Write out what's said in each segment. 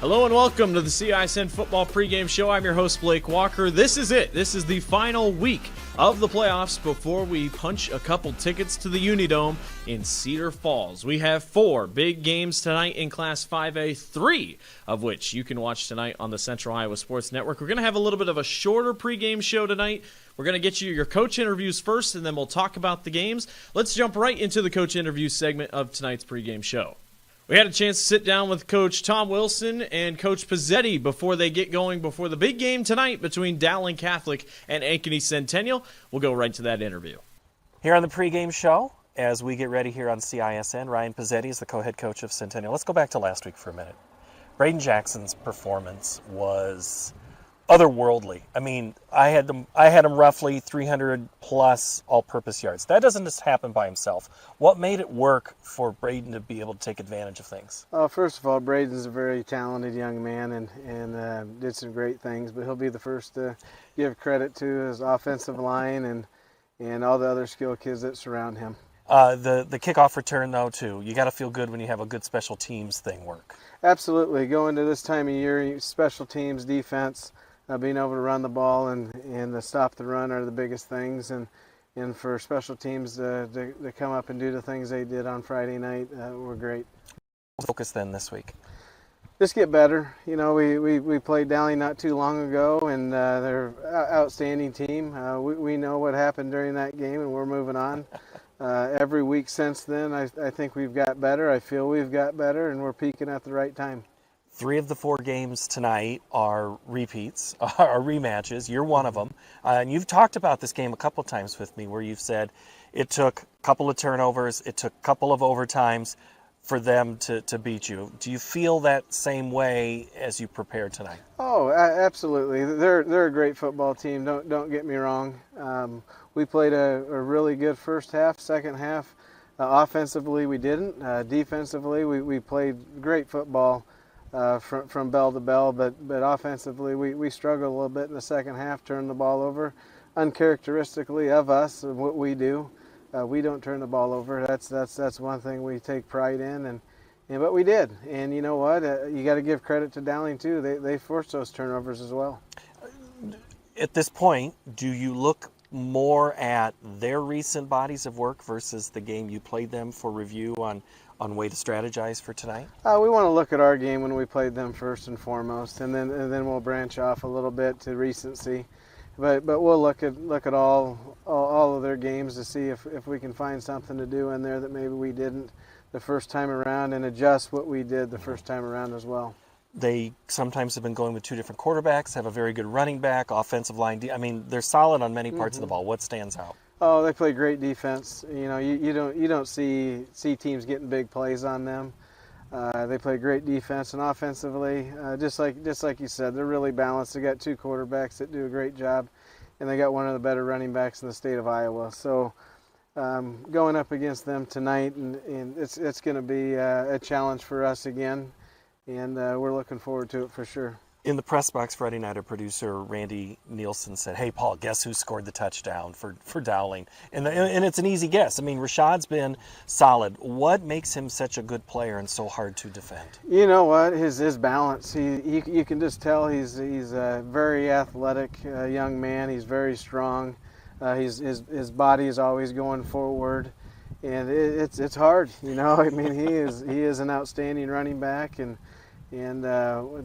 Hello and welcome to the CISN Football Pregame Show. I'm your host, Blake Walker. This is it. This is the final week of the playoffs before we punch a couple tickets to the Unidome in Cedar Falls. We have 4 big games tonight in Class 5A, 3 of which you can watch tonight on the Central Iowa Sports Network. We're going to have a little bit of a shorter pregame show tonight. We're going to get you your coach interviews first, and then we'll talk about the games. Let's jump right into the coach interview segment of tonight's pregame show. We had a chance to sit down with Coach Tom Wilson and Coach Pezzetti before they get going before the big game tonight between Dowling Catholic and Ankeny Centennial. We'll go right to that interview. Here on the pregame show, as we get ready here on CISN, Ryan Pezzetti is the co-head coach of Centennial. Let's go back to last week for a minute. Braden Jackson's performance was otherworldly. I mean, I had him roughly 300 plus all-purpose yards. That doesn't just happen by himself. What made it work for Braden to be able to take advantage of things? First of all, Braden's a very talented young man and did some great things, but he'll be the first to give credit to his offensive line and all the other skill kids that surround him. The kickoff return, though, too. You got to feel good when you have a good special teams thing work. Absolutely. Going to this time of year, special teams, defense, being able to run the ball and stop the run are the biggest things, and for special teams to come up and do the things they did on Friday night were great. Focus then this week. Just get better. You know, we played Dowling not too long ago, and they're an outstanding team. We know what happened during that game, and we're moving on. Every week since then, I think we've got better. I feel we've got better, and we're peaking at the right time. 3 of the 4 games tonight are repeats, are rematches. You're one of them. And you've talked about this game a couple of times with me where you've said it took a couple of turnovers, it took a couple of overtimes for them to beat you. Do you feel that same way as you prepared tonight? Oh, absolutely. They're a great football team. Don't get me wrong. We played a really good first half. Second half, offensively we didn't. Defensively we played great football. From bell to bell, but offensively we struggled a little bit in the second half, turned the ball over. Uncharacteristically of us, of what we do, we don't turn the ball over. That's one thing we take pride in, but we did. And you know what? You got to give credit to Dowling too. They forced those turnovers as well. At this point, do you look more at their recent bodies of work versus the game you played them for review on way to strategize for tonight? We want to look at our game when we played them first and foremost, and then we'll branch off a little bit to recency. But we'll look at all of their games to see if we can find something to do in there that maybe we didn't the first time around, and adjust what we did the first time around as well. They sometimes have been going with 2 different quarterbacks, have a very good running back, offensive line. I mean, they're solid on many parts of the ball. What stands out? Oh, they play great defense. You know, you don't see teams getting big plays on them. They play great defense, and offensively, just like you said, they're really balanced. They got 2 quarterbacks that do a great job, and they got one of the better running backs in the state of Iowa. So going up against them tonight, and it's going to be a challenge for us again, and we're looking forward to it for sure. In the press box Friday night, our producer Randy Nielsen said, "Hey Paul, guess who scored the touchdown for Dowling?" And it's an easy guess. I mean, Rashad's been solid. What makes him such a good player and so hard to defend? You know what? His balance. You can just tell he's a very athletic young man. He's very strong. His body is always going forward, and it's hard. You know, I mean, he is an outstanding running back, and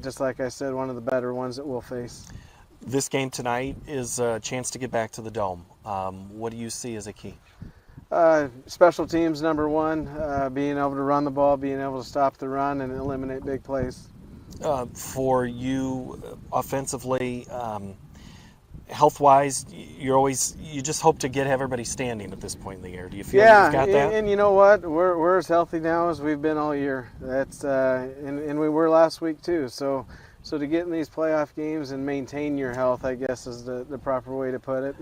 just like I said, one of the better ones that we'll face. This game tonight is a chance to get back to the Dome. What do you see as a key? Special teams, number one, being able to run the ball, being able to stop the run and eliminate big plays. For you offensively, health-wise, you just hope to have everybody standing at this point in the year. Do you feel you've got that? And you know what? We're as healthy now as we've been all year. That's and we were last week too. So to get in these playoff games and maintain your health, I guess, is the proper way to put it.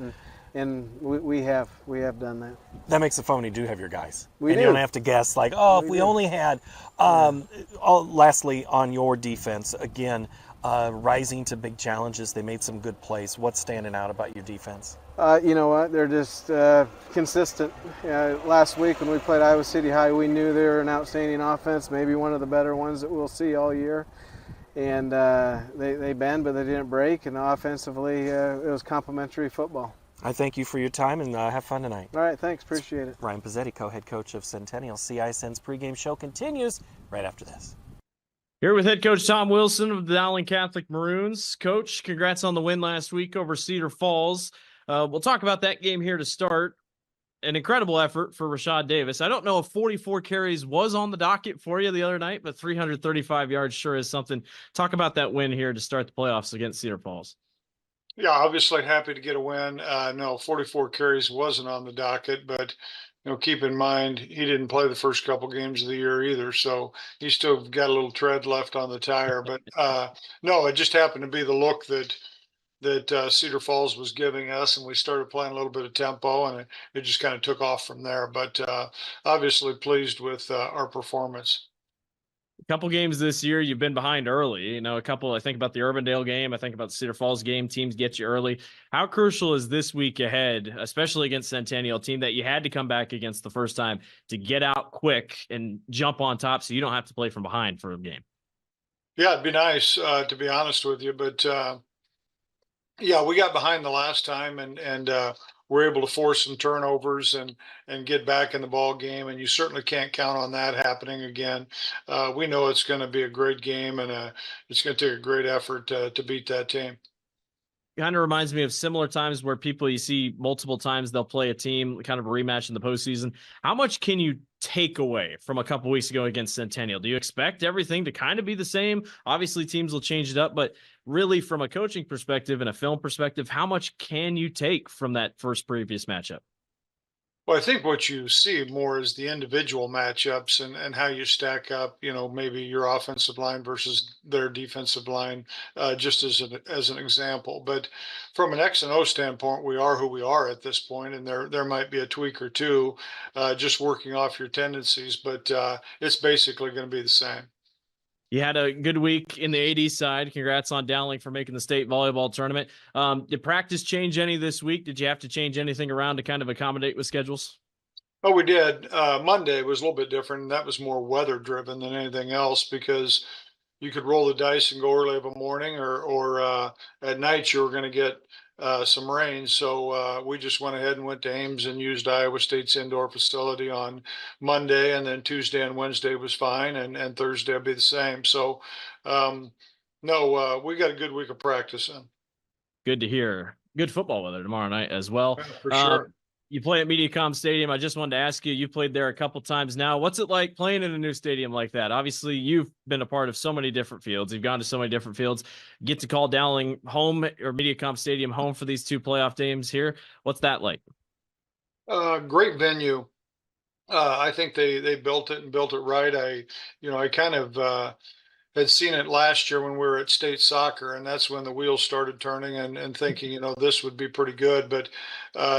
And we have done that. That makes it fun when you do have your guys. We do. You don't have to guess like, if we only had. Lastly, on your defense, again, rising to big challenges. They made some good plays. What's standing out about your defense? You know what? They're just consistent. Last week when we played Iowa City High, we knew they were an outstanding offense, maybe one of the better ones that we'll see all year. and they bend, but they didn't break. And offensively, it was complimentary football. I thank you for your time, and have fun tonight. All right, thanks. Appreciate it. Ryan Pezzetti, co-head coach of Centennial. CISN's pregame show continues right after this. Here with head coach Tom Wilson of the Dowling Catholic Maroons. Coach, congrats on the win last week over Cedar Falls. We'll talk about that game here to start. An incredible effort for Rashad Davis. I don't know if 44 carries was on the docket for you the other night, but 335 yards sure is something. Talk about that win here to start the playoffs against Cedar Falls. Yeah, obviously happy to get a win. No, 44 carries wasn't on the docket, but keep in mind he didn't play the first couple games of the year either, so he's still got a little tread left on the tire. But no, it just happened to be the look that Cedar Falls was giving us, and we started playing a little bit of tempo, and it just kind of took off from there. But obviously pleased with our performance. A couple games this year, you've been behind early. A couple, I think about the Urbandale game. I think about the Cedar Falls game. Teams get you early. How crucial is this week ahead, especially against Centennial, team that you had to come back against the first time, to get out quick and jump on top so you don't have to play from behind for a game? Yeah, it'd be nice, to be honest with you. But, yeah, we got behind the last time, and we're able to force some turnovers and get back in the ball game. And you certainly can't count on that happening again. We know it's going to be a great game, and it's going to take a great effort to beat that team. Kind of reminds me of similar times where people you see multiple times, they'll play a team, kind of a rematch in the postseason. How much can you take away from a couple weeks ago against Centennial? Do you expect everything to kind of be the same? Obviously, teams will change it up, but really from a coaching perspective and a film perspective, how much can you take from that previous matchup? Well, I think what you see more is the individual matchups and how you stack up, maybe your offensive line versus their defensive line, just as an example. But from an X and O standpoint, we are who we are at this point, and there might be a tweak or two, just working off your tendencies, but it's basically going to be the same. You had a good week in the AD side. Congrats on Dowling for making the state volleyball tournament. Did practice change any this week? Did you have to change anything around to kind of accommodate with schedules? Oh, we did. Monday was a little bit different, and that was more weather driven than anything else, because you could roll the dice and go early of a morning, or at night you were going to get some rain. So we just went ahead and went to Ames and used Iowa State's indoor facility on Monday, and then Tuesday and Wednesday was fine, and Thursday will be the same. So no, we got a good week of practice in. Good to hear. Good football weather tomorrow night as well. Yeah, for sure. You play at MediaCom Stadium. I just wanted to ask you, you played there a couple times now. What's it like playing in a new stadium like that? Obviously, you've been a part of so many different fields. You've gone to so many different fields. Get to call Dowling home, or MediaCom Stadium home, for these two playoff games here. What's that like? Great venue. I think they built it and built it right. I kind of had seen it last year when we were at state soccer, and that's when the wheels started turning and thinking, this would be pretty good. But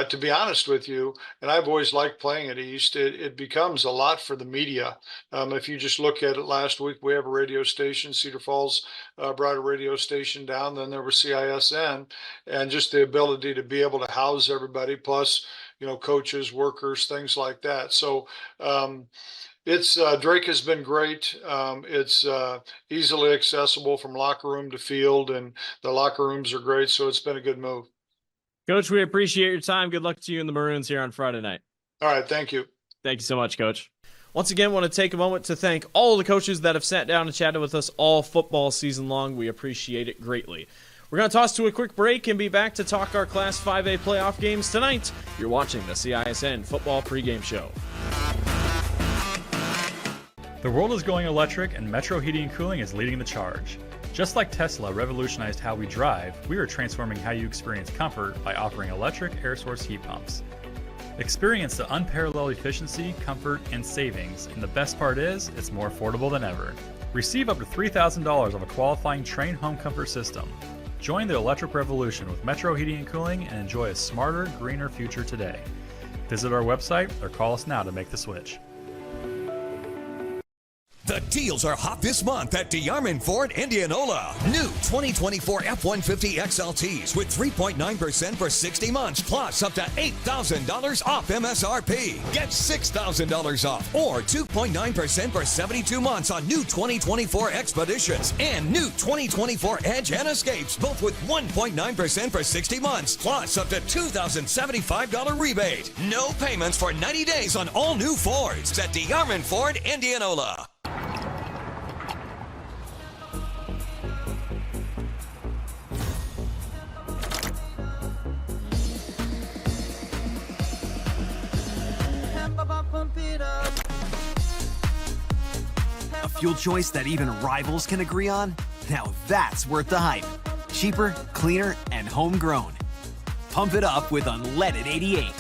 to be honest with you, and I've always liked playing at East, it becomes a lot for the media. If you just look at it last week, we have a radio station. Cedar Falls brought a radio station down. Then there was CISN, and just the ability to be able to house everybody, plus, coaches, workers, things like that. So, it's Drake has been great. It's easily accessible from locker room to field, and the locker rooms are great. So it's been a good move. Coach, we appreciate your time. Good luck to you and the Maroons here on Friday night. All right. Thank you. Thank you so much, Coach. Once again, want to take a moment to thank all of the coaches that have sat down and chatted with us all football season long. We appreciate it greatly. We're going to toss to a quick break and be back to talk our Class 5A playoff games tonight. You're watching the CISN Football Pregame Show. The world is going electric, and Metro Heating and Cooling is leading the charge. Just like Tesla revolutionized how we drive, we are transforming how you experience comfort by offering electric air source heat pumps. Experience the unparalleled efficiency, comfort, and savings, and the best part is, it's more affordable than ever. Receive up to $3,000 of a qualifying Trane home comfort system. Join the electric revolution with Metro Heating and Cooling and enjoy a smarter, greener future today. Visit our website or call us now to make the switch. The The deals are hot this month at DeArmond Ford Indianola. New 2024 F-150 XLTs with 3.9% for 60 months, plus up to $8,000 off MSRP. Get $6,000 off or 2.9% for 72 months on new 2024 Expeditions and new 2024 Edge and Escapes, both with 1.9% for 60 months, plus up to $2,075 rebate. No payments for 90 days on all new Fords at DeArmond Ford Indianola. A fuel choice that even rivals can agree on? Now that's worth the hype. Cheaper, cleaner, and homegrown. Pump it up with unleaded 88.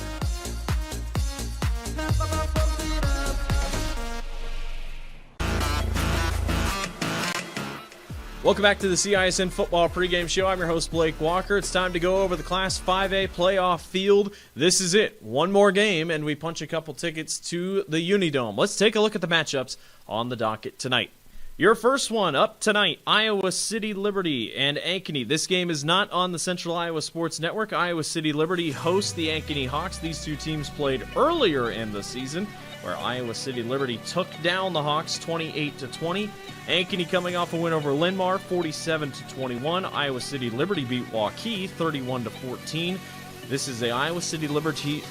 Welcome back to the CISN Football Pregame Show. I'm your host, Blake Walker. It's time to go over the Class 5A playoff field. This is it. One more game, and we punch a couple tickets to the Unidome. Let's take a look at the matchups on the docket tonight. Your first one up tonight, Iowa City Liberty and Ankeny. This game is not on the Central Iowa Sports Network. Iowa City Liberty hosts the Ankeny Hawks. These two teams played earlier in the season, where Iowa City Liberty took down the Hawks 28-20. Ankeny coming off a win over Linmar 47-21. Iowa City Liberty beat Waukee 31-14. This is the Iowa City Liberty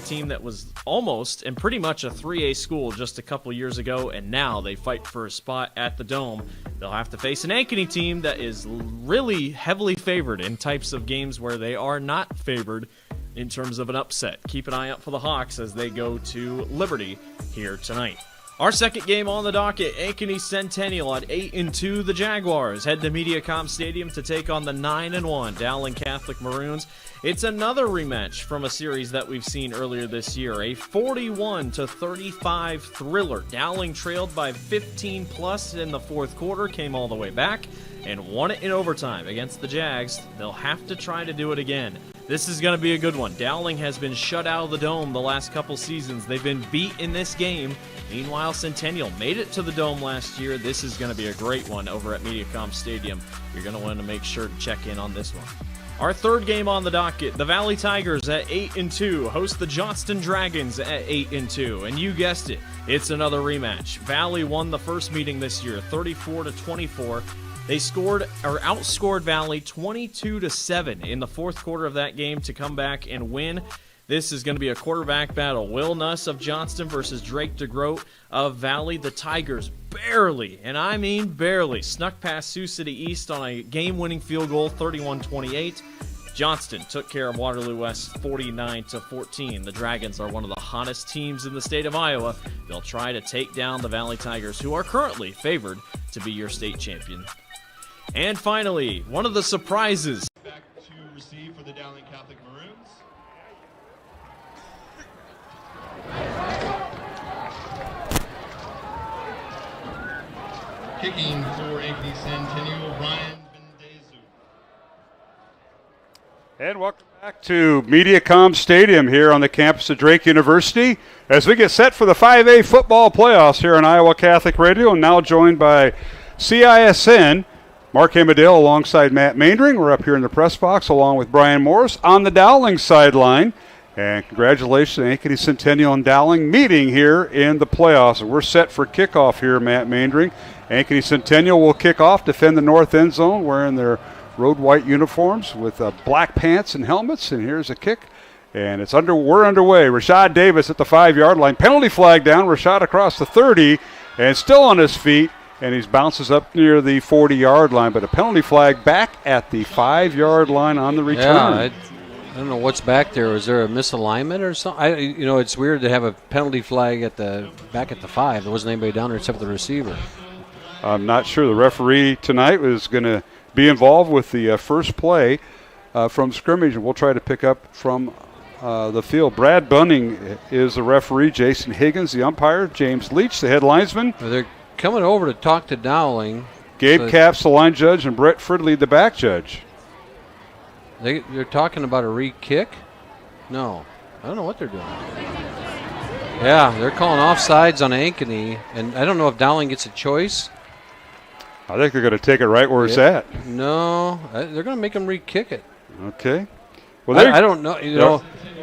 team that was almost and pretty much a 3A school just a couple years ago, and now they fight for a spot at the Dome. They'll have to face an Ankeny team that is really heavily favored in types of games where they are not favored in terms of an upset. Keep an eye out for the Hawks as they go to Liberty here tonight. Our second game on the docket, Ankeny Centennial at 8-2. The Jaguars head to MediaCom Stadium to take on the 9-1 Dowling Catholic Maroons. It's another rematch from a series that we've seen earlier this year, a 41-35 thriller. Dowling trailed by 15 plus in the fourth quarter, came all the way back, and won it in overtime against the Jags. They'll have to try to do it again. This is going to be a good one. Dowling has been shut out of the Dome the last couple seasons. They've been beat in this game. Meanwhile, Centennial made it to the Dome last year. This is going to be a great one over at MediaCom Stadium. You're going to want to make sure to check in on this one. Our third game on the docket, the Valley Tigers at 8-2 host the Johnston Dragons at 8-2. And you guessed it, it's another rematch. Valley won the first meeting this year, 34-24. They outscored Valley 22-7 in the fourth quarter of that game to come back and win. This is going to be a quarterback battle. Will Nuss of Johnston versus Drake DeGroat of Valley. The Tigers barely, and I mean barely, snuck past Sioux City East on a game-winning field goal, 31-28. Johnston took care of Waterloo West 49-14. The Dragons are one of the hottest teams in the state of Iowa. They'll try to take down the Valley Tigers, who are currently favored to be your state champion. And finally, one of the surprises. Back to receive for the Dowling Catholic Maroons. Kicking for Ankeny Centennial, Ryan Bendezu. And welcome back to MediaCom Stadium here on the campus of Drake University as we get set for the 5A football playoffs here on Iowa Catholic Radio, and now joined by CISN, Mark Amadale alongside Matt Maindring. We're up here in the press box along with Brian Morris on the Dowling sideline. And congratulations to Ankeny Centennial and Dowling meeting here in the playoffs. And we're set for kickoff here, Matt Maindring. Ankeny Centennial will kick off, defend the north end zone, wearing their road white uniforms with black pants and helmets. And here's a kick. And we're underway. Rashad Davis at the 5-yard line. Penalty flag down. Rashad across the 30 and still on his feet. And he bounces up near the 40-yard line. But a penalty flag back at the 5-yard line on the return. Yeah, I don't know what's back there. Was there a misalignment or something? It's weird to have a penalty flag back at the 5. There wasn't anybody down there except the receiver. I'm not sure. The referee tonight was going to be involved with the first play from scrimmage, and we'll try to pick up from the field. Brad Bunning is the referee. Jason Higgins, the umpire. James Leach, the head linesman. They're coming over to talk to Dowling. Gabe Capps, the line judge, and Brett Fridley, the back judge. They're talking about a re-kick? No. I don't know what they're doing. Yeah, they're calling offsides on Ankeny, and I don't know if Dowling gets a choice. I think they're going to take it right where it's at. No, they're going to make him re-kick it. Okay. Well, I don't know. You know,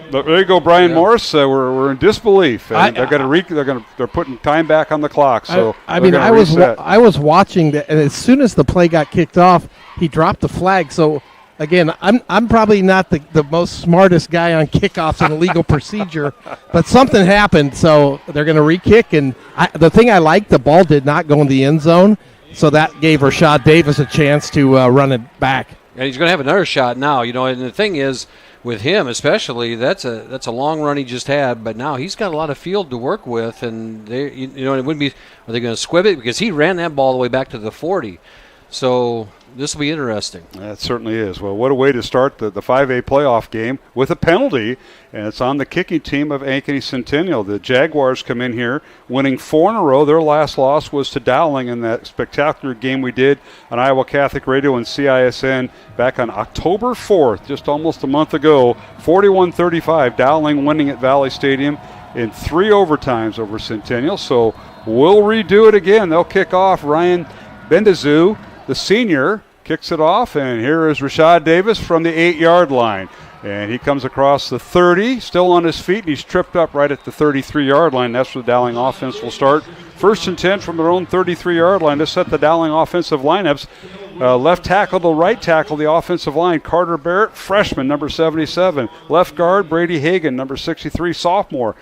there you go, Brian Morris. We're in disbelief. And they're putting time back on the clock. So I was watching that, and as soon as the play got kicked off, he dropped the flag. So again, I'm probably not the most smartest guy on kickoffs and legal procedure, but something happened. So they're going to re-kick, and the thing I liked, the ball did not go in the end zone, so that gave Rashad Davis a chance to run it back. And he's going to have another shot now, you know. And the thing is, with him especially, that's a long run he just had. But now he's got a lot of field to work with, and it wouldn't be. Are they going to squib it because he ran that ball all the way back to the 40? So this will be interesting. That certainly is. Well, what a way to start the 5A playoff game with a penalty, and it's on the kicking team of Ankeny Centennial. The Jaguars come in here winning 4 in a row. Their last loss was to Dowling in that spectacular game we did on Iowa Catholic Radio and CISN back on October 4th, just almost a month ago. 41-35, Dowling winning at Valley Stadium in 3 overtimes over Centennial. So we'll redo it again. They'll kick off. Ryan Bendazoo, the senior, kicks it off, and here is Rashad Davis from the 8-yard line. And he comes across the 30, still on his feet, and he's tripped up right at the 33-yard line. That's where the Dowling offense will start. 1st and 10 from their own 33-yard line to set the Dowling offensive lineups. Left tackle to right tackle, the offensive line, Carter Barrett, freshman, number 77. Left guard, Brady Hagan, number 63, sophomore.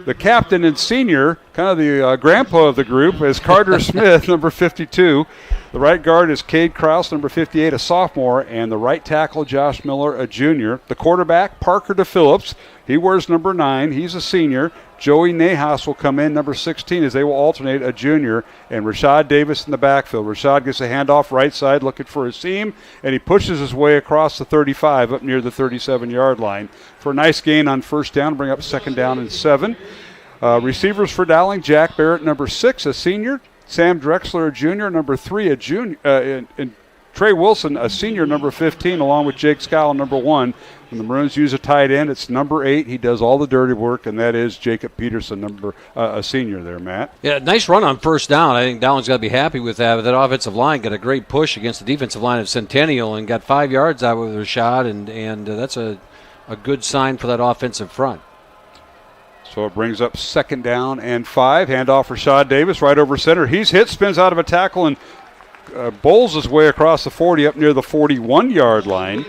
The captain and senior, kind of the grandpa of the group, is Carter Smith, number 52. The right guard is Cade Krause, number 58, a sophomore, and the right tackle, Josh Miller, a junior. The quarterback, Parker DePhillips, he wears number 9. He's a senior. Joey Nahas will come in, number 16, as they will alternate a junior, and Rashad Davis in the backfield. Rashad gets a handoff right side looking for a seam, and he pushes his way across the 35 up near the 37-yard line for a nice gain on 1st down, bring up 2nd down and 7. Receivers for Dowling, Jack Barrett, number 6, a senior. Sam Drexler, a junior, number 3, a junior, and Trey Wilson, a senior, number 15, along with Jake Skowell, number 1. When the Maroons use a tight end, it's number 8. He does all the dirty work, and that is Jacob Peterson, a senior there, Matt. Yeah, nice run on 1st down. I think Dowling's got to be happy with that. But that offensive line got a great push against the defensive line of Centennial and got 5 yards out with Rashad, and that's a good sign for that offensive front. So it brings up 2nd down and 5. Handoff Rashad Davis right over center. He's hit, spins out of a tackle, and bowls his way across the 40 up near the 41-yard line.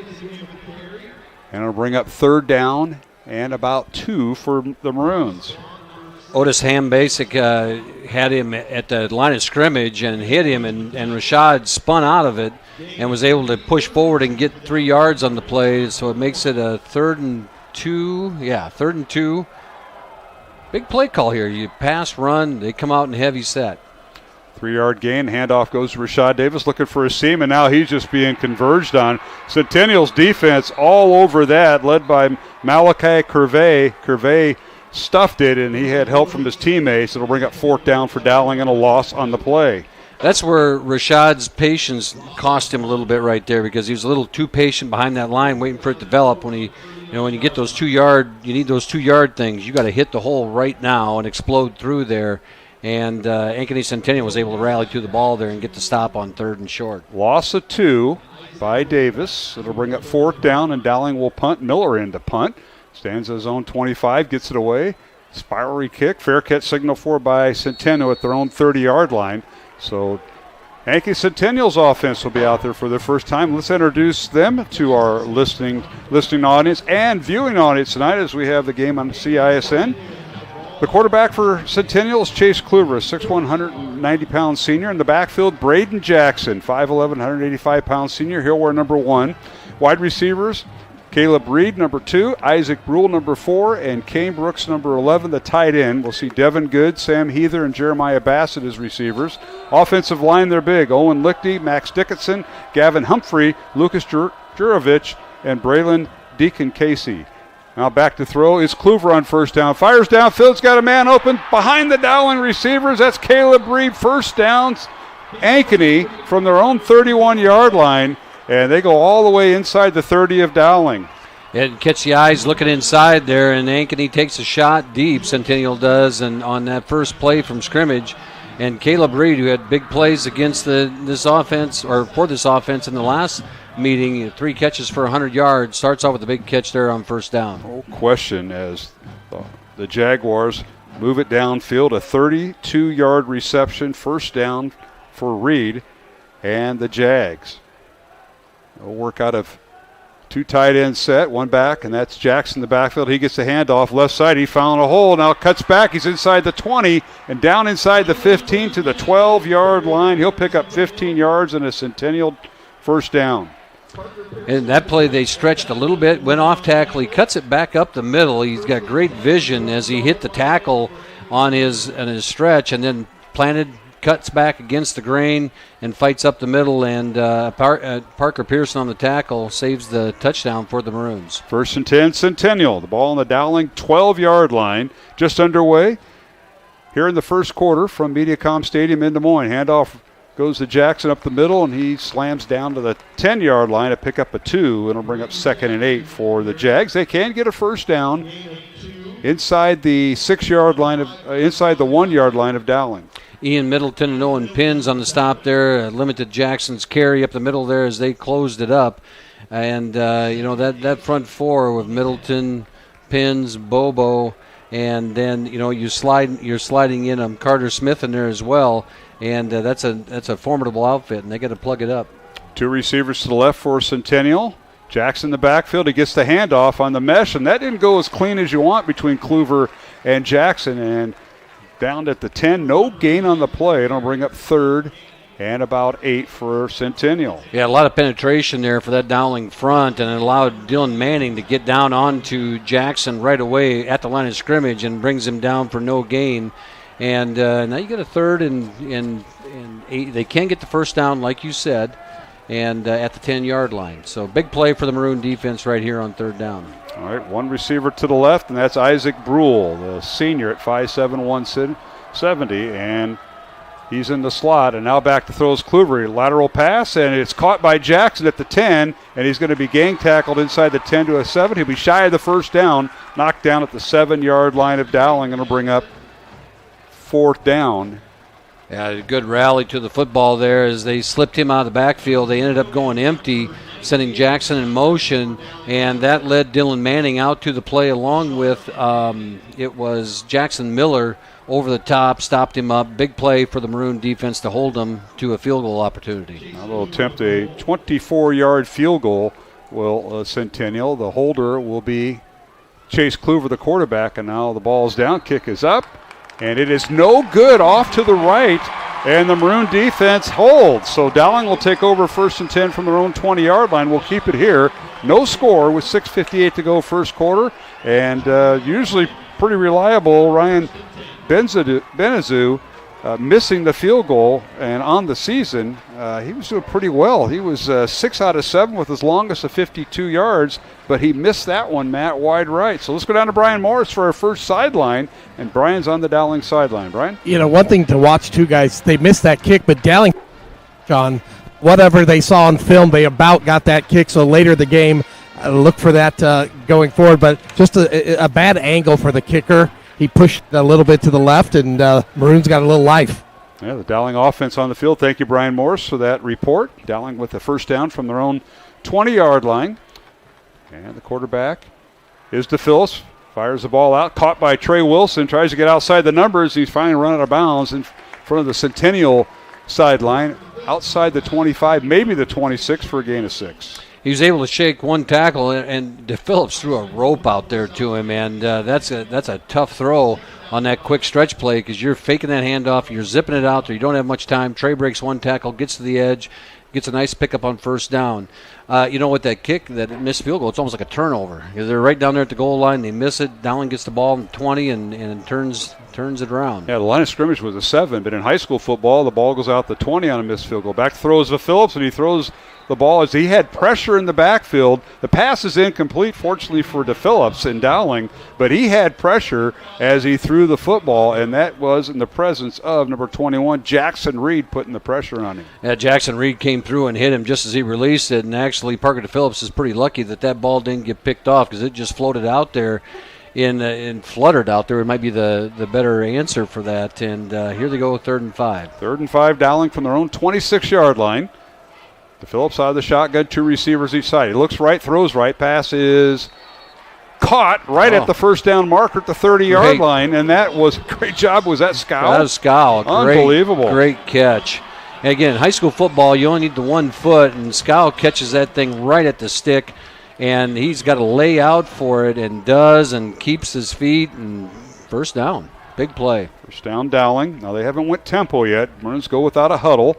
And it'll bring up 3rd down and about 2 for the Maroons. Otis Ham-Basic had him at the line of scrimmage and hit him, and Rashad spun out of it and was able to push forward and get 3 yards on the play. So it makes it a 3rd and 2. Yeah, 3rd and 2. Big play call here. You pass, run, they come out in heavy set. 3-yard gain, handoff goes to Rashad Davis looking for a seam, and now he's just being converged on. Centennial's defense all over that, led by Malachi Curvey. Curvey stuffed it, and he had help from his teammates. It'll bring up 4th down for Dowling and a loss on the play. That's where Rashad's patience cost him a little bit right there, because he was a little too patient behind that line waiting for it to develop. When you get those 2-yard, you need those 2-yard things. You got to hit the hole right now and explode through there. And Ankeny Centennial was able to rally to the ball there and get the stop on 3rd and short. Loss of 2 by Davis. It'll bring up 4th down, and Dowling will punt. Miller in to punt. Stands at his own 25, gets it away. Spirally kick. Fair catch signal for by Centennial at their own 30-yard line. So Ankeny Centennial's offense will be out there for the first time. Let's introduce them to our listening audience and viewing audience tonight as we have the game on CISN. The quarterback for Centennial is Chase Kluber, a 6'1", 190-pound senior. In the backfield, Braden Jackson, 5'11", 185-pound senior. He'll wear number 1. Wide receivers, Caleb Reed, number 2. Isaac Brule, number 4. And Kane Brooks, number 11, the tight end. We'll see Devin Good, Sam Heather, and Jeremiah Bassett as receivers. Offensive line, they're big. Owen Lichty, Max Dickinson, Gavin Humphrey, Lucas Jurovich, and Braylon Deacon Casey. Now back to throw is Kluver on 1st down. Fires downfield, got a man open behind the Dowling receivers. That's Caleb Reed. 1st downs, Ankeny from their own 31-yard line, and they go all the way inside the 30 of Dowling. And catch the eyes looking inside there, and Ankeny takes a shot deep, Centennial does, and on that first play from scrimmage. And Caleb Reed, who had big plays against this offense, or for this offense in the last meeting, 3 catches for 100 yards, starts off with a big catch there on first down. No question, as the Jaguars move it downfield, a 32-yard reception, first down for Reed and the Jags. They'll work out of 2 tight end set, 1 back, and that's Jackson in the backfield. He gets the handoff left side. He found a hole. Now cuts back. He's inside the 20 and down inside the 15 to the 12-yard line. He'll pick up 15 yards and a Centennial first down. In that play, they stretched a little bit, went off tackle. He cuts it back up the middle. He's got great vision as he hit the tackle on his stretch, and then cuts back against the grain and fights up the middle, and Parker Pearson on the tackle saves the touchdown for the Maroons. 1st and 10, Centennial. The ball on the Dowling 12-yard line, just underway here in the first quarter from Mediacom Stadium in Des Moines. Handoff goes to Jackson up the middle, and he slams down to the 10-yard line to pick up a 2. It'll bring up 2nd and 8 for the Jags. They can get a first down inside the 6-yard line inside the 1-yard line of Dowling. Ian Middleton and Owen Pins on the stop there, limited Jackson's carry up the middle there as they closed it up. And, that front 4 with Middleton, Pins, Bobo, and then, you're sliding in Carter Smith in there as well. And that's a formidable outfit, and they got to plug it up. 2 receivers to the left for Centennial. Jackson in the backfield. He gets the handoff on the mesh, and that didn't go as clean as you want between Kluver and Jackson. And down at the 10, no gain on the play. It'll bring up 3rd and about 8 for Centennial. Yeah, a lot of penetration there for that Dowling front, and it allowed Dylan Manning to get down onto Jackson right away at the line of scrimmage and brings him down for no gain. And now you get a 3rd and 8. They can get the first down, like you said, and at the 10-yard line. So big play for the Maroon defense right here on 3rd down. All right, 1 receiver to the left, and that's Isaac Brule, the senior at 5'7", 170, and he's in the slot. And now back to throws Kluver. Lateral pass, and it's caught by Jackson at the 10, and he's going to be gang tackled inside the 10 to a 7. He'll be shy of the first down, knocked down at the 7-yard line of Dowling, and it'll bring up 4th down. Yeah, a good rally to the football there as they slipped him out of the backfield. They ended up going empty, sending Jackson in motion, and that led Dylan Manning out to the play along with it was Jackson Miller over the top, stopped him up. Big play for the Maroon defense to hold them to a field goal opportunity. Now they'll attempt a 24-yard field goal. Will Centennial. The holder will be Chase Kluver, the quarterback, and now the ball's down. Kick is up. And it is no good, off to the right, and the Maroon defense holds. So Dowling will take over 1st and 10 from their own 20-yard line. We'll keep it here. No score with 6:58 to go first quarter. And usually pretty reliable Ryan Benazou missing the field goal. And on the season, he was doing pretty well. He was 6 out of 7 with his longest of 52 yards. But he missed that one, Matt, wide right. So let's go down to Brian Morris for our first sideline. And Brian's on the Dowling sideline. Brian? One thing to watch, too, guys, they missed that kick, but Dowling, John, whatever they saw on film, they about got that kick. So later the game, look for that going forward. But just a bad angle for the kicker. He pushed a little bit to the left, and Maroons got a little life. Yeah, the Dowling offense on the field. Thank you, Brian Morris, for that report. Dowling with the first down from their own 20-yard line. And the quarterback is DePhillips. Fires the ball out. Caught by Trey Wilson. Tries to get outside the numbers. He's finally run out of bounds in front of the Centennial sideline. Outside the 25, maybe the 26 for a gain of 6. He was able to shake one tackle, and DePhillips threw a rope out there to him. And that's a tough throw on that quick stretch play because you're faking that handoff. You're zipping it out there. You don't have much time. Trey breaks one tackle, gets to the edge, gets a nice pickup on first down. With that kick, that missed field goal, it's almost like a turnover. They're right down there at the goal line. They miss it. Dowling gets the ball in 20 and turns turns it around. Yeah, the line of scrimmage was a 7, but in high school football, the ball goes out the 20 on a missed field goal. Back throws to Phillips, and he throws the ball as he had pressure in the backfield. The pass is incomplete, fortunately for DePhillips in Dowling, but he had pressure as he threw the football, and that was in the presence of number 21, Jackson Reed, putting the pressure on him. Yeah, Jackson Reed came through and hit him just as he released it, and actually Parker DePhillips is pretty lucky that ball didn't get picked off because it just floated out there and fluttered out there. It might be the better answer for that, and here they go, 3rd and 5. 3rd and 5, Dowling from their own 26-yard line. DePhillips out of the shotgun, 2 receivers each side. He looks right, throws right. Pass is caught right at the first down marker at the 30-yard line, and that was a great job. Was that Scow? That was Scow. Unbelievable. Great catch. And again, in high school football, you only need the 1 foot, and Scow catches that thing right at the stick, and he's got to lay out for it and does and keeps his feet, and first down. Big play. First down, Dowling. Now they haven't went tempo yet. Maroons go without a huddle.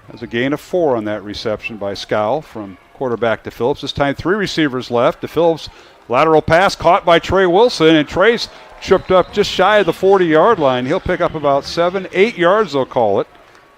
There's a gain of 4 on that reception by Scow from quarterback to Phillips. This time 3 receivers left. To Phillips, lateral pass caught by Trey Wilson, and Trey's tripped up just shy of the 40-yard line. He'll pick up about 7-8 yards, they'll call it,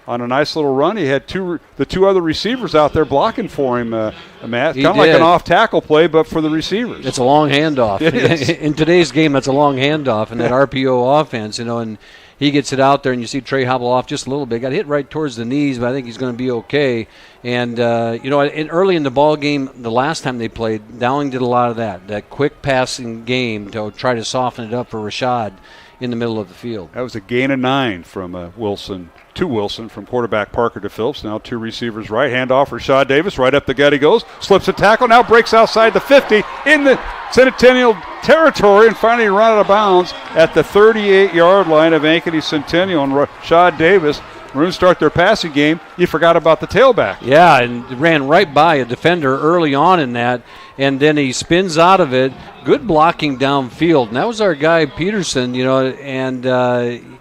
on a nice little run. He had the two other receivers out there blocking for him, Matt. Kind of like an off-tackle play, but for the receivers. It's a long handoff. It is. In today's game, that's a long handoff in that RPO offense, and he gets it out there, and you see Trey hobble off just a little bit. Got hit right towards the knees, but I think he's going to be okay. And, early in the ball game, the last time they played, Dowling did a lot of that quick passing game to try to soften it up for Rashad in the middle of the field. That was a gain of 9 from Wilson to Wilson from quarterback Parker to Phillips. Now 2 receivers right. Handoff Rashad Davis. Right up the gut he goes. Slips a tackle. Now breaks outside the 50 in the Centennial territory and finally run out of bounds at the 38-yard line of Ankeny Centennial. And Rashad Davis, Maroons start their passing game. You forgot about the tailback. Yeah, and ran right by a defender early on in that, and then he spins out of it. Good blocking downfield. And that was our guy Peterson, and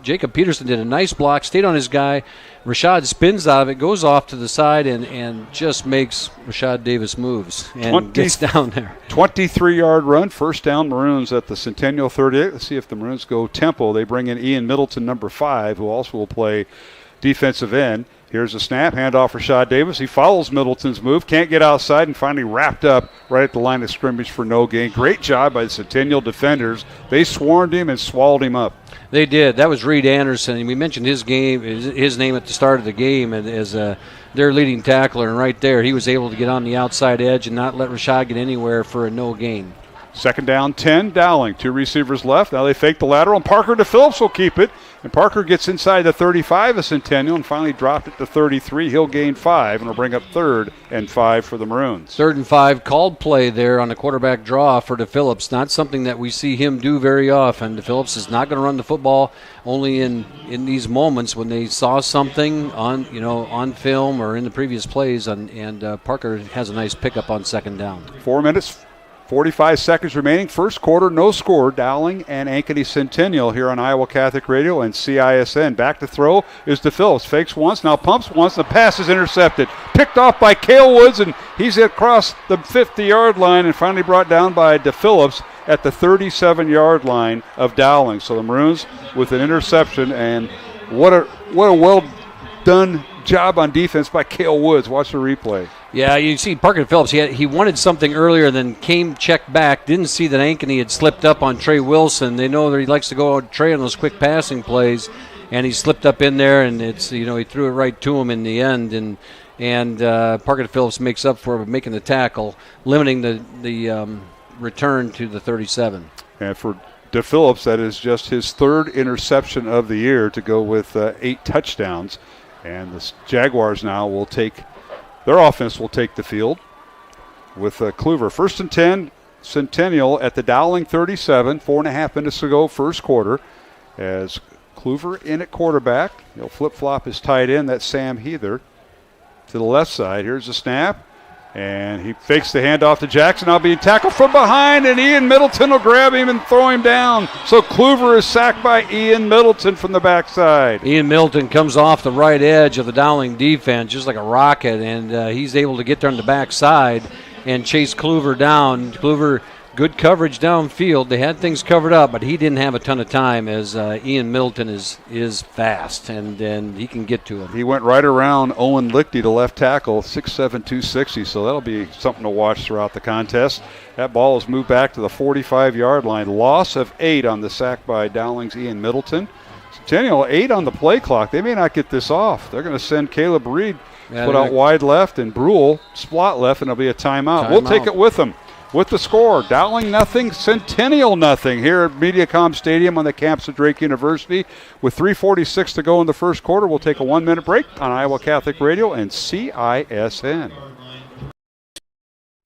Jacob Peterson did a nice block, stayed on his guy. Rashad spins out of it, goes off to the side, and just makes Rashad Davis moves and gets down there. 23-yard run, first down, Maroons at the Centennial 38. Let's see if the Maroons go tempo. They bring in Ian Middleton, number 5, who also will play defensive end. Here's a snap, handoff Rashad Davis. He follows Middleton's move, can't get outside, and finally wrapped up right at the line of scrimmage for no gain. Great job by the Centennial defenders. They swarmed him and swallowed him up. They did. That was Reed Anderson, and we mentioned his name at the start of the game as their leading tackler, and right there he was able to get on the outside edge and not let Rashad get anywhere for a no gain. Second down, 10, Dowling. 2 receivers left. Now they fake the lateral, and Parker to Phillips will keep it. And Parker gets inside the 35 of Centennial and finally dropped it to 33. He'll gain 5, and will bring up 3rd and 5 for the Maroons. 3rd and 5, called play there on the quarterback draw for DePhillips. Not something that we see him do very often. DePhillips is not going to run the football only in these moments when they saw something on film or in the previous plays, and Parker has a nice pickup on 2nd down. 4 minutes. 45 seconds remaining. First quarter, no score. Dowling and Ankeny Centennial here on Iowa Catholic Radio and CISN. Back to throw is DePhillips. Fakes once, now pumps once. The pass is intercepted. Picked off by Cale Woods, and he's across the 50-yard line and finally brought down by DePhillips at the 37-yard line of Dowling. So the Maroons with an interception, and what a well-done job on defense by Cale Woods. Watch the replay. Yeah, you see Parker Phillips, he wanted something earlier, then checked back, didn't see that Ankeny had slipped up on Trey Wilson. They know that he likes to go out Trey on those quick passing plays, and he slipped up in there, and he threw it right to him in the end, and Parker Phillips makes up for making the tackle, limiting the return to the 37. And for DePhillips, that is just his 3rd interception of the year to go with 8 touchdowns. And the Jaguars now their offense will take the field with Kluver. 1st and 10, Centennial at the Dowling 37, 4.5 minutes to go, first quarter. As Kluver in at quarterback, he'll flip-flop his tight end, that's Sam Heather, to the left side. Here's the snap, and he fakes the handoff to Jackson. Now being tackled from behind, and Ian Middleton will grab him and throw him down. So Kluver is sacked by Ian Middleton from the backside. Ian Middleton comes off the right edge of the Dowling defense just like a rocket, and he's able to get there on the backside and chase Kluver down. Kluver good coverage downfield. They had things covered up, but he didn't have a ton of time as Ian Middleton is fast, and he can get to him. He went right around Owen Lichty to left tackle, 6'7", 260, so that'll be something to watch throughout the contest. That ball is moved back to the 45-yard line. Loss of 8 on the sack by Dowling's Ian Middleton. Centennial 8 on the play clock. They may not get this off. They're going to send Caleb Reed put out wide left and Brule slot left, and it'll be a timeout. We'll take it with them. With the score, Dowling nothing, Centennial nothing here at MediaCom Stadium on the campus of Drake University. With 3:46 to go in the first quarter, we'll take a 1-minute break on Iowa Catholic Radio and CISN.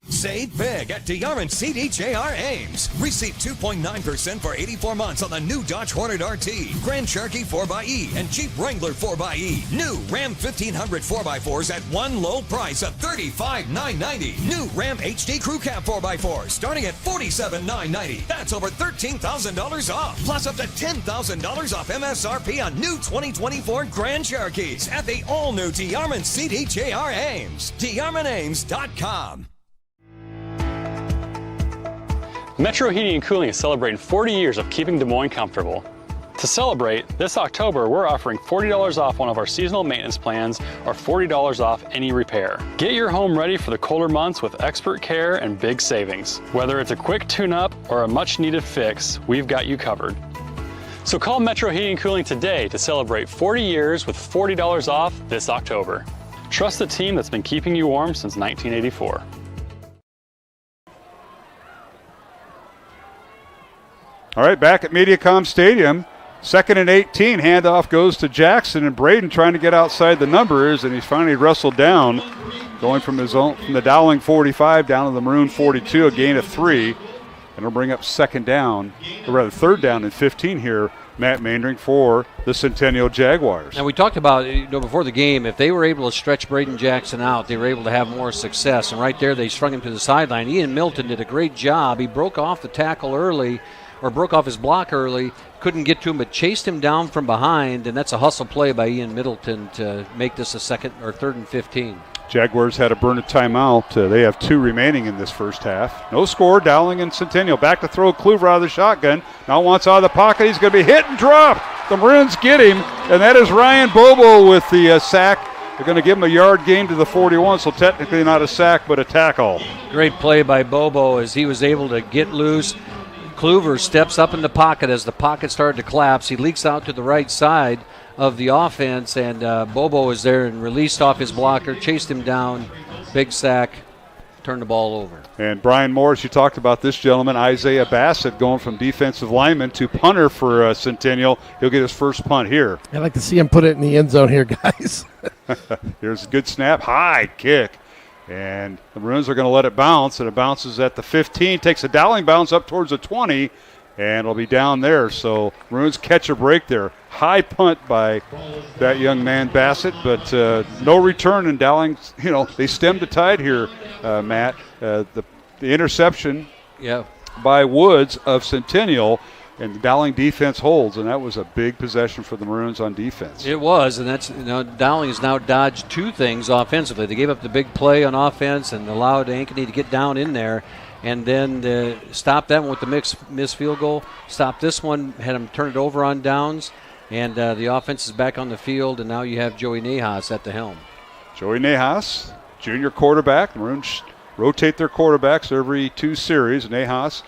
Save big at DeYarman CDJR Ames. Receive 2.9% for 84 months on the new Dodge Hornet RT, Grand Cherokee 4xE, and Jeep Wrangler 4xE. New Ram 1500 4x4s at one low price of $35,990. New Ram HD Crew Cab 4x4 starting at $47,990. That's over $13,000 off, plus up to $10,000 off MSRP on new 2024 Grand Cherokees at the all-new DeYarman CDJR Ames. DeYarmanAmes.com. Metro Heating and Cooling is celebrating 40 years of keeping Des Moines comfortable. To celebrate, this October we're offering $40 off one of our seasonal maintenance plans or $40 off any repair. Get your home ready for the colder months with expert care and big savings. Whether it's a quick tune-up or a much-needed fix, we've got you covered. So call Metro Heating and Cooling today to celebrate 40 years with $40 off this October. Trust the team that's been keeping you warm since 1984. All right, back at MediaCom Stadium, 2nd and 18. Handoff goes to Jackson, and Braden trying to get outside the numbers, and he's finally wrestled down, going from the Dowling 45 down to the Maroon 42, a gain of 3. And it'll bring up third down and 15 here, Matt Maindring, for the Centennial Jaguars. And we talked about, before the game, if they were able to stretch Braden Jackson out, they were able to have more success. And right there, they strung him to the sideline. Ian Milton did a great job. He broke off the tackle early, or broke off his block early, couldn't get to him, but chased him down from behind, and that's a hustle play by Ian Middleton to make this a 3rd and 15. Jaguars had to burn a timeout. They have 2 remaining in this first half. No score, Dowling and Centennial. Back to throw Kluver out of the shotgun. Now wants out of the pocket. He's going to be hit and dropped. The Maroons get him, and that is Ryan Bobo with the sack. They're going to give him a yard gain to the 41, so technically not a sack, but a tackle. Great play by Bobo as he was able to get loose. Kluver steps up in the pocket as the pocket started to collapse. He leaks out to the right side of the offense, and Bobo is there and released off his blocker, chased him down, big sack, turned the ball over. And Brian Morris, you talked about this gentleman, Isaiah Bassett, going from defensive lineman to punter for Centennial. He'll get his first punt here. I'd like to see him put it in the end zone here, guys. Here's a good snap, high kick. And the Maroons are going to let it bounce, and it bounces at the 15, takes a Dowling bounce up towards the 20, and it'll be down there. So Maroons catch a break there. High punt by that young man Bassett, but no return, and Dowling, they stemmed the tide here, Matt. The interception by Woods of Centennial, and the Dowling defense holds, and that was a big possession for the Maroons on defense. It was, and that's Dowling has now dodged 2 things offensively. They gave up the big play on offense and allowed Ankeny to get down in there, and then stopped that one with the missed field goal. Stopped this one, had him turn it over on downs, and the offense is back on the field, and now you have Joey Nahas at the helm. Joey Nahas, junior quarterback. The Maroons rotate their quarterbacks every 2 series. Nahas,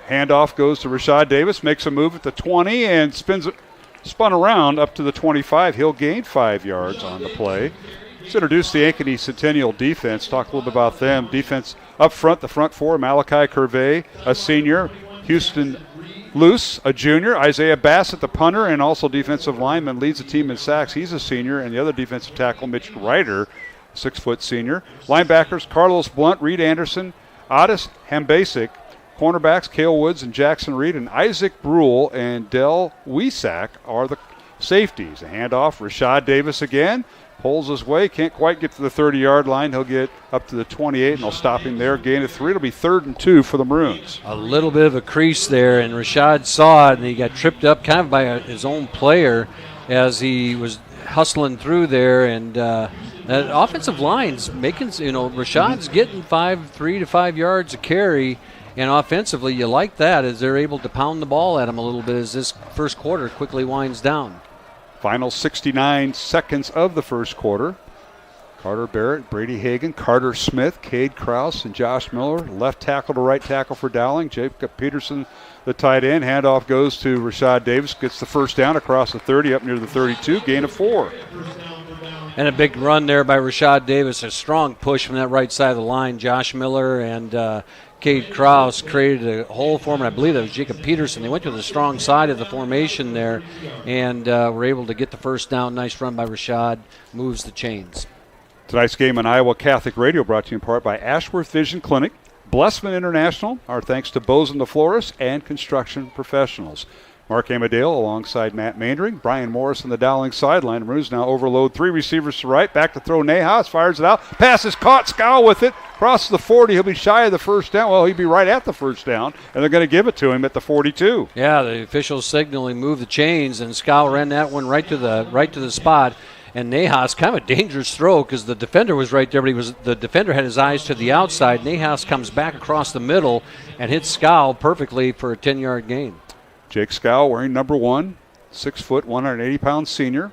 handoff goes to Rashad Davis, makes a move at the 20 and spun around up to the 25. He'll gain 5 yards on the play. Let's introduce the Ankeny Centennial defense, talk a little bit about them. Defense up front, the front 4, Malachi Curvey, a senior, Houston Luce, a junior, Isaiah Bassett, the punter, and also defensive lineman, leads the team in sacks. He's a senior, and the other defensive tackle, Mitch Ryder, 6-foot senior. Linebackers, Carlos Blunt, Reed Anderson, Otis Hambasic. Cornerbacks, Cale Woods and Jackson Reed, and Isaac Brule and Del Wiesack are the safeties. A handoff, Rashad Davis again, pulls his way, can't quite get to the 30-yard line. He'll get up to the 28, and they'll stop him there. Gain of 3. It'll be 3rd and 2 for the Maroons. A little bit of a crease there, and Rashad saw it, and he got tripped up kind of by his own player as he was hustling through there, and that offensive line's making, Rashad's getting 3 to 5 yards a carry. And offensively, you like that as they're able to pound the ball at them a little bit as this first quarter quickly winds down. Final 69 seconds of the first quarter. Carter Barrett, Brady Hagan, Carter Smith, Cade Krause, and Josh Miller. Left tackle to right tackle for Dowling. Jacob Peterson, the tight end. Handoff goes to Rashad Davis. Gets the first down across the 30 up near the 32. Gain of 4. And a big run there by Rashad Davis. A strong push from that right side of the line. Josh Miller and Cade Krause created a hole for him. I believe that was Jacob Peterson. They went to the strong side of the formation there and were able to get the first down. Nice run by Rashad. Moves the chains. Tonight's game on Iowa Catholic Radio brought to you in part by Ashworth Vision Clinic, Blessman International, our thanks to Bozen the Florist, and Construction Professionals. Mark Amadale alongside Matt Mandring. Brian Morris on the Dowling sideline. Maroons now overload 3 receivers to right. Back to throw Nahas. Fires it out. Pass is caught. Scow with it. Crosses the 40. He'll be shy of the first down. Well, he'd be right at the first down, and they're going to give it to him at the 42. Yeah, the officials signaling move the chains, and Scow ran that one right to the spot. And Nahas, kind of a dangerous throw because the defender was right there, but the defender had his eyes to the outside. Nahas comes back across the middle and hits Scow perfectly for a 10-yard gain. Jake Scow wearing number 1, 6 foot, 180-pound senior.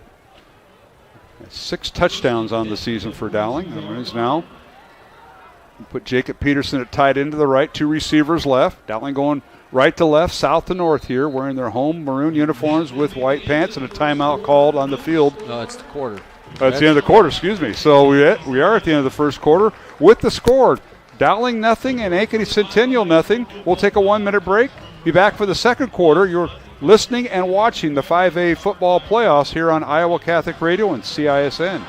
6 touchdowns on the season for Dowling. The Maroons now put Jacob Peterson at tight end to the right, 2 receivers left. Dowling going right to left, south to north here, wearing their home maroon uniforms with white pants, and a timeout called on the field. No, it's the quarter. It's the end of the quarter, excuse me. So we are at the end of the first quarter with the score. Dowling nothing and Ankeny Centennial nothing. We'll take a 1-minute break. Be back for the second quarter. You're listening and watching the 5A football playoffs here on Iowa Catholic Radio and CISN.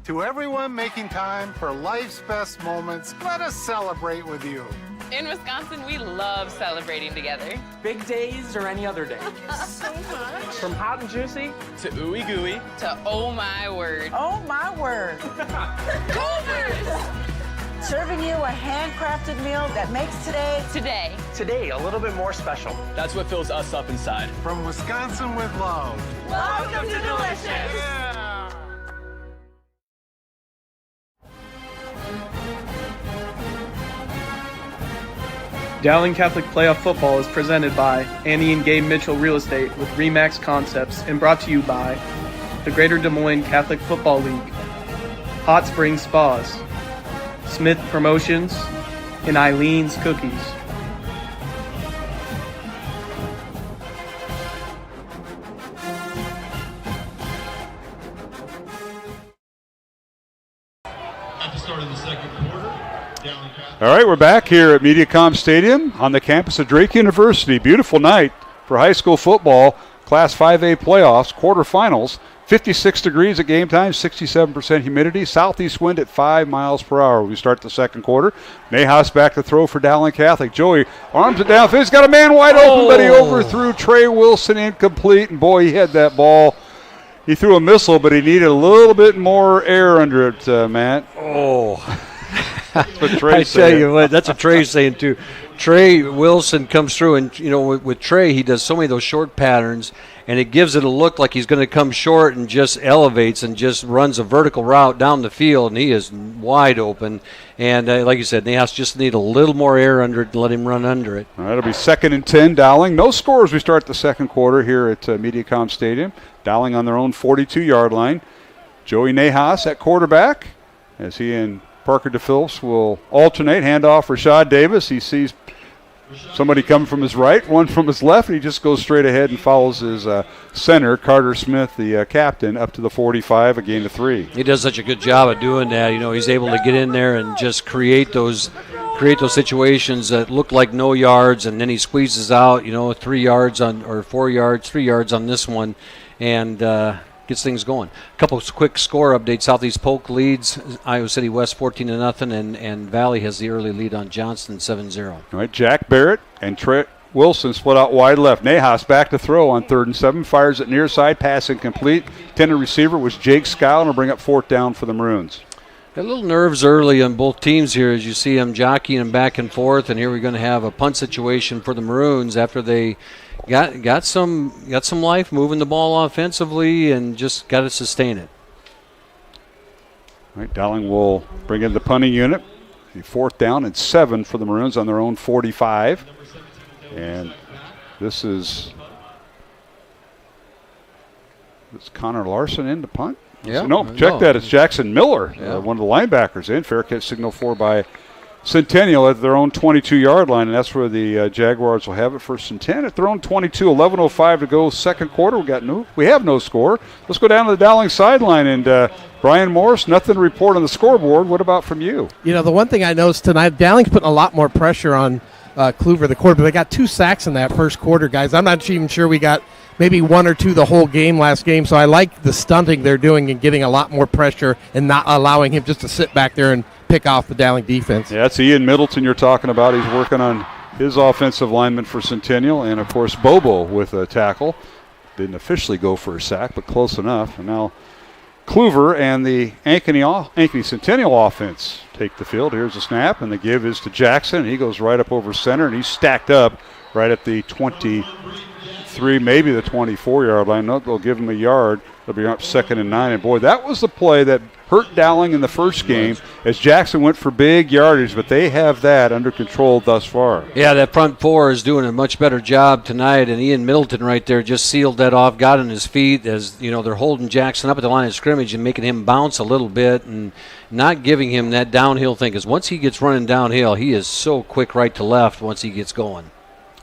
To everyone making time for life's best moments, let us celebrate with you. In Wisconsin, we love celebrating together. Big days or any other day. So much. From hot and juicy to ooey gooey to oh my word. Oh my word. Goobers! Serving you a handcrafted meal that makes today a little bit more special. That's what fills us up inside. From Wisconsin with love. Welcome to Delicious. Yeah. Dowling Catholic Playoff Football is presented by Annie and Gabe Mitchell Real Estate with RE/MAX Concepts and brought to you by the Greater Des Moines Catholic Football League, Hot Springs Spas, Smith Promotions, and Eileen's Cookies. At the start of the second quarter, Dowling Catholic. All right, we're back here at MediaCom Stadium on the campus of Drake University. Beautiful night for high school football, Class 5A playoffs, quarterfinals. 56 degrees at game time, 67% humidity, southeast wind at 5 miles per hour. We start the second quarter. Nahas back to throw for Dowling Catholic. Joey arms it downfield. He's got a man wide open, but he overthrew Trey Wilson, incomplete. And boy, he had that ball. He threw a missile, but he needed a little bit more air under it, Matt. Oh. That's what Trey I tell you what, that's what Trey's saying too. Trey Wilson comes through, and you know, with Trey, he does so many of those short patterns, and it gives it a look like he's going to come short and just elevates and just runs a vertical route down the field, and he is wide open. And like you said, Nahas just need a little more air under it to let him run under it. All right, it'll be 2nd and 10, Dowling. No scores. We start the second quarter here at MediaCom Stadium. Dowling on their own 42-yard line. Joey Nahas at quarterback as he and Parker DePhillips will alternate. Handoff Rashad Davis. He sees somebody coming from his right, one from his left, and he just goes straight ahead and follows his center, Carter Smith, the captain, up to the 45, a gain of 3. He does such a good job of doing that. You know, he's able to get in there and just create those situations that look like no yards, and then he squeezes out, 3 yards or 4 yards, 3 yards on this one, and gets things going. A couple of quick score updates. Southeast Polk leads Iowa City West 14-0, and Valley has the early lead on Johnston 7-0. All right, Jack Barrett and Trent Wilson split out wide left. Nahas back to throw on 3rd and 7. Fires it near side, pass incomplete. Intended receiver was Jake Scow, and will bring up 4th down for the Maroons. Got a little nerves early on both teams here as you see them jockeying them back and forth, and here we're going to have a punt situation for the Maroons after they got some life moving the ball offensively and just got to sustain it. All right, Dowling will bring in the punting unit. A 4th down and 7 for the Maroons on their own 45. And this is Connor Larson in to punt? Yeah. Check that. It's Jackson Miller, one of the linebackers in. Fair catch signal for by Centennial at their own 22-yard line, and that's where the Jaguars will have it for Centennial at their own 22. 11:05 to go, second quarter. We have no score. Let's go down to the Dowling sideline, and Brian Morris, nothing to report on the scoreboard. What about from you? You know, the one thing I noticed tonight, Dowling's putting a lot more pressure on Kluver, the quarterback. They got 2 sacks in that first quarter, guys. I'm not even sure we got maybe 1 or 2 the whole game last game, so I like the stunting they're doing and getting a lot more pressure and not allowing him just to sit back there and pick off the Dowling defense. Yeah, that's Ian Middleton you're talking about. He's working on his offensive lineman for Centennial, and, of course, Bobo with a tackle. Didn't officially go for a sack, but close enough. And now Kluver and the Ankeny Centennial offense take the field. Here's a snap, and the give is to Jackson. He goes right up over center, and he's stacked up right at the 23, maybe the 24-yard line. No, they'll give him a yard. They'll be up 2nd and 9. And, boy, that was the play that hurt Dowling in the first game as Jackson went for big yardage, but they have that under control thus far. Yeah, that front 4 is doing a much better job tonight, and Ian Middleton right there just sealed that off, got on his feet as, you know, they're holding Jackson up at the line of scrimmage and making him bounce a little bit and not giving him that downhill thing, because once he gets running downhill, he is so quick right to left once he gets going.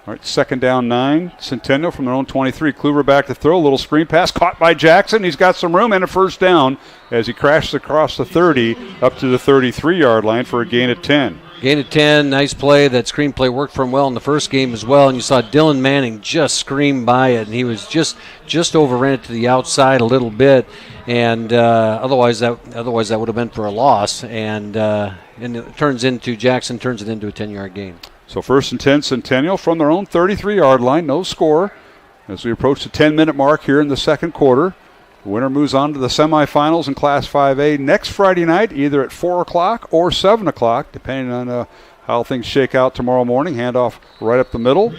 All right, 2nd down 9. Centennial from their own 23. Kluver back to throw. A little screen pass caught by Jackson. He's got some room and a 1st down as he crashes across the 30 up to the 33-yard line for a gain of 10. Gain of 10. Nice play. That screen play worked for him well in the first game as well. And you saw Dylan Manning just scream by it, and he was just overran it to the outside a little bit. And otherwise that would have been for a loss. And it turns into Jackson turns it into a 10-yard gain. So 1st and 10, Centennial from their own 33-yard line, no score. As we approach the 10-minute mark here in the second quarter, the winner moves on to the semifinals in Class 5A next Friday night, either at 4 o'clock or 7 o'clock, depending on how things shake out tomorrow morning. Handoff right up the middle,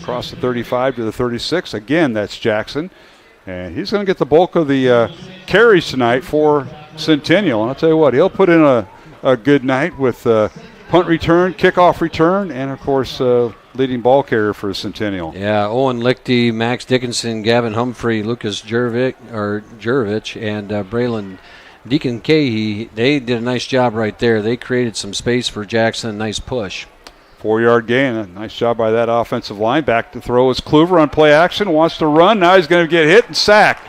across the 35 to the 36. Again, that's Jackson. And he's going to get the bulk of the carries tonight for Centennial. And I'll tell you what, he'll put in a good night with punt return, kickoff return, and, of course, leading ball carrier for Centennial. Yeah, Owen Lichty, Max Dickinson, Gavin Humphrey, Lucas Jurovich, and Braylon Deacon Cahey, they did a nice job right there. They created some space for Jackson, nice push. 4-yard gain, a nice job by that offensive line. Back to throw is Kluver on play action, wants to run. Now he's going to get hit and sacked.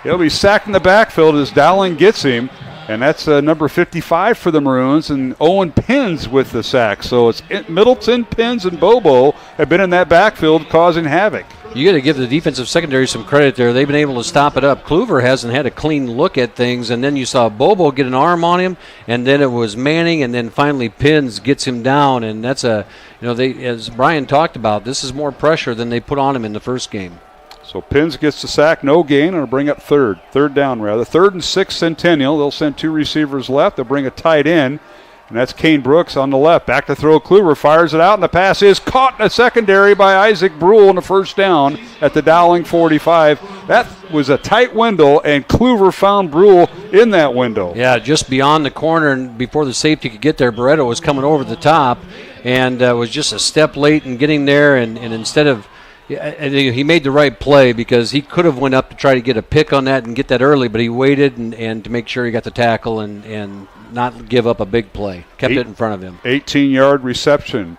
He'll be sacked in the backfield as Dowling gets him. And that's number 55 for the Maroons, and Owen Pins with the sack. So it's Middleton, Pins, and Bobo have been in that backfield causing havoc. You got to give the defensive secondary some credit there. They've been able to stop it up. Kluver hasn't had a clean look at things, and then you saw Bobo get an arm on him, and then it was Manning, and then finally Pins gets him down. And that's as Brian talked about, this is more pressure than they put on him in the first game. So Pins gets the sack, no gain, and it'll bring up third down rather. 3rd and 6 Centennial. They'll send 2 receivers left. They'll bring a tight end, and that's Kane Brooks on the left. Back to throw, Kluver fires it out, and the pass is caught in a secondary by Isaac Brule on the 1st down at the Dowling 45. That was a tight window, and Kluver found Brule in that window. Yeah, just beyond the corner, and before the safety could get there, Barreto was coming over the top and was just a step late in getting there, and instead of he made the right play because he could have went up to try to get a pick on that and get that early, but he waited and to make sure he got the tackle and not give up a big play. Kept it in front of him. 18-yard reception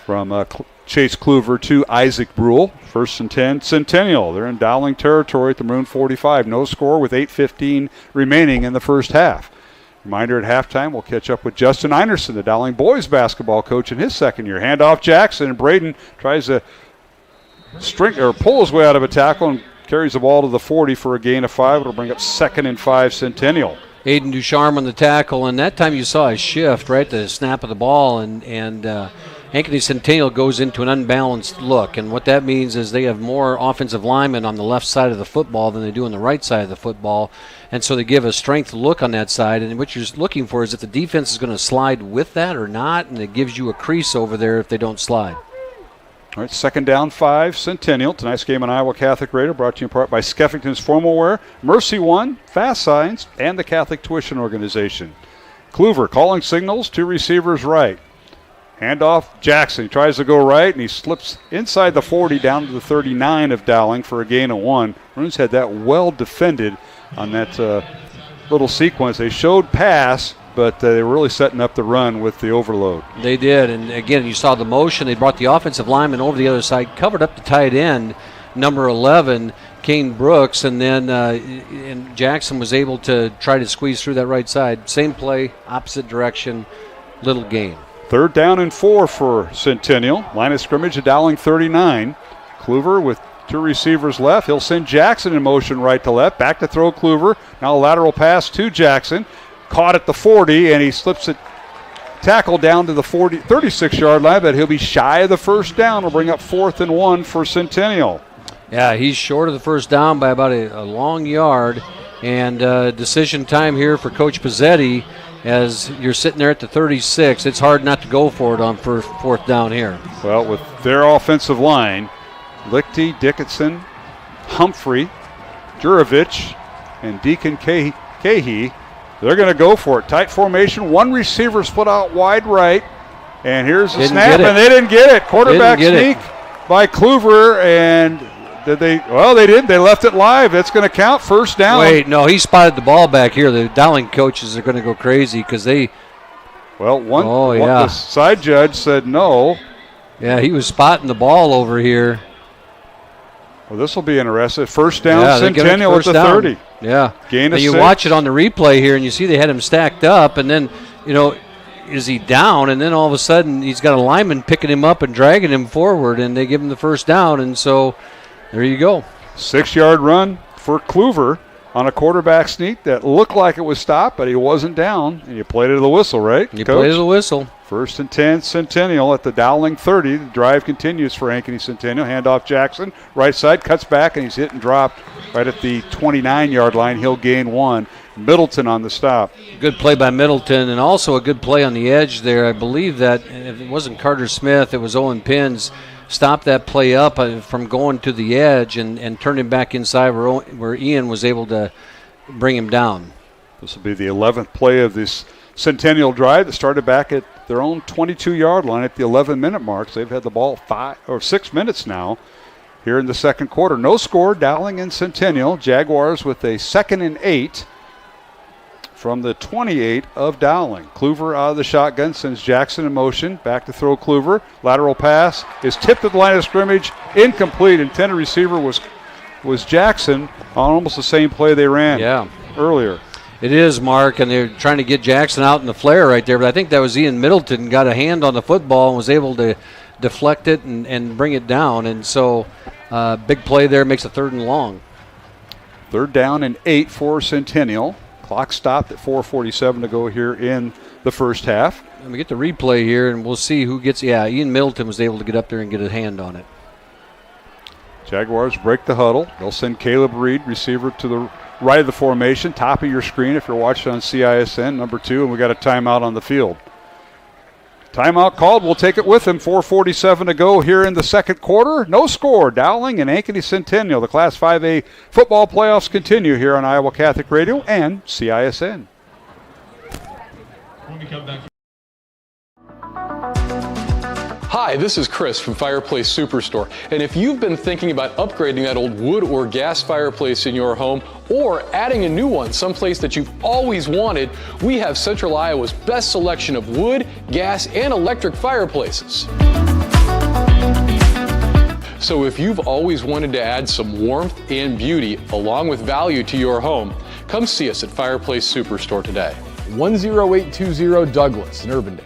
from Chase Kluver to Isaac Brule. 1st and 10, Centennial. They're in Dowling territory at the Maroon 45. No score with 8:15 remaining in the first half. Reminder at halftime, we'll catch up with Justin Einerson, the Dowling boys basketball coach in his second year. Handoff Jackson, and Braden tries to pull his way out of a tackle and carries the ball to the 40 for a gain of 5. It'll bring up 2nd and 5 Centennial. Aiden Ducharme on the tackle, and that time you saw a shift right at the snap of the ball, and Ankeny Centennial goes into an unbalanced look, and what that means is they have more offensive linemen on the left side of the football than they do on the right side of the football, and so they give a strength look on that side, and what you're looking for is if the defense is going to slide with that or not, and it gives you a crease over there if they don't slide. All right, 2nd down 5, Centennial. Tonight's game on Iowa Catholic Radio brought to you in part by Skeffington's Formal Wear, Mercy One, Fast Signs, and the Catholic Tuition Organization. Kluver calling signals, 2 receivers right. Handoff, Jackson. He tries to go right, and he slips inside the 40 down to the 39 of Dowling for a gain of 1. Maroons had that well defended on that little sequence. They showed pass, but they were really setting up the run with the overload. They did, and again, you saw the motion. They brought the offensive lineman over the other side, covered up the tight end, number 11, Kane Brooks, and then and Jackson was able to try to squeeze through that right side. Same play, opposite direction, little gain. 3rd down and 4 for Centennial. Line of scrimmage at Dowling 39. Kluver with 2 receivers left. He'll send Jackson in motion right to left. Back to throw Kluver. Now a lateral pass to Jackson. Caught at the 40, and he slips it, tackle down to the 36-yard line, but he'll be shy of the first down. Will bring up 4th and 1 for Centennial. Yeah, he's short of the first down by about a long yard, and decision time here for Coach Pezzetti. As you're sitting there at the 36, it's hard not to go for it on 4th down here. Well, with their offensive line, Lichty, Dickinson, Humphrey, Jurovich, and Deacon Cahey, they're going to go for it. Tight formation, 1 receiver split out wide right, and here's the snap, and they didn't get it. Quarterback sneak by Kluver, and did they? Well, they did. They left it live. That's going to count. First down. Wait, no, he spotted the ball back here. The Dowling coaches are going to go crazy because they. Well, the side judge said no. Yeah, he was spotting the ball over here. Well, this will be interesting. First down, Centennial at the 30. Yeah. Gain of 6. You watch it on the replay here, and you see they had him stacked up, and then, is he down? And then all of a sudden he's got a lineman picking him up and dragging him forward, and they give him the first down, and so there you go. 6-yard run for Kluver on a quarterback sneak that looked like it was stopped, but he wasn't down, and you played it to the whistle, right, You played it to the whistle. 1st and 10, Centennial at the Dowling 30. The drive continues for Ankeny Centennial. Handoff Jackson, right side, cuts back, and he's hit and dropped right at the 29-yard line. He'll gain 1. Middleton on the stop. Good play by Middleton, and also a good play on the edge there. I believe that if it wasn't Carter Smith, it was Owen Pins. Stopped that play up from going to the edge and turned him back inside where Ian was able to bring him down. This will be the 11th play of this Centennial drive that started back at their own 22-yard line at the 11-minute mark. So they've had the ball 6 minutes now here in the second quarter. No score, Dowling and Centennial. Jaguars with a 2nd and 8 from the 28 of Dowling. Kluver out of the shotgun, sends Jackson in motion. Back to throw Kluver. Lateral pass is tipped at the line of scrimmage. Incomplete. Intended receiver was Jackson on almost the same play they ran earlier. It is, Mark, and they're trying to get Jackson out in the flare right there, but I think that was Ian Middleton got a hand on the football and was able to deflect it and bring it down. And so big play there, makes a 3rd and long. 3rd down and 8 for Centennial. Clock stopped at 4:47 to go here in the first half. And we get the replay here, and we'll see who gets. Yeah, Ian Middleton was able to get up there and get a hand on it. Jaguars break the huddle. They'll send Caleb Reed, receiver, to the right of the formation, top of your screen if you're watching on CISN, number 2, and we got a timeout on the field. Timeout called. We'll take it with him. 4:47 to go here in the second quarter. No score. Dowling and Ankeny Centennial. The Class 5A football playoffs continue here on Iowa Catholic Radio and CISN. Hi, this is Chris from Fireplace Superstore, and if you've been thinking about upgrading that old wood or gas fireplace in your home or adding a new one someplace that you've always wanted, we have Central Iowa's best selection of wood, gas, and electric fireplaces. So if you've always wanted to add some warmth and beauty along with value to your home, come see us at Fireplace Superstore today. 10820 Douglas in Urbandale.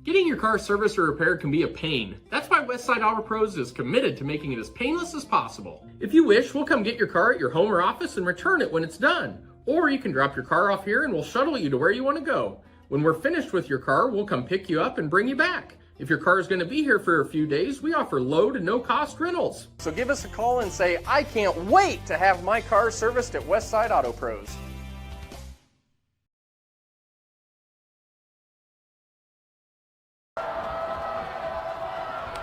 Getting your car serviced or repaired can be a pain. That's why Westside Auto Pros is committed to making it as painless as possible. If you wish, we'll come get your car at your home or office and return it when it's done. Or you can drop your car off here and we'll shuttle you to where you want to go. When we're finished with your car, we'll come pick you up and bring you back. If your car is going to be here for a few days, we offer low to no cost rentals. So give us a call and say, I can't wait to have my car serviced at Westside Auto Pros.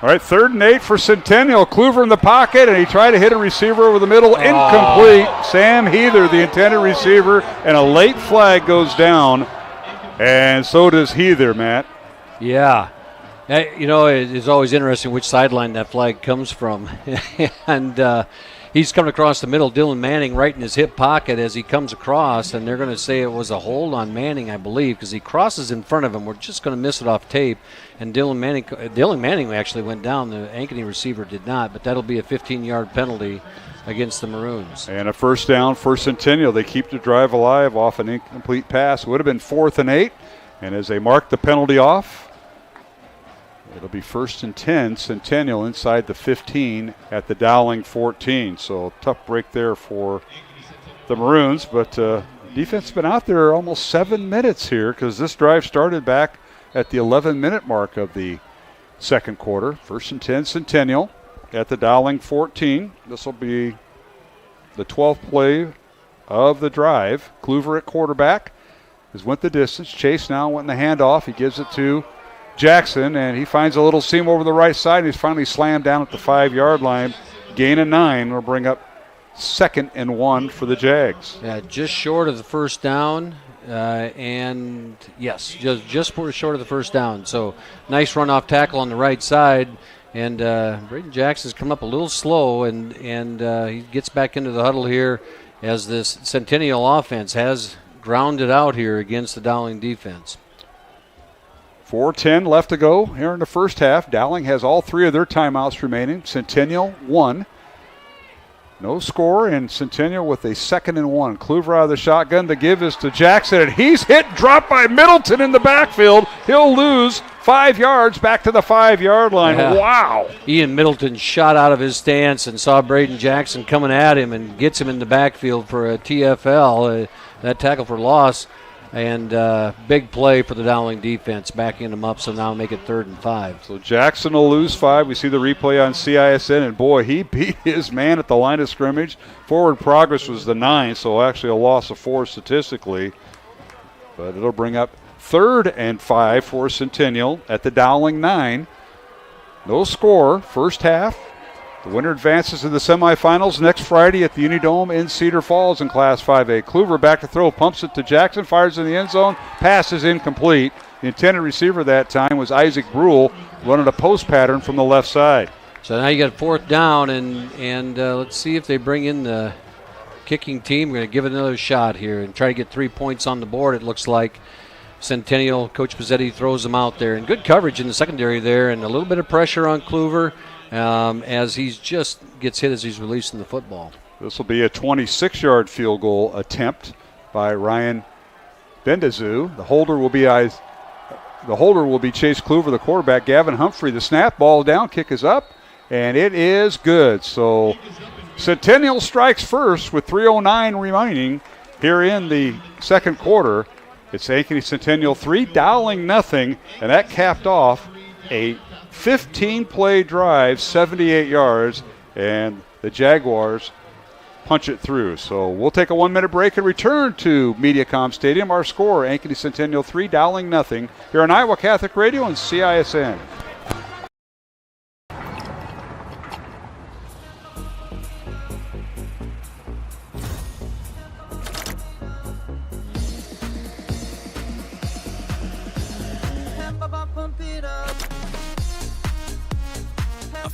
All right, 3rd and 8 for Centennial. Kluver in the pocket, and he tried to hit a receiver over the middle. Incomplete. Sam Heather, the intended receiver, and a late flag goes down. And so does he there, Matt. Yeah. It's always interesting which sideline that flag comes from. And he's coming across the middle, Dylan Manning right in his hip pocket as he comes across, and they're going to say it was a hold on Manning, I believe, because he crosses in front of him. We're just going to miss it off tape. And Dylan Manning actually went down. The Ankeny receiver did not, but that'll be a 15-yard penalty against the Maroons. And a first down for Centennial. They keep the drive alive off an incomplete pass. Would have been 4th and 8. And as they mark the penalty off, it'll be 1st and 10, Centennial inside the 15 at the Dowling 14. So tough break there for the Maroons, but defense has been out there almost 7 minutes here because this drive started back at the 11-minute mark of the second quarter. 1st and 10, Centennial at the Dowling 14. This will be the 12th play of the drive. Kluver at quarterback has went the distance. Chase now went in the handoff. He gives it to Jackson, and he finds a little seam over the right side, and he's finally slammed down at the 5-yard line. Gain of 9 will bring up 2nd and 1 for the Jags. Yeah, just short of the first down, and yes, just short of the first down. So nice run-off tackle on the right side, and Braden Jackson's come up a little slow, and he gets back into the huddle here as this Centennial offense has grounded out here against the Dowling defense. 4:10 left to go here in the first half. Dowling has all 3 of their timeouts remaining. Centennial 1. No score, and Centennial with a 2nd and 1. Kluver out of the shotgun. To give is to Jackson, and he's dropped by Middleton in the backfield. He'll lose 5 yards back to the 5-yard line. Yeah. Wow. Ian Middleton shot out of his stance and saw Braden Jackson coming at him and gets him in the backfield for a TFL, that tackle for loss. And big play for the Dowling defense, backing them up, so now make it 3rd and 5. So Jackson will lose 5. We see the replay on CISN, and boy, he beat his man at the line of scrimmage. Forward progress was the 9, so actually a loss of 4 statistically. But it'll bring up 3rd and 5 for Centennial at the Dowling 9. No score, first half. The winner advances to the semifinals next Friday at the Unidome in Cedar Falls in Class 5A. Kluver back to throw, pumps it to Jackson, fires in the end zone. Pass is incomplete. The intended receiver that time was Isaac Brule, running a post pattern from the left side. So now you got 4th down, and let's see if they bring in the kicking team. We're going to give it another shot here and try to get 3 points on the board, it looks like. Centennial, Coach Pezzetti throws them out there. And good coverage in the secondary there, and a little bit of pressure on Kluver. As he just gets hit as he's releasing the football. This will be a 26-yard field goal attempt by Ryan Bendazu. The holder will be Chase Kluver, the quarterback. Gavin Humphrey, the snap, ball down, kick is up, and it is good. So Centennial strikes first with 3:09 remaining here in the second quarter. It's Ankeny Centennial 3, Dowling nothing, and that capped off a 15-play drive, 78 yards, and the Jaguars punch it through. So we'll take a 1-minute break and return to Mediacom Stadium. Our score, Ankeny Centennial 3, Dowling nothing, here on Iowa Catholic Radio and CISN.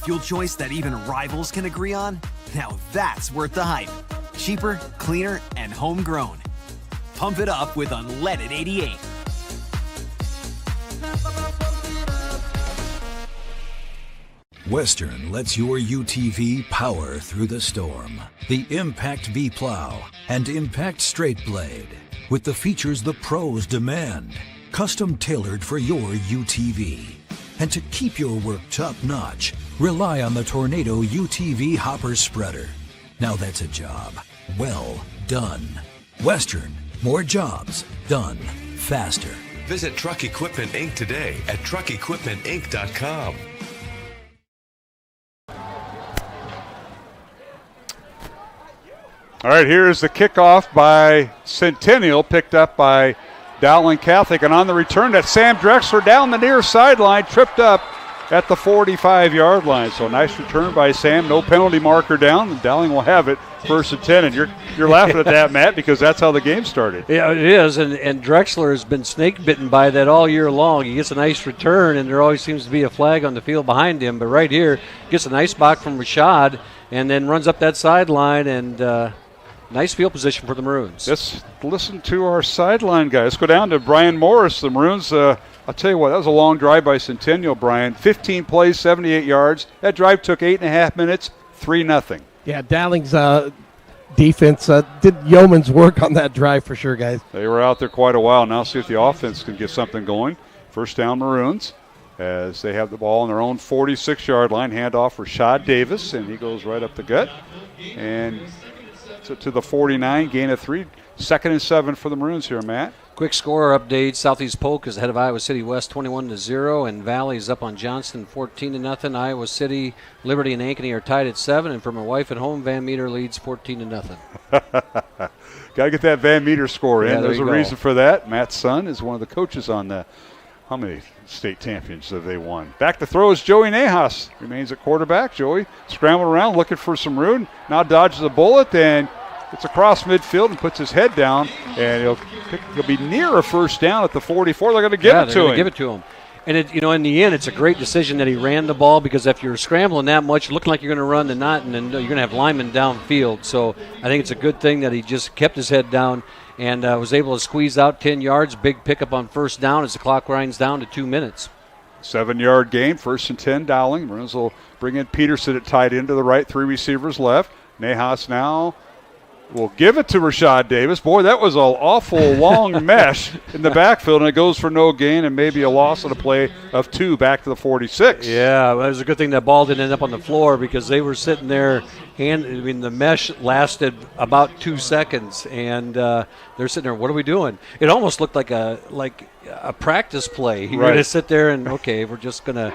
Fuel choice that even rivals can agree on? Now that's worth the hype. Cheaper, cleaner, and homegrown. Pump it up with unleaded 88. Western lets your UTV power through the storm. The Impact V Plow and Impact Straight Blade. With the features the pros demand. Custom tailored for your UTV. And to keep your work top-notch, rely on the Tornado UTV Hopper Spreader. Now that's a job well done. Western, more jobs done faster. Visit Truck Equipment Inc. today at truckequipmentinc.com. All right, here's the kickoff by Centennial, picked up by Dowling Catholic, and on the return, that's Sam Drexler down the near sideline, tripped up at the 45-yard line. So nice return by Sam. No penalty marker down, and Dowling will have it 1st and 10. And you're laughing at that, Matt, because that's how the game started. Yeah, it is. And Drexler has been snake bitten by that all year long. He gets a nice return, and there always seems to be a flag on the field behind him. But right here, gets a nice block from Rashad, and then runs up that sideline, and nice field position for the Maroons. Let's listen to our sideline guy. Let's go down to Brian Morris. The Maroons, I'll tell you what, that was a long drive by Centennial, Brian. 15 plays, 78 yards. That drive took 8.5 minutes, 3-0. Yeah, Dowling's defense did yeoman's work on that drive for sure, guys. They were out there quite a while. Now see if the offense can get something going. First down, Maroons, as they have the ball on their own 46-yard line. Handoff for Rashad Davis, and he goes right up the gut. And to the 49, gain of 3. 2nd and 7 for the Maroons here, Matt. Quick score update. Southeast Polk is ahead of Iowa City West 21-0, and Valley is up on Johnston 14-0. Iowa City, Liberty, and Ankeny are tied at 7, and for my wife at home, Van Meter leads 14-0. Got to get that Van Meter score in. Yeah, There's a reason for that. Matt's son is one of the coaches on the. How many state championships have they won? Back to throw is Joey Nahas. Remains at quarterback. Joey scrambled around looking for some room. Now dodges a bullet and it's across midfield and puts his head down. And he'll be near a first down at the 44. They're going to give it to him. Give it to him. And in the end, it's a great decision that he ran the ball, because if you're scrambling that much, looking like you're going to run the knot, and then you're going to have linemen downfield. So I think it's a good thing that he just kept his head down and was able to squeeze out 10 yards. Big pickup on first down as the clock grinds down to 2 minutes. 7-yard gain, 1st and 10, Dowling. Maroons will bring in Peterson at tight end to the right, 3 receivers left. Nahas now will give it to Rashad Davis. Boy, that was an awful long mesh in the backfield, and it goes for no gain and maybe a loss on a play of 2 back to the 46. Yeah, it was a good thing that ball didn't end up on the floor, because they were sitting there. The mesh lasted about 2 seconds, and they're sitting there, what are we doing? It almost looked like a practice play. You're going to sit there and, okay, we're just going to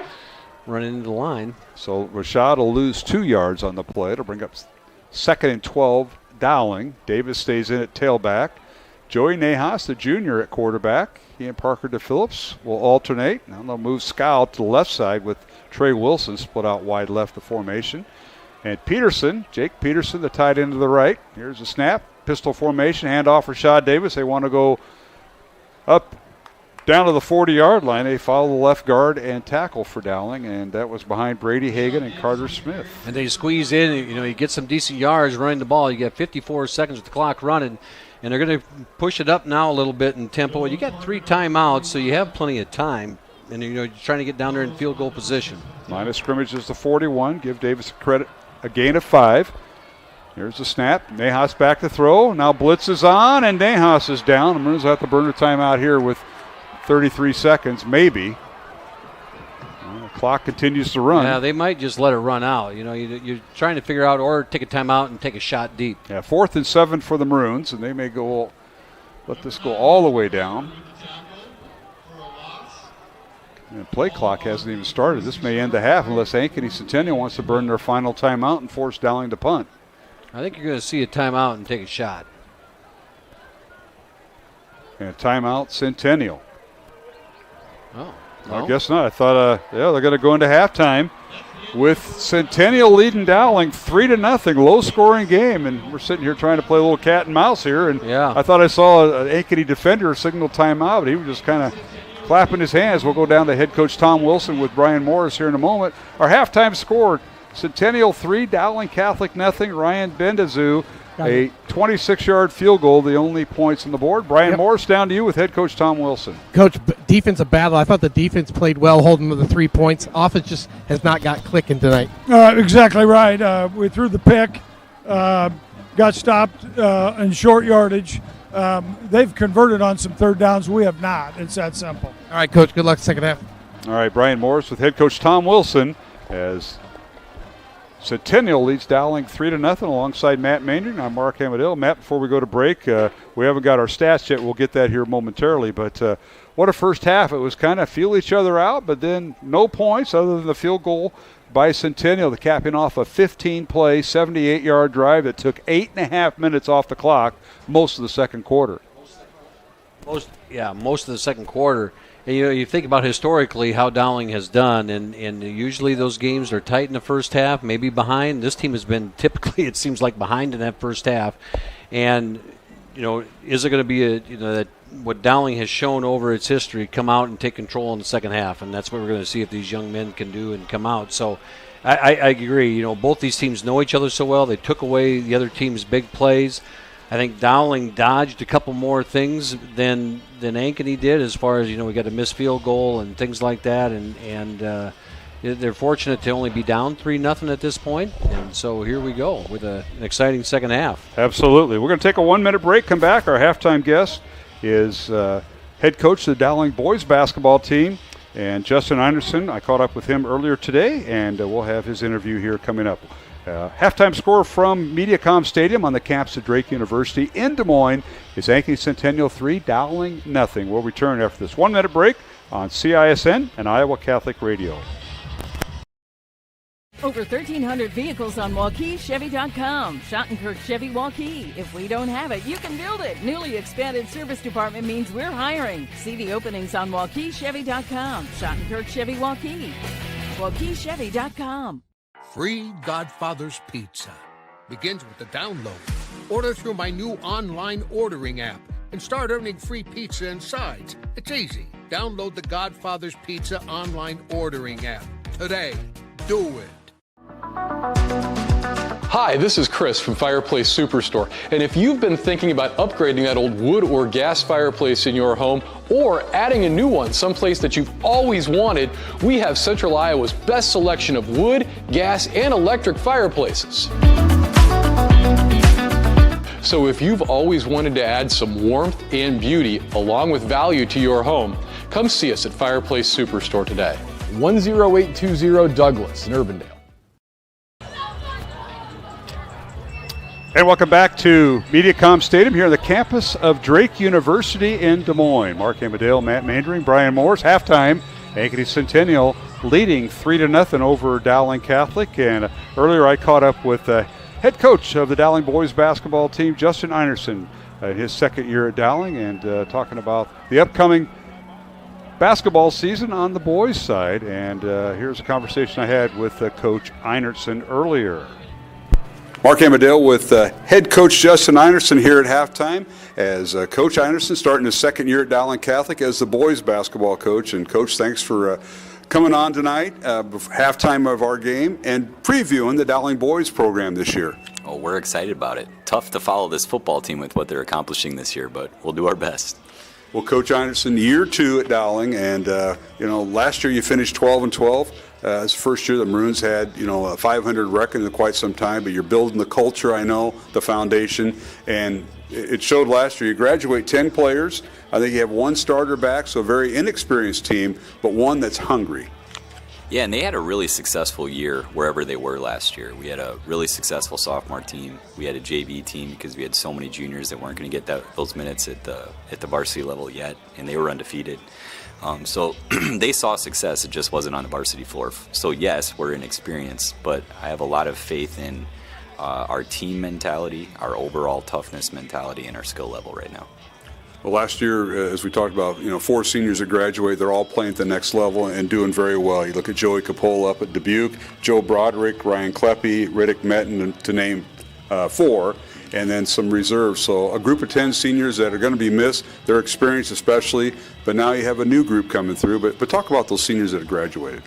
run into the line. So Rashad will lose 2 yards on the play. It'll bring up 2nd and 12. Dowling. Davis stays in at tailback. Joey Nahas, the junior, at quarterback. He and Parker DePhillips will alternate. Now they'll move Scow to the left side with Trey Wilson split out wide left the formation. And Peterson, Jake Peterson, the tight end to the right. Here's the snap. Pistol formation. Handoff for Rashad Davis. They want to go up down to the 40-yard line. They follow the left guard and tackle for Dowling, and that was behind Brady Hagan and Carter Smith. And they squeeze in. You get some decent yards running the ball. You get 54 seconds with the clock running, and they're going to push it up now a little bit in tempo. You got 3 timeouts, so you have plenty of time, and you're trying to get down there in field goal position. Line of scrimmage is the 41. Give Davis a gain of 5. Here's the snap. Nahas back to throw. Now blitz is on, and Nahas is down. The Maroons have to burn a timeout here with 33 seconds, maybe. Well, the clock continues to run. Yeah, they might just let it run out. You're trying to figure out, or take a timeout and take a shot deep. Yeah, 4th and 7 for the Maroons, and they may let this go all the way down. And play clock hasn't even started. This may end the half unless Ankeny Centennial wants to burn their final timeout and force Dowling to punt. I think you're going to see a timeout and take a shot. And a timeout, Centennial. Oh, no? I guess not. I thought, they're going to go into halftime with Centennial leading Dowling 3-0, low-scoring game. And we're sitting here trying to play a little cat and mouse here. And I thought I saw an Ankeny defender signal timeout, but he was just kind of clapping his hands. We'll go down to head coach Tom Wilson with Brian Morris here in a moment. Our halftime score, Centennial 3, Dowling Catholic 0. Ryan Bendazoo, a 26-yard field goal, the only points on the board. Brian Morris, down to you with head coach Tom Wilson. Coach, defensive battle. I thought the defense played well, holding to the 3 points. Offense just has not got clicking tonight. Exactly right. We threw the pick, got stopped in short yardage. They've converted on some third downs. We have not. It's that simple. All right, Coach. Good luck second half. All right, Brian Morris with head coach Tom Wilson as Centennial leads Dowling 3-0 alongside Matt Maynard. I'm Mark Amadil. Matt, before we go to break, we haven't got our stats yet. We'll get that here momentarily. But what a first half. It was kind of feel each other out, but then no points other than the field goal by Centennial, capping off a 15-play, 78-yard drive that took 8.5 minutes off the clock most of the second quarter. Most of the second quarter. And, you think about historically how Dowling has done, and usually those games are tight in the first half, maybe behind. This team has been typically, it seems like, behind in that first half. And, is it going to be that what Dowling has shown over its history, come out and take control in the second half? And that's what we're going to see if these young men can do and come out. So I agree. Both these teams know each other so well. They took away the other team's big plays. I think Dowling dodged a couple more things than Ankeny did, as far as, we got a missed field goal and things like that, and they're fortunate to only be down 3-0 at this point, and so here we go with an exciting second half. Absolutely. We're going to take a 1-minute break, come back. Our halftime guest is head coach of the Dowling boys basketball team, and Justin Anderson. I caught up with him earlier today, and we'll have his interview here coming up. Halftime score from MediaCom Stadium on the campus of Drake University in Des Moines is Ankeny Centennial 3, Dowling 0. We'll return after this 1-minute break on CISN and Iowa Catholic Radio. Over 1,300 vehicles on WauKeeChevy.com. Schottenkirk Chevy Waukee. If we don't have it, you can build it. Newly expanded service department means we're hiring. See the openings on WauKeeChevy.com. Schottenkirk Chevy Waukee. WauKeeChevy.com. Free Godfather's Pizza begins with the download. Order through my new online ordering app and start earning free pizza and sides. It's easy. Download the Godfather's Pizza online ordering app today. Do it. Hi, this is Chris from Fireplace Superstore, and if you've been thinking about upgrading that old wood or gas fireplace in your home or adding a new one someplace that you've always wanted, we have Central Iowa's best selection of wood, gas, and electric fireplaces. So if you've always wanted to add some warmth and beauty along with value to your home, come see us at Fireplace Superstore today. 10820 Douglas in Urbandale. And welcome back to MediaCom Stadium here on the campus of Drake University in Des Moines. Mark Amadale, Matt Mandering, Brian Morris. Halftime, Ankeny Centennial leading 3-0 over Dowling Catholic. And earlier I caught up with head coach of the Dowling boys basketball team, Justin Einerson, in his second year at Dowling, and talking about the upcoming basketball season on the boys' side. And here's a conversation I had with Coach Einerson earlier. Mark Amadale with head coach Justin Einerson here at halftime, as Coach Einerson starting his second year at Dowling Catholic as the boys basketball coach. And Coach, thanks for coming on tonight, halftime of our game, and previewing the Dowling boys program this year. Oh, we're excited about it. Tough to follow this football team with what they're accomplishing this year, but we'll do our best. Well, Coach Einerson, year 2 at Dowling, and last year you finished 12-12. It's the first year the Maroons had, a 500 record in quite some time, but you're building the culture, I know, the foundation, and it showed last year. You graduate 10 players. I think you have one starter back, so a very inexperienced team, but one that's hungry. Yeah, and they had a really successful year wherever they were last year. We had a really successful sophomore team. We had a JV team because we had so many juniors that weren't going to get those minutes at the varsity level yet, and they were undefeated. So they saw success. It just wasn't on the varsity floor. So yes, we're inexperienced, but I have a lot of faith in our team mentality, our overall toughness mentality, and our skill level right now. Well, last year, as we talked about, 4 seniors that graduate, they're all playing at the next level and doing very well. You look at Joey Capola up at Dubuque, Joe Broderick, Ryan Kleppe, Riddick Metten, to name 4, and then some reserves. So a group of 10 seniors that are going to be missed, their experience especially, but now you have a new group coming through. But talk about those seniors that have graduated.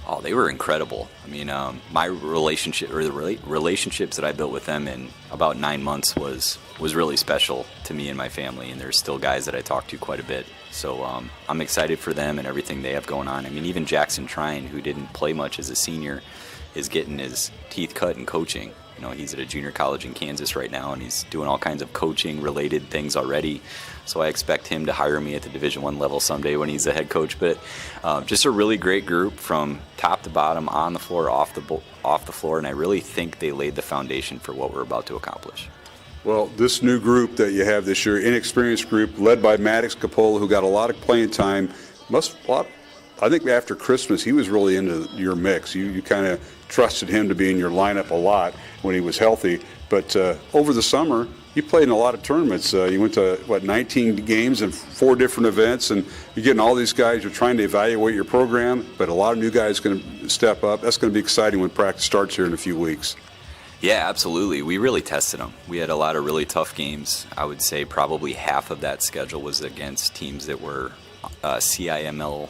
Oh, they were incredible. I mean, my relationship, or the relationships that I built with them in about 9 months was really special to me and my family, and there's still guys that I talk to quite a bit. So I'm excited for them and everything they have going on. I mean, even Jackson Trine, who didn't play much as a senior, is getting his teeth cut in coaching. He's at a junior college in Kansas right now, and he's doing all kinds of coaching-related things already. So I expect him to hire me at the Division I level someday when he's a head coach. But just a really great group from top to bottom, on the floor, off the floor, and I really think they laid the foundation for what we're about to accomplish. Well, this new group that you have this year, inexperienced group, led by Maddox Capola, who got a lot of playing time. I think after Christmas, he was really into your mix. You kind of trusted him to be in your lineup a lot when he was healthy. But over the summer, you played in a lot of tournaments. You went to, 19 games and 4 different events, and you're getting all these guys. You're trying to evaluate your program, but a lot of new guys going to step up. That's going to be exciting when practice starts here in a few weeks. Yeah, absolutely. We really tested them. We had a lot of really tough games. I would say probably half of that schedule was against teams that were CIML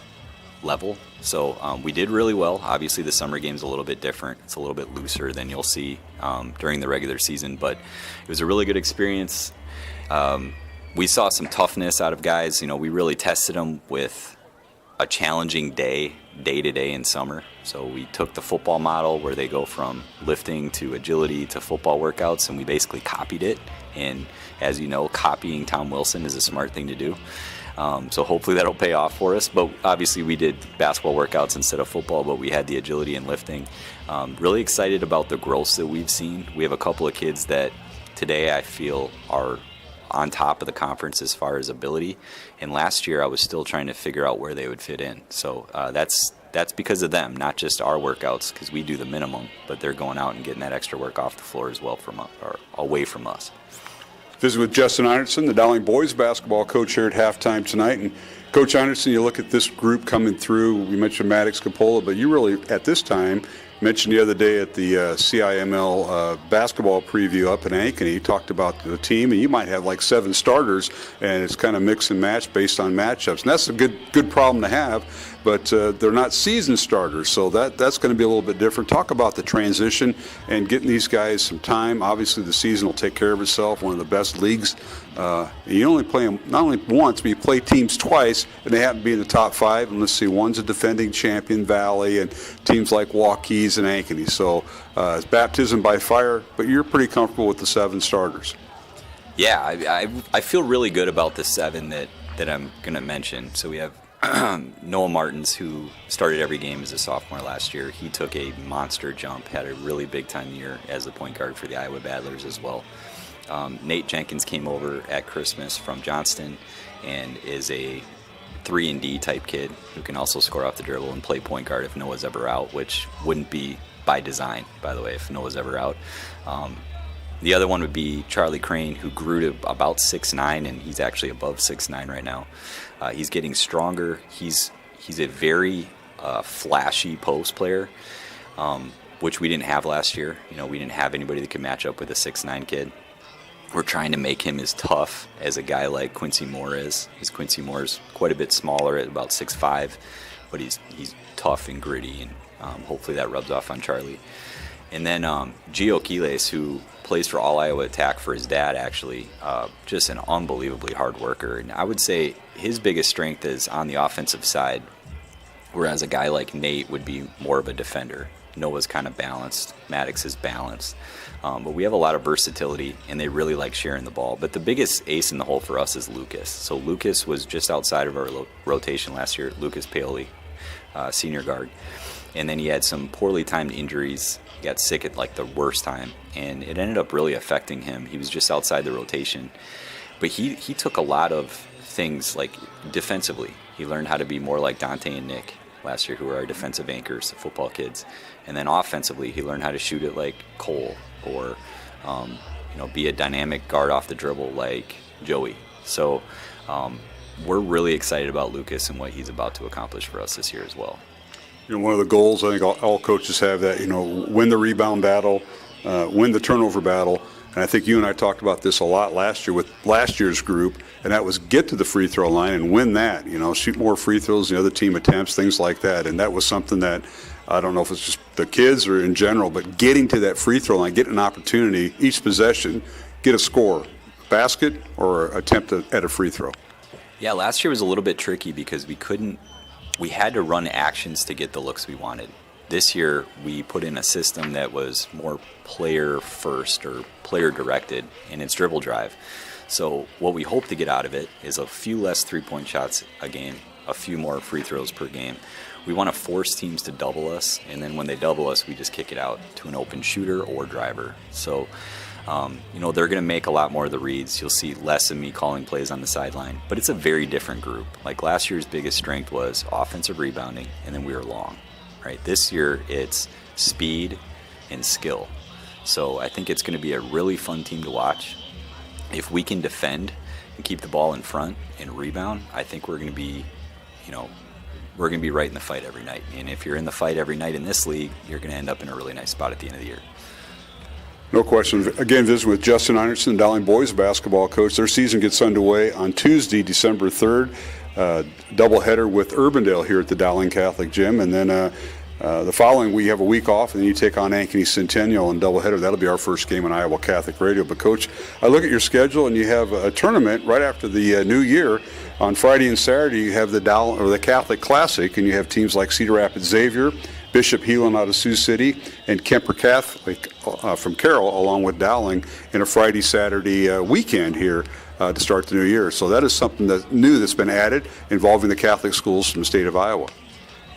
level. So we did really well. Obviously, the summer game's a little bit different. It's a little bit looser than you'll see during the regular season, but it was a really good experience. We saw some toughness out of guys. We really tested them with a challenging day to day in summer. So we took the football model where they go from lifting to agility to football workouts, and we basically copied it. And as you know, copying Tom Wilson is a smart thing to do. So hopefully that'll pay off for us. But obviously we did basketball workouts instead of football, but we had the agility and lifting. Really excited about the growth that we've seen. We have a couple of kids that today I feel are on top of the conference as far as ability. And last year I was still trying to figure out where they would fit in. So that's because of them, not just our workouts, because we do the minimum, but they're going out and getting that extra work off the floor as well from us, or away from us. Visit with Justin Einertson, the Dowling boys basketball coach, here at halftime tonight. And Coach Einertson, you look at this group coming through. We mentioned Maddox Capola, but you really, at this time, mentioned the other day at the CIML basketball preview up in Ankeny, you talked about the team, and you might have like 7 starters, and it's kind of mix and match based on matchups. And that's a good problem to have, but they're not season starters, so that's going to be a little bit different. Talk about the transition and getting these guys some time. Obviously, the season will take care of itself, one of the best leagues. You only play them not only once, but you play teams twice, and they happen to be in the top 5. And let's see, one's a defending champion, Valley, and teams like Waukees and Ankeny. So it's baptism by fire, but you're pretty comfortable with the 7 starters. Yeah, I feel really good about the 7 that I'm going to mention. So we have Noah Martins, who started every game as a sophomore last year. He took a monster jump, had a really big time year as the point guard for the Iowa Battlers as well. Nate Jenkins came over at Christmas from Johnston and is a 3-and-D type kid who can also score off the dribble and play point guard if Noah's ever out, which wouldn't be by design, by the way, if Noah's ever out. The other one would be Charlie Crane, who grew to about 6'9", and he's actually above 6'9" right now. He's getting stronger. He's a very flashy post player, which we didn't have last year. We didn't have anybody that could match up with a 6'9" kid. We're trying to make him as tough as a guy like Quincy Moore is. Quincy Moore is quite a bit smaller at about 6'5", but he's tough and gritty, and hopefully that rubs off on Charlie. And then Gio Quiles, who plays for All Iowa Attack for his dad, actually, just an unbelievably hard worker. And I would say his biggest strength is on the offensive side, whereas a guy like Nate would be more of a defender. Noah's kind of balanced. Maddox is balanced. But we have a lot of versatility, and they really like sharing the ball. But the biggest ace in the hole for us is Lucas. So Lucas was just outside of our rotation last year, Lucas Paoli, senior guard. And then he had some poorly timed injuries. He got sick at like the worst time, and it ended up really affecting him. He was just outside the rotation. But he took a lot of things, like defensively. He learned how to be more like Dante and Nick last year, who were our defensive anchors, the football kids. And then offensively, he learned how to shoot it like Cole, or be a dynamic guard off the dribble like Joey. So we're really excited about Lucas and what he's about to accomplish for us this year as well. One of the goals, I think all coaches have that, win the rebound battle, win the turnover battle. And I think you and I talked about this a lot last year with last year's group, and that was get to the free throw line and win that. Shoot more free throws, the other team attempts, things like that. And that was something that, I don't know if it's just the kids or in general, but getting to that free throw line, getting an opportunity, each possession, get a score, basket or attempt at a free throw. Yeah, last year was a little bit tricky because we had to run actions to get the looks we wanted. This year, we put in a system that was more player first or player directed, and it's dribble drive. So what we hope to get out of it is a few less three-point shots a game, a few more free throws per game. We want to force teams to double us, and then when they double us, we just kick it out to an open shooter or driver. So, they're going to make a lot more of the reads. You'll see less of me calling plays on the sideline, but it's a very different group. Like last year's biggest strength was offensive rebounding, and then we were long. Right? This year, it's speed and skill. So I think it's going to be a really fun team to watch. If we can defend and keep the ball in front and rebound, I think we're going to be, we're going to be right in the fight every night. And if you're in the fight every night in this league, you're going to end up in a really nice spot at the end of the year. No question. Again, visiting with Justin Einertson, Dowling boys basketball coach. Their season gets underway on Tuesday, December 3rd. Doubleheader with Urbandale here at the Dowling Catholic Gym. And then the following, we have a week off, and then you take on Ankeny Centennial and doubleheader. That'll be our first game on Iowa Catholic Radio. But, Coach, I look at your schedule, and you have a tournament right after the new year. On Friday and Saturday, you have the Catholic Classic, and you have teams like Cedar Rapids Xavier, Bishop Heelan out of Sioux City, and Kemper Catholic from Carroll, along with Dowling, in a Friday-Saturday weekend here to start the new year. So that is something that's new that's been added involving the Catholic schools from the state of Iowa.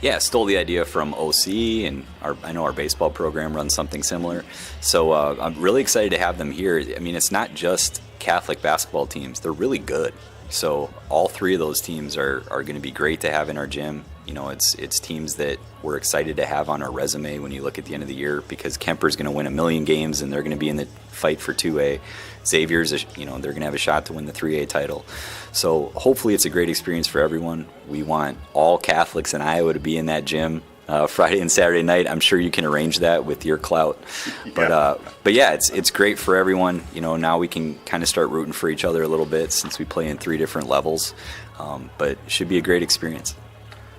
Yeah, stole the idea from OC, and I know our baseball program runs something similar. So I'm really excited to have them here. I mean, it's not just Catholic basketball teams. They're really good. So all three of those teams are going to be great to have in our gym. It's teams that we're excited to have on our resume when you look at the end of the year, because Kemper's going to win 1 million games, and they're going to be in the fight for 2A. Xavier's, they're going to have a shot to win the 3A title. So hopefully it's a great experience for everyone. We want all Catholics in Iowa to be in that gym Friday and Saturday night. I'm sure you can arrange that with your clout. But yeah, it's great for everyone. Now we can kind of start rooting for each other a little bit since we play in 3 different levels. But it should be a great experience.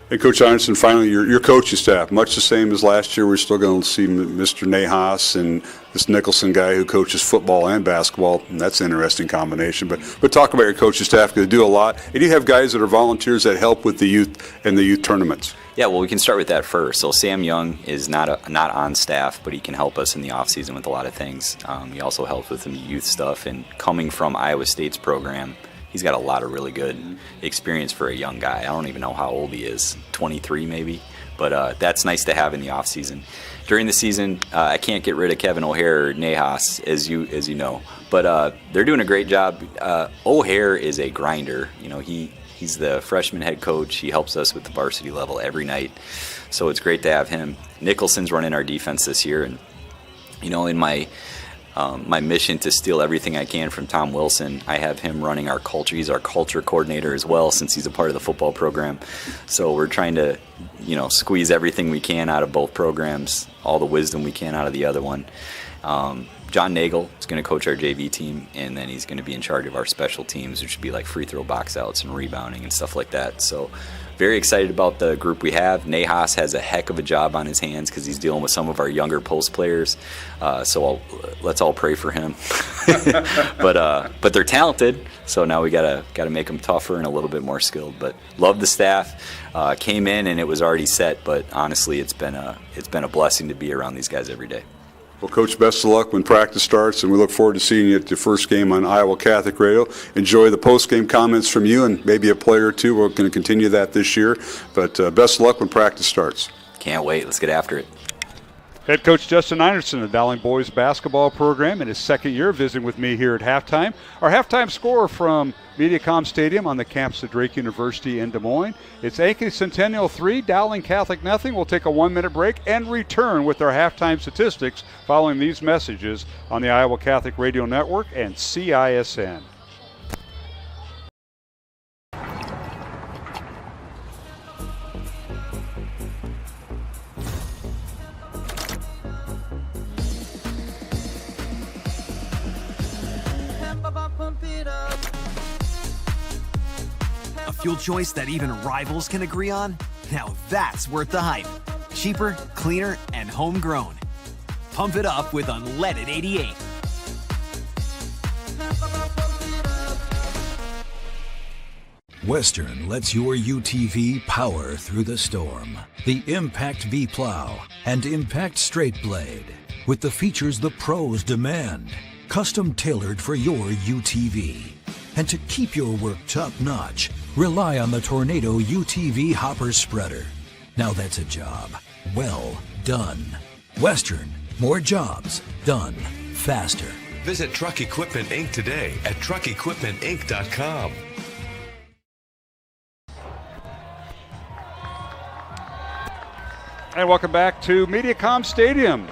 Hey, Coach Anderson, finally, your coaching staff, much the same as last year. We're still going to see Mr. Nahas and this Nicholson guy who coaches football and basketball, and that's an interesting combination. But talk about your coaching staff, because they do a lot. And you have guys that are volunteers that help with the youth and the youth tournaments. Yeah, well, we can start with that first. So Sam Young is not on staff, but he can help us in the off-season with a lot of things. He also helps with the youth stuff, and coming from Iowa State's program, he's got a lot of really good experience for a young guy. I don't even know how old he is, 23 maybe. But that's nice to have in the off season. During the season, I can't get rid of Kevin O'Hare or Nahas, as you know. But they're doing a great job. O'Hare is a grinder. He's the freshman head coach. He helps us with the varsity level every night. So it's great to have him. Nicholson's running our defense this year, and in my mission to steal everything I can from Tom Wilson, I have him running our culture. He's our culture coordinator as well, since he's a part of the football program. So we're trying to, squeeze everything we can out of both programs, all the wisdom we can out of the other one. John Nagel is going to coach our JV team, and then he's going to be in charge of our special teams, which would be like free throw box outs and rebounding and stuff like that. So very excited about the group we have. Nahas has a heck of a job on his hands because he's dealing with some of our younger post players. So let's all pray for him. But they're talented, so now we gotta make them tougher and a little bit more skilled. But love the staff. Came in and it was already set, but honestly, it's been a blessing to be around these guys every day. Well, Coach, best of luck when practice starts, and we look forward to seeing you at your first game on Iowa Catholic Radio. Enjoy the post-game comments from you and maybe a player or two. We're going to continue that this year, but best of luck when practice starts. Can't wait. Let's get after it. Head coach Justin Einertson of the Dowling boys basketball program in his second year, visiting with me here at halftime. Our halftime score from Mediacom Stadium on the campus of Drake University in Des Moines. It's Ankeny Centennial 3, Dowling Catholic nothing. We'll take a 1-minute break and return with our halftime statistics following these messages on the Iowa Catholic Radio Network and CISN. A fuel choice that even rivals can agree on? Now that's worth the hype. Cheaper, cleaner, and homegrown. Pump it up with unleaded 88. Western lets your UTV power through the storm. The Impact V Plow and Impact Straight Blade, with the features the pros demand. Custom tailored for your UTV. And to keep your work top-notch, rely on the Tornado UTV Hopper Spreader. Now that's a job well done. Western, more jobs done faster. Visit Truck Equipment Inc. today at truckequipmentinc.com. And welcome back to Mediacom Stadium.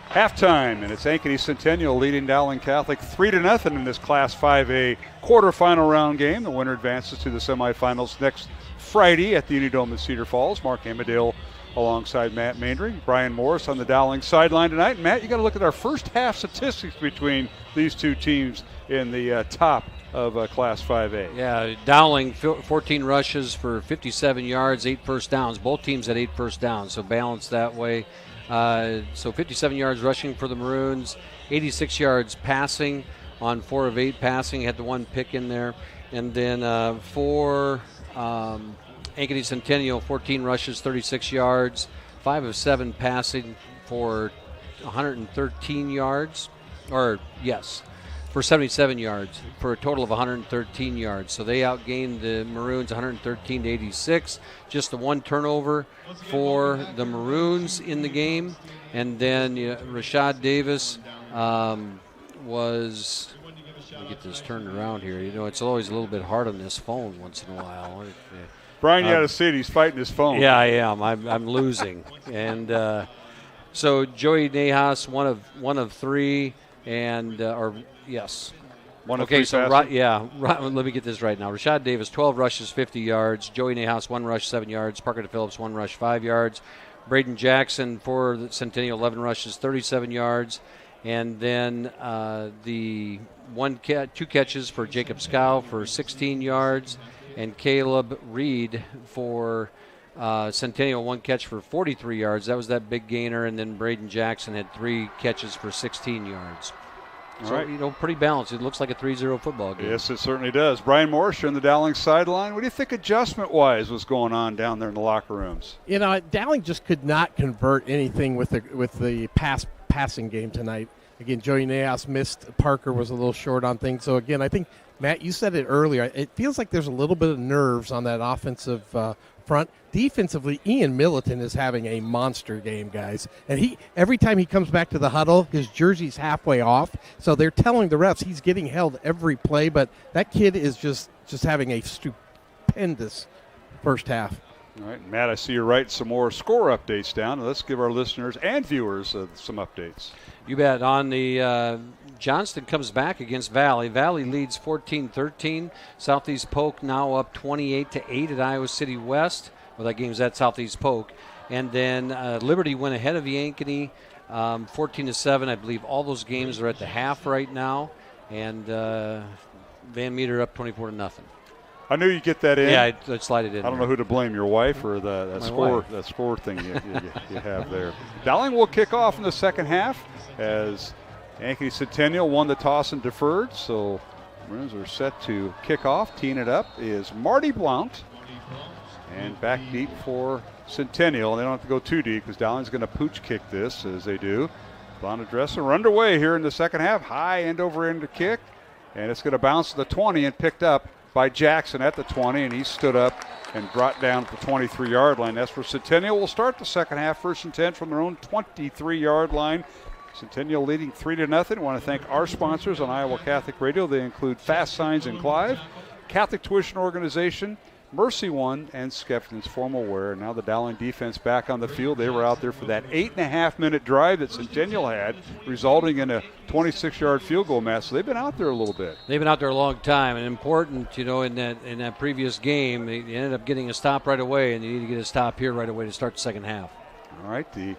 Halftime, and it's Ankeny Centennial leading Dowling Catholic 3-0 in this Class 5A quarterfinal round game. The winner advances to the semifinals next Friday at the Unidome in Cedar Falls. Mark Amadale alongside Matt Maindring. Brian Morris on the Dowling sideline tonight. And Matt, you got to look at our first half statistics between these two teams in the top of Class 5A. Yeah, Dowling 14 rushes for 57 yards, 8 first downs. Both teams had 8 first downs, so balanced that way. So 57 yards rushing for the Maroons, 86 yards passing on 4 of 8 passing. Had the 1 pick in there. And then for Ankeny Centennial, 14 rushes, 36 yards, 5 of 7 passing for 113 yards. For 77 yards, for a total of 113 yards. So they outgained the Maroons 113 to 86. Just the 1 turnover for the Maroons in the game. And then Rashad Davis was, let me get this turned around here. You know, it's always a little bit hard on this phone once in a while. Brian, you got to see it. He's fighting his phone. Yeah, I am. I'm losing. And so Joey Nahas, one of 3. And yes. One of 3 so passing? let me get this right now. Rashad Davis, 12 rushes, 50 yards. Joey Nahas, 1 rush, 7 yards. Parker DePhillips, 1 rush, 5 yards. Braden Jackson for the Centennial, 11 rushes, 37 yards. And then the 2 catches for Jacob Scow for 16 yards. And Caleb Reed for Centennial, 1 catch for 43 yards. That was that big gainer. And then Braden Jackson had 3 catches for 16 yards. So, right. Pretty balanced. It looks like a 3-0 football game. Yes, it certainly does. Brian Morris, you're on the Dowling sideline. What do you think adjustment-wise was going on down there in the locker rooms? You know, Dowling just could not convert anything with the passing game tonight. Again, Joey Nahas missed. Parker was a little short on things. So, again, I think, Matt, you said it earlier. It feels like there's a little bit of nerves on that offensive front. Defensively, Ian Milliton is having a monster game, guys. And every time he comes back to the huddle, his jersey's halfway off. So they're telling the refs he's getting held every play. But that kid is just having a stupendous first half. All right, Matt, I see you're writing some more score updates down. Let's give our listeners and viewers some updates. You bet. On the Johnston comes back against Valley. Valley leads 14-13. Southeast Polk now up 28-8 at Iowa City West. Well, that game's at Southeast Polk. And then Liberty went ahead of Ankeny 14-7. I believe all those games are at the half right now. And Van Meter up 24-0. I knew you'd get that in. Yeah, I'd slide it in. I don't know who to blame, your wife or that score thing you have there. Dowling will kick off in the second half as Ankeny Centennial won the toss and deferred. So Maroons are set to kick off. Teeing it up is Marty Blount. And back deep for Centennial. They don't have to go too deep because Dowling's going to pooch kick this as they do. Blount addressing. We're underway here in the second half. High end over end to kick. And it's going to bounce to the 20 and picked up by Jackson at the 20, and he stood up and brought down at the 23-yard line. That's where Centennial will start the second half, 1st and 10 from their own 23-yard line. Centennial leading 3-0. I want to thank our sponsors on Iowa Catholic Radio. They include Fast Signs in Clive, Catholic Tuition Organization, Mercy One, and Skeffton's Formal Wear. Now the Dowling defense back on the field. They were out there for that 8.5-minute drive that Centennial had, resulting in a 26-yard field goal match. So they've been out there a little bit. They've been out there a long time, and important, in that previous game, they ended up getting a stop right away, and you need to get a stop here right away to start the second half. All right, the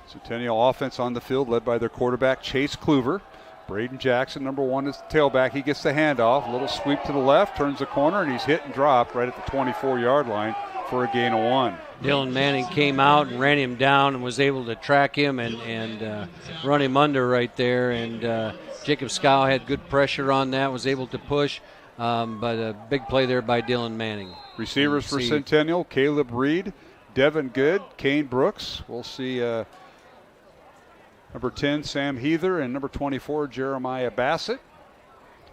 Centennial offense on the field led by their quarterback, Chase Kluver. Braden Jackson, number 1, is the tailback. He gets the handoff. A little sweep to the left, turns the corner, and he's hit and dropped right at the 24-yard line for a gain of 1. Dylan Manning came out and ran him down and was able to track him and run him under right there. And Jacob Scow had good pressure on that, was able to push. But a big play there by Dylan Manning. Receivers for Centennial, Caleb Reed, Devin Good, Kane Brooks. We'll see number 10, Sam Heather, and number 24, Jeremiah Bassett.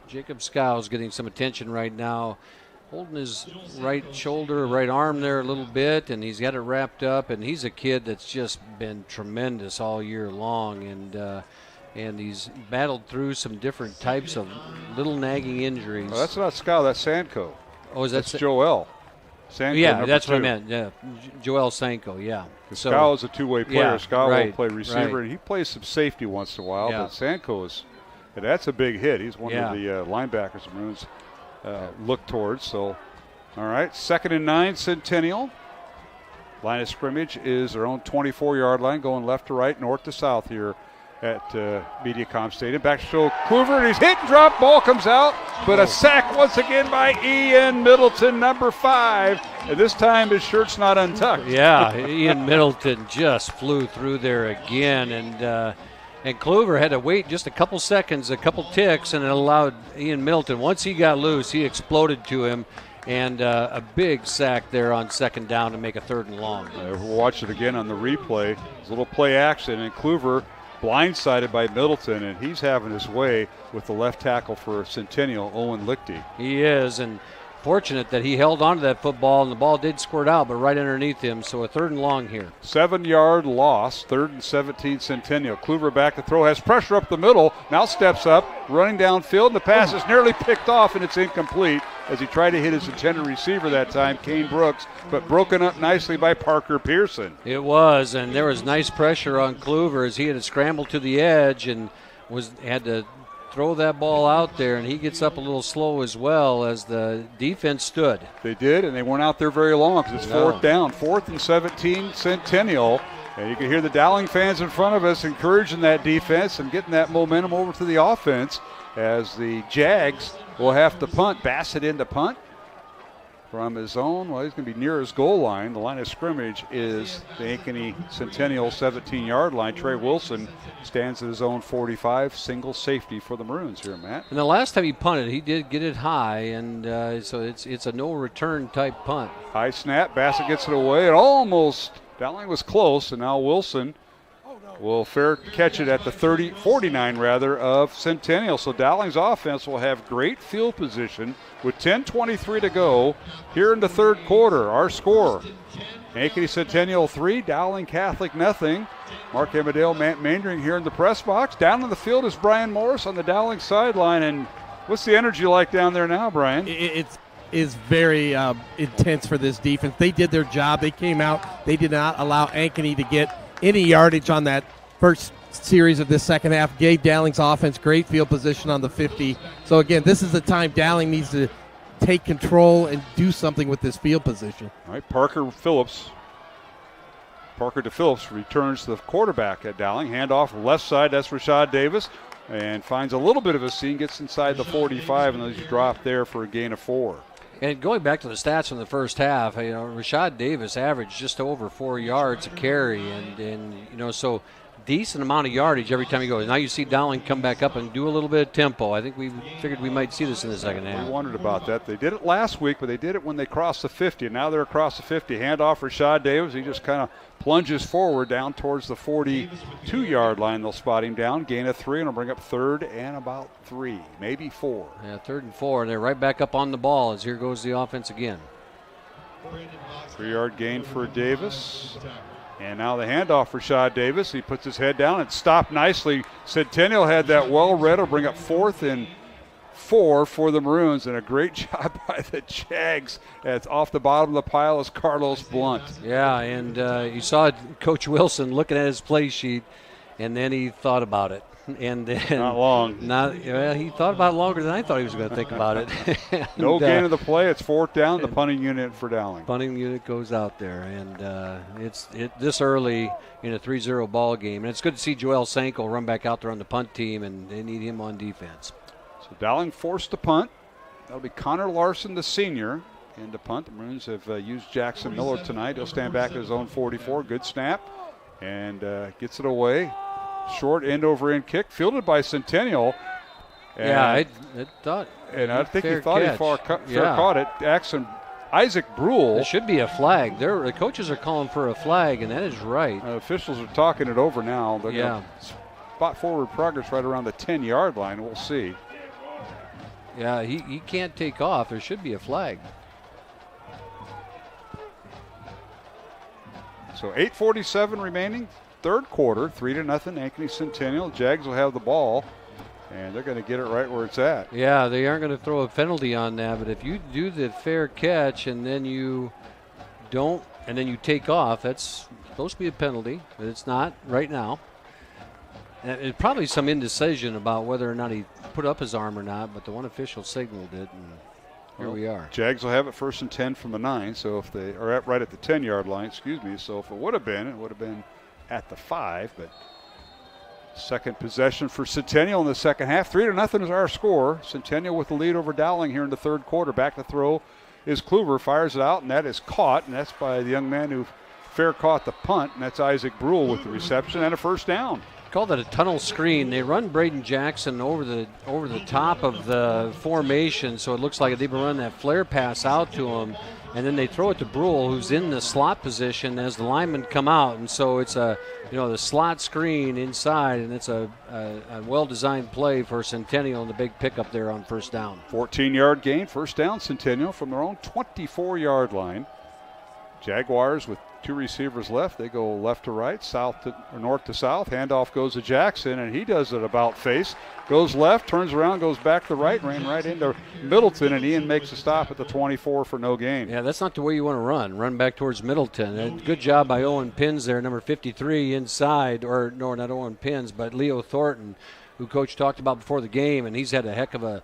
Jacob Skow's getting some attention right now, holding his right shoulder, right arm there a little bit, and he's got it wrapped up, and he's a kid that's just been tremendous all year long, and he's battled through some different types of little nagging injuries. Oh, that's not Scow, that's Sanko. Oh, is that Joel. Sanko, Yeah, that's two. what I meant. Yeah, Joel Sanko. Yeah. So, Scow is a two-way player. Yeah, Scow right, will play receiver, right. and he plays some safety once in a while. Yeah. But Sanko is, and that's a big hit. He's one of the linebackers the Maroons look towards. So, all right, 2nd and 9, Centennial. Line of scrimmage is their own 24-yard line, going left to right, north to south here at Mediacom Stadium. Back to show Kluver, and he's hit and drop. Ball comes out, but a sack once again by Ian Middleton, number 5. And this time his shirt's not untucked. Yeah, Ian Middleton just flew through there again, and Kluver had to wait just a couple seconds, a couple ticks, and it allowed Ian Middleton. Once he got loose, he exploded to him. And a big sack there on 2nd down to make a 3rd and long. We'll watch it again on the replay. It's a little play action, and Kluver blindsided by Middleton, and he's having his way with the left tackle for Centennial, Owen Lichty. He is, and fortunate that he held onto that football, and the ball did squirt out, but right underneath him, so a 3rd and long here. 7-yard loss, 3rd and 17 Centennial. Kluver back to throw, has pressure up the middle, now steps up, running downfield, and the pass is nearly picked off, and it's incomplete as he tried to hit his intended receiver that time, Kane Brooks, but broken up nicely by Parker Pearson. It was, and there was nice pressure on Kluver as he had to scramble to the edge and had to throw that ball out there, and he gets up a little slow as well as the defense stood. They did, and they weren't out there very long because it's 4th down. 4th and 17 Centennial. And you can hear the Dowling fans in front of us encouraging that defense and getting that momentum over to the offense as the Jags will have to punt. Bassett in to punt from his own. Well, he's going to be near his goal line. The line of scrimmage is the Ankeny Centennial 17-yard line. Trey Wilson stands at his own 45, single safety for the Maroons here, Matt. And the last time he punted, he did get it high, and so it's a no-return type punt. High snap. Bassett gets it away. It almost, Dowling was close, and now Wilson will fair catch it at the 49 of Centennial. So Dowling's offense will have great field position with 10:23 to go here in the 3rd quarter. Our score, Ankeny Centennial 3, Dowling Catholic nothing. Mark Amadale, Matt Mandring here in the press box. Down in the field is Brian Morris on the Dowling sideline. And what's the energy like down there now, Brian? It is very intense for this defense. They did their job. They came out. They did not allow Ankeny to get any yardage on that first series of this second half. Gave Dowling's offense great field position on the 50. So, again, this is the time Dowling needs to take control and do something with this field position. All right, Parker to Phillips returns to the quarterback at Dowling. Handoff left side, that's Rashad Davis. And finds a little bit of a seam, gets inside the 45, and he's dropped there for a gain of 4. And going back to the stats from the first half, Rashad Davis averaged just over 4 yards a carry, and so decent amount of yardage every time he goes. Now you see Dowling come back up and do a little bit of tempo. I think we figured we might see this in the second half. We wondered about that. They did it last week, but they did it when they crossed the 50, and now they're across the 50. Handoff Rashad Davis. He just kind of plunges forward down towards the 42-yard line. They'll spot him down, gain of 3, and will bring up 3rd and about 3, maybe 4. Yeah, 3rd and 4. They're right back up on the ball as here goes the offense again. 3-yard gain for Davis. And now the handoff for Rashad Davis. He puts his head down and stopped nicely. Centennial had that well read. Will bring up 4th and 4 for the Maroons, and a great job by the Jags. That's off the bottom of the pile is Carlos Blunt. Yeah, and you saw Coach Wilson looking at his play sheet, and then he thought about it. And then not long. He thought about it longer than I thought he was going to think about it. No gain of the play. It's 4th down. The punting unit for Dowling. Punting unit goes out there, and it's this early in a 3-0 ball game. And it's good to see Joel Sanko run back out there on the punt team, and they need him on defense. So Dowling forced to punt. That'll be Connor Larson, the senior, in the punt. The Maroons have used Jackson Miller tonight. He'll stand back at his own 44. Good snap, and gets it away. Short end over end kick, fielded by Centennial. And I thought. And I think he thought catch. he caught it. Isaac Brule. There should be a flag. The coaches are calling for a flag, and that is right. Officials are talking it over now. They're going to spot forward progress right around the 10-yard line. We'll see. Yeah, he can't take off. There should be a flag. So 8:47 remaining. 3rd quarter, 3-0, Ankeny Centennial. Jags will have the ball And they're going to get it right where it's at. Yeah, they aren't going to throw a penalty on that, but if you do the fair catch and then you don't, and then you take off, that's supposed to be a penalty, but it's not right now. And it's probably some indecision about whether or not he put up his arm or not, but the one official signaled it, and here we are. Jags will have it 1st and 10 from the 9, so if they are right at the 10-yard line, so if it would have been at the 5, but second possession for Centennial in the second half. 3-0 is our score. Centennial with the lead over Dowling here in the third quarter. Back to throw is Kluver, fires it out, and that is caught, and that's by the young man who fair caught the punt, and that's Isaac Brule with the reception and a first down. Call that a tunnel screen. They run Braden Jackson over the top of the formation, so it looks like they've been running that flare pass out to him, and then they throw it to Brule, who's in the slot position as the linemen come out, and so it's the slot screen inside, and it's a well-designed play for Centennial and the big pickup there on first down. 14-yard gain, first down Centennial from their own 24-yard line. Jaguars with 2 receivers left. They go left to right, north to south. Handoff goes to Jackson, and he does it about face. Goes left, turns around, goes back to right, ran right into Middleton, and Ian makes a stop at the 24 for no gain. Yeah, that's not the way you want to run. Run back towards Middleton. And good job by Owen Pins there, number 53 inside, or no, not Owen Pins, but Leo Thornton, who Coach talked about before the game, and he's had a heck of a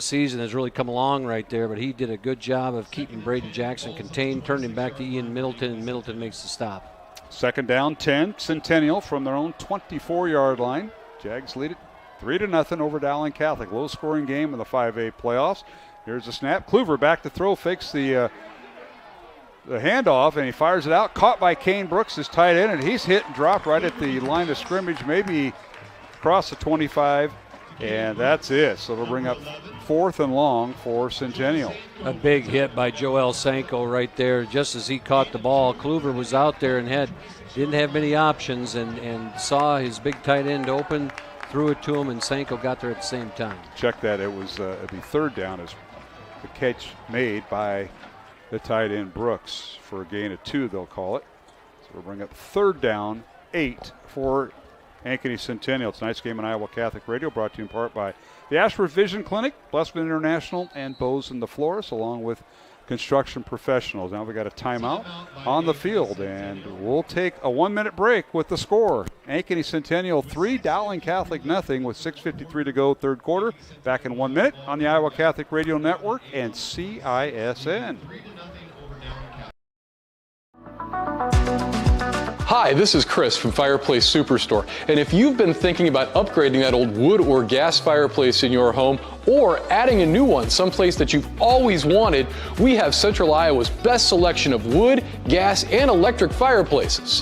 season, has really come along right there, but he did a good job of keeping Braden Jackson contained, turned him back to Ian Middleton, and Middleton makes the stop. Second down, 10, Centennial from their own 24-yard line. Jags lead it 3-0 over Dowling Catholic. Low-scoring game in the 5A playoffs. Here's the snap. Kluver back to throw, fakes the handoff, and he fires it out. Caught by Kane Brooks, his tight end, and he's hit and dropped right at the line of scrimmage, maybe across the 25. And that's it. So it'll bring up 4th and long for Centennial. A big hit by Joel Sanko right there. Just as he caught the ball, Kluver was out there and didn't have many options and saw his big tight end open, threw it to him, and Sanko got there at the same time. Check that. It was it'd be third down as the catch made by the tight end Brooks for a gain of 2, they'll call it. So we'll bring up third down, 8 for Ankeny Centennial. Tonight's game on Iowa Catholic Radio brought to you in part by the Ashford Vision Clinic, Blessman International, and Bose and the Florist, along with construction professionals. Now we got a timeout on the field, and we'll take a 1-minute break with the score. Ankeny Centennial 3, Dowling Catholic nothing, with 6:53 to go, third quarter. Back in 1 minute on the Iowa Catholic Radio Network and CISN. Hi, this is Chris from Fireplace Superstore, and if you've been thinking about upgrading that old wood or gas fireplace in your home, or adding a new one someplace that you've always wanted, we have Central Iowa's best selection of wood, gas, and electric fireplaces.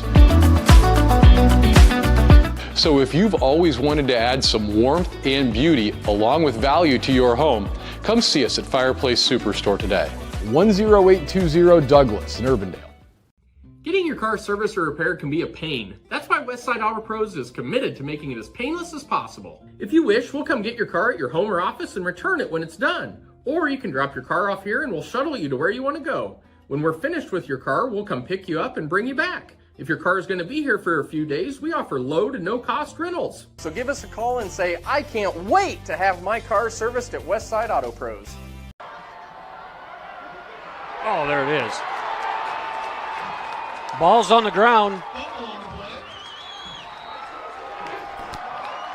So if you've always wanted to add some warmth and beauty along with value to your home, come see us at Fireplace Superstore today. 10820 Douglas in Urbandale. Getting your car serviced or repaired can be a pain. That's why Westside Auto Pros is committed to making it as painless as possible. If you wish, we'll come get your car at your home or office and return it when it's done. Or you can drop your car off here and we'll shuttle you to where you want to go. When we're finished with your car, we'll come pick you up and bring you back. If your car is going to be here for a few days, we offer low to no cost rentals. So give us a call and say, I can't wait to have my car serviced at Westside Auto Pros. Oh, there it is. Ball's on the ground.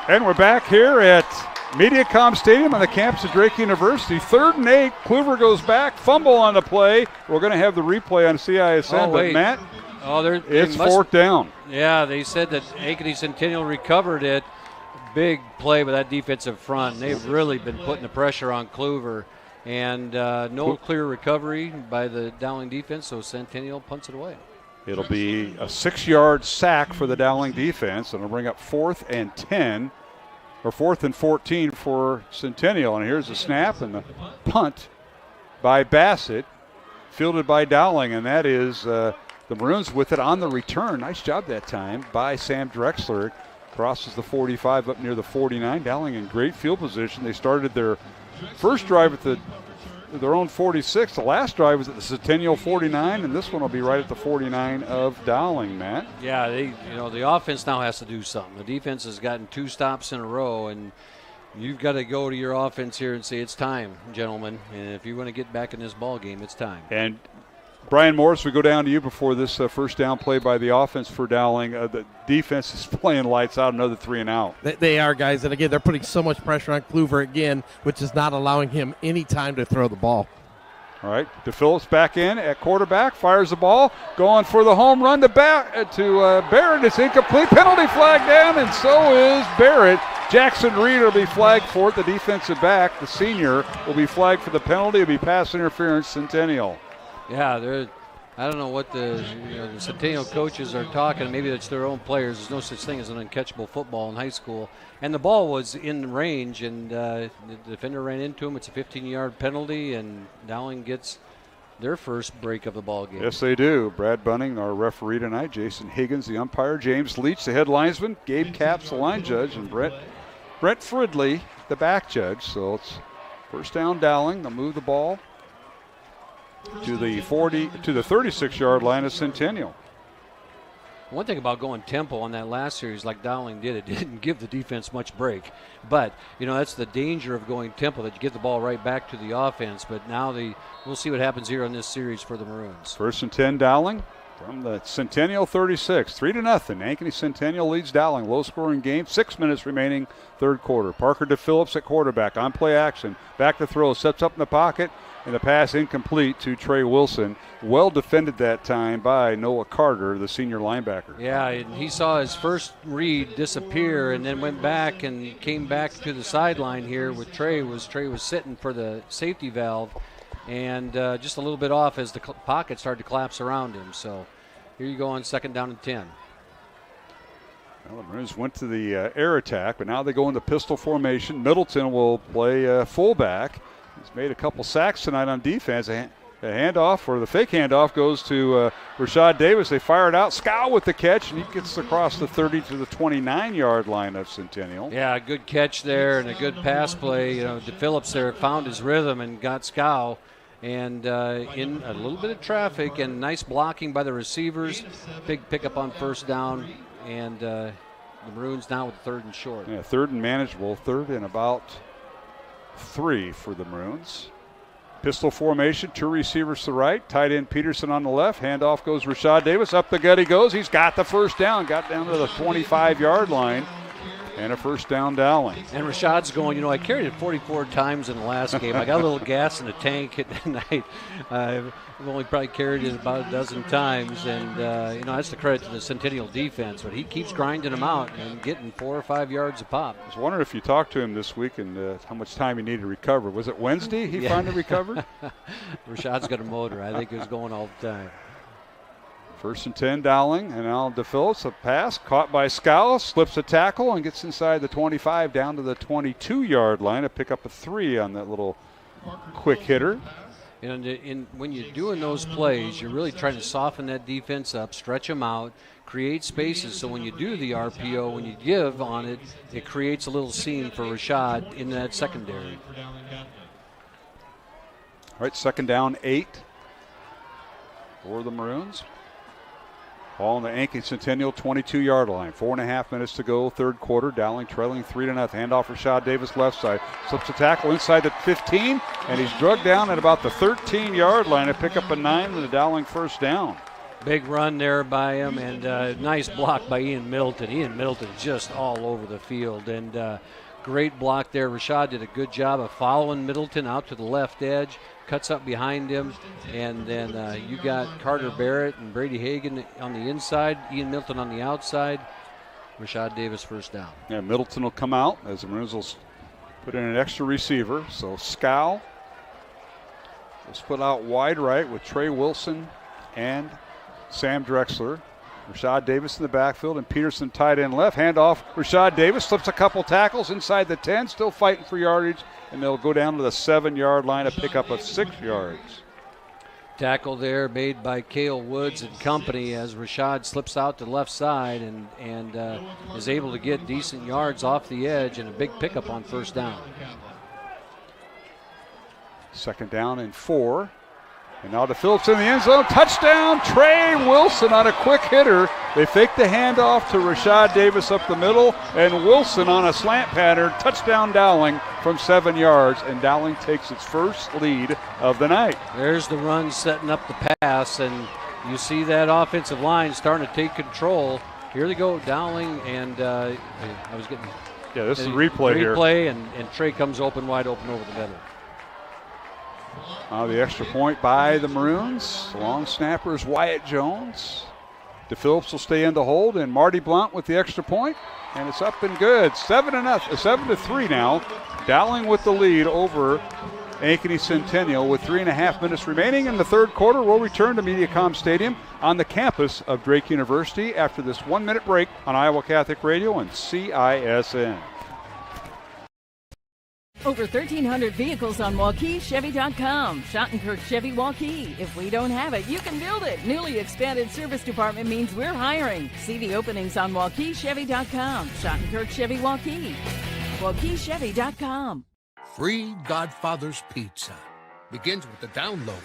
And we're back here at Mediacom Stadium on the campus of Drake University. 3rd and 8. Kluver goes back. Fumble on the play. We're going to have the replay on CISN, but Matt, it's 4th down. Yeah, they said that Ankeny Centennial recovered it. Big play by that defensive front. And they've really been putting the pressure on Kluver. And no clear recovery by the Dowling defense, so Centennial punts it away. It'll be a 6-yard sack for the Dowling defense, and it'll bring up 4th and 10, or 4th and 14 for Centennial. And here's the snap and the punt by Bassett, fielded by Dowling, and that is the Maroons with it on the return. Nice job that time by Sam Drexler. Crosses the 45 up near the 49. Dowling in great field position. They started their first drive at their own 46. The last drive was at the Centennial 49, and this one will be right at the 49 of Dowling, Matt. Yeah, the offense now has to do something. The defense has gotten 2 stops in a row, and You've got to go to your offense here and say it's time, gentlemen. And if you want to get back in this ball game, it's time. And Brian Morris, we go down to you before this first down play by the offense for Dowling. The defense is playing lights out, another 3 and out. They are, guys. And, again, they're putting so much pressure on Kluver again, which is not allowing him any time to throw the ball. All right, DePhillips back in at quarterback, fires the ball, going for the home run to Barrett. It's incomplete. Penalty flag down, and so is Barrett. Jackson Reed will be flagged for it. The defensive back, the senior, will be flagged for the penalty. It'll be pass interference, Centennial. Yeah, I don't know what the Centennial coaches are talking. Maybe it's their own players. There's no such thing as an uncatchable football in high school. And the ball was in range, and the defender ran into him. It's a 15-yard penalty, and Dowling gets their first break of the ball game. Yes, they do. Brad Bunning, our referee tonight. Jason Higgins, the umpire. James Leach, the head linesman. Gabe Capps, the line judge. And Brett Fridley, the back judge. So it's first down Dowling. They'll move the ball to the 36-yard line of Centennial. One thing about going tempo on that last series like Dowling did, it didn't give the defense much break. But, that's the danger of going tempo, that you get the ball right back to the offense. But now we'll see what happens here on this series for the Maroons. 1st and 10 Dowling from the Centennial 36. 3-0. Ankeny Centennial leads Dowling. Low-scoring game. 6 minutes remaining, third quarter. Parker DePhillips at quarterback. On play action. Back to throw. Sets up in the pocket. And the pass incomplete to Trey Wilson. Well defended that time by Noah Carter, the senior linebacker. Yeah, and he saw his first read disappear and then went back and came back to the sideline here with Trey was sitting for the safety valve and just a little bit off as the pocket started to collapse around him. So here you go on 2nd down and 10. Well, the Maroons went to the air attack, but now they go into pistol formation. Middleton will play fullback. He's made a couple sacks tonight on defense. A handoff, or the fake handoff, goes to Rashad Davis. They fire it out. Scow with the catch, and he gets across the 30 to the 29-yard line of Centennial. Yeah, good catch there and a good pass play. DePhillips there found his rhythm and got Scow. And in a little bit of traffic and nice blocking by the receivers. Big pickup on first down. And the Maroons now with 3rd and short. Yeah, 3rd and manageable. 3rd and about 3 for the Maroons. Pistol formation, 2 receivers to the right, tight end Peterson on the left. Handoff goes Rashad Davis. Up the gut he goes. He's got the first down. Got down to the 25-yard line. And a first down Dowling. And Rashad's going, I carried it 44 times in the last game. I got a little gas in the tank at night. I've only probably carried it about a dozen times. And, that's the credit to the Centennial defense. But he keeps grinding them out and getting 4 or 5 yards a pop. I was wondering if you talked to him this week and how much time he needed to recover. Was it Wednesday he finally recovered? Rashad's got a motor. I think he was going all the time. 1st and 10 Dowling, and now DePhillips, a pass caught by Scow, slips a tackle and gets inside the 25 down to the 22-yard line to pick up a 3 on that little quick hitter. And when you're doing those plays, you're really trying to soften that defense up, stretch them out, create spaces. So when you do the RPO, when you give on it, it creates a little seam for Rashad in that secondary. All right, 2nd down, 8 for the Maroons. Ball on the Ankeny Centennial 22-yard line. 4.5 minutes to go, third quarter. Dowling trailing 3-0. Handoff Rashad Davis left side. Slips a tackle inside the 15, and he's drugged down at about the 13-yard line to pick up a 9 with a Dowling first down. Big run there by him, and nice block by Ian Middleton. Ian Middleton just all over the field, and great block there. Rashad did a good job of following Middleton out to the left edge. Cuts up behind him, and then you got Carter Barrett and Brady Hagan on the inside, Ian Middleton on the outside. Rashad Davis first down. Yeah, Middleton will come out as the Maroons will put in an extra receiver. So Scow will split out wide right with Trey Wilson and Sam Drexler. Rashad Davis in the backfield and Peterson tight end left. Handoff. Rashad Davis slips a couple tackles inside the 10, still fighting for yardage, and they'll go down to the 7-yard line to pick up a 6 yards. Tackle there made by Cale Woods and company as Rashad slips out to the left side and is able to get decent yards off the edge and a big pickup on first down. 2nd down and 4 And now to Phillips in the end zone. Touchdown, Trey Wilson on a quick hitter. They fake the handoff to Rashad Davis up the middle, and Wilson on a slant pattern. Touchdown Dowling from 7 yards, and Dowling takes its first lead of the night. There's the run setting up the pass, and you see that offensive line starting to take control. Here they go, Dowling, and I was getting... Yeah, this is a replay here. And Trey comes wide open over the middle. Now the extra point by the Maroons. Long snapper is Wyatt Jones. DePhillips will stay in the hold, and Marty Blount with the extra point, and it's up and good. 7-3 now. Dowling with the lead over Ankeny Centennial with 3.5 minutes remaining in the third quarter. We'll return to MediaCom Stadium on the campus of Drake University after this 1-minute break on Iowa Catholic Radio and CISN. Over 1,300 vehicles on WaukeeChevy.com. Schottenkirk Chevy Waukee. If we don't have it, you can build it. Newly expanded service department means we're hiring. See the openings on WaukeeChevy.com. Schottenkirk Chevy Waukee. WaukeeChevy.com. Free Godfather's Pizza begins with the download.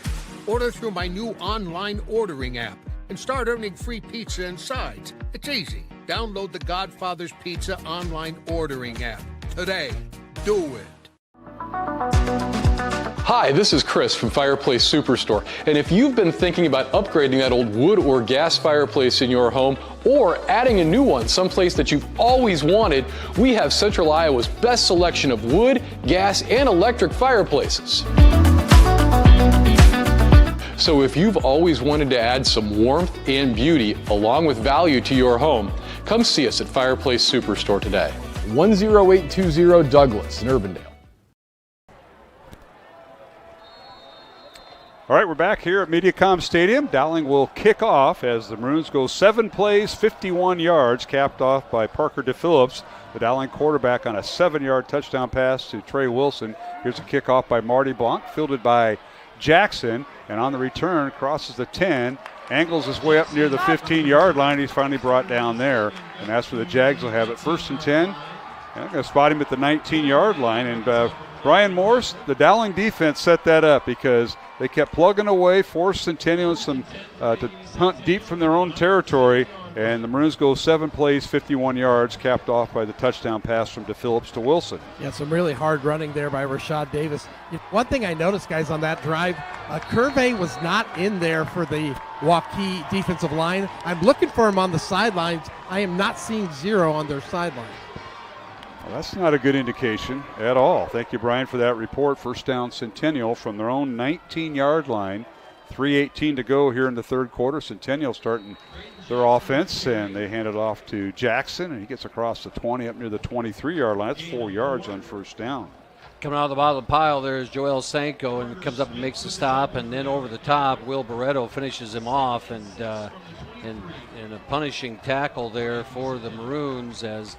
Order through my new online ordering app and start earning free pizza and sides. It's easy. Download the Godfather's Pizza online ordering app today. Do it. Hi, this is Chris from Fireplace Superstore, and if you've been thinking about upgrading that old wood or gas fireplace in your home or adding a new one someplace that you've always wanted, we have Central Iowa's best selection of wood, gas, and electric fireplaces. So if you've always wanted to add some warmth and beauty along with value to your home, come see us at Fireplace Superstore today. 10820 Douglas in Urbandale. All right, we're back here at MediaCom Stadium. Dowling will kick off as the Maroons go 7 plays, 51 yards, capped off by Parker DePhillips, the Dowling quarterback, on a 7-yard touchdown pass to Trey Wilson. Here's a kickoff by Marty Blanc, fielded by Jackson, and on the return, crosses the 10, angles his way up near the 15-yard line. He's finally brought down there, and that's where the Jags will have it. 1st and 10. And I'm going to spot him at the 19-yard line, and Brian Morse, the Dowling defense set that up because they kept plugging away, forced Centennial to hunt deep from their own territory, and the Maroons go 7 plays, 51 yards, capped off by the touchdown pass from DePhillips to Wilson. Yeah, some really hard running there by Rashad Davis. One thing I noticed, guys, on that drive, Curvey was not in there for the Waukee defensive line. I'm looking for him on the sidelines. I am not seeing 0 on their sidelines. Well, that's not a good indication at all. Thank you, Brian, for that report. First down Centennial from their own 19-yard line. 3:18 to go here in the third quarter. Centennial starting their offense, and they hand it off to Jackson, and he gets across the 20 up near the 23-yard line. That's 4 yards on first down. Coming out of the bottom of the pile there is Joel Sanko, and comes up and makes the stop, and then over the top, Will Barreto finishes him off, and a punishing tackle there for the Maroons as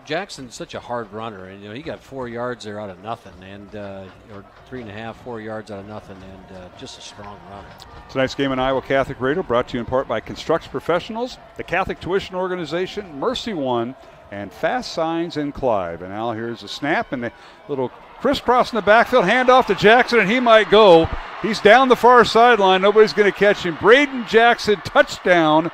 Jackson's such a hard runner, and he got 4 yards there out of nothing, and or 3.5, 4 yards out of nothing, and just a strong runner. Tonight's game on Iowa Catholic Radio brought to you in part by Construct Professionals, the Catholic Tuition Organization, Mercy One, and Fast Signs in Clive. And now here's a snap and a little crisscross in the backfield, handoff to Jackson, and he might go. He's down the far sideline. Nobody's going to catch him. Braden Jackson, touchdown.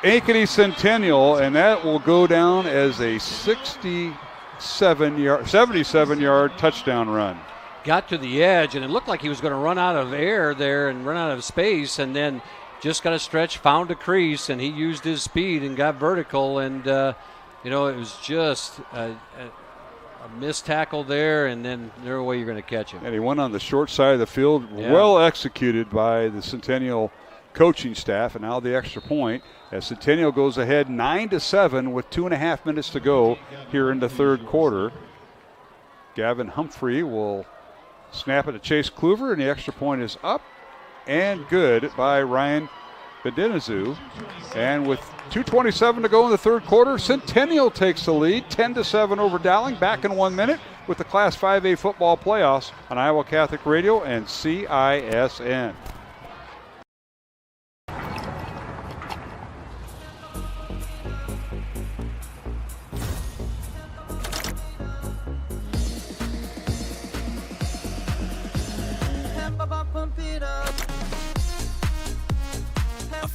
Ankeny Centennial, and that will go down as a 77-yard touchdown run. Got to the edge, and it looked like he was going to run out of air there and run out of space, and then just got a stretch, found a crease, and he used his speed and got vertical, and it was just a missed tackle there, and then no way you're going to catch him. And he went on the short side of the field, well executed by the Centennial coaching staff, and now the extra point as Centennial goes ahead 9-7 with 2.5 minutes to go here in the third quarter. Gavin Humphrey will snap it to Chase Kluver, and the extra point is up and good by Ryan Bedinazu. And with 2:27 to go in the third quarter, Centennial takes the lead 10-7 over Dowling. Back in 1 minute with the Class 5A football playoffs on Iowa Catholic Radio and CISN.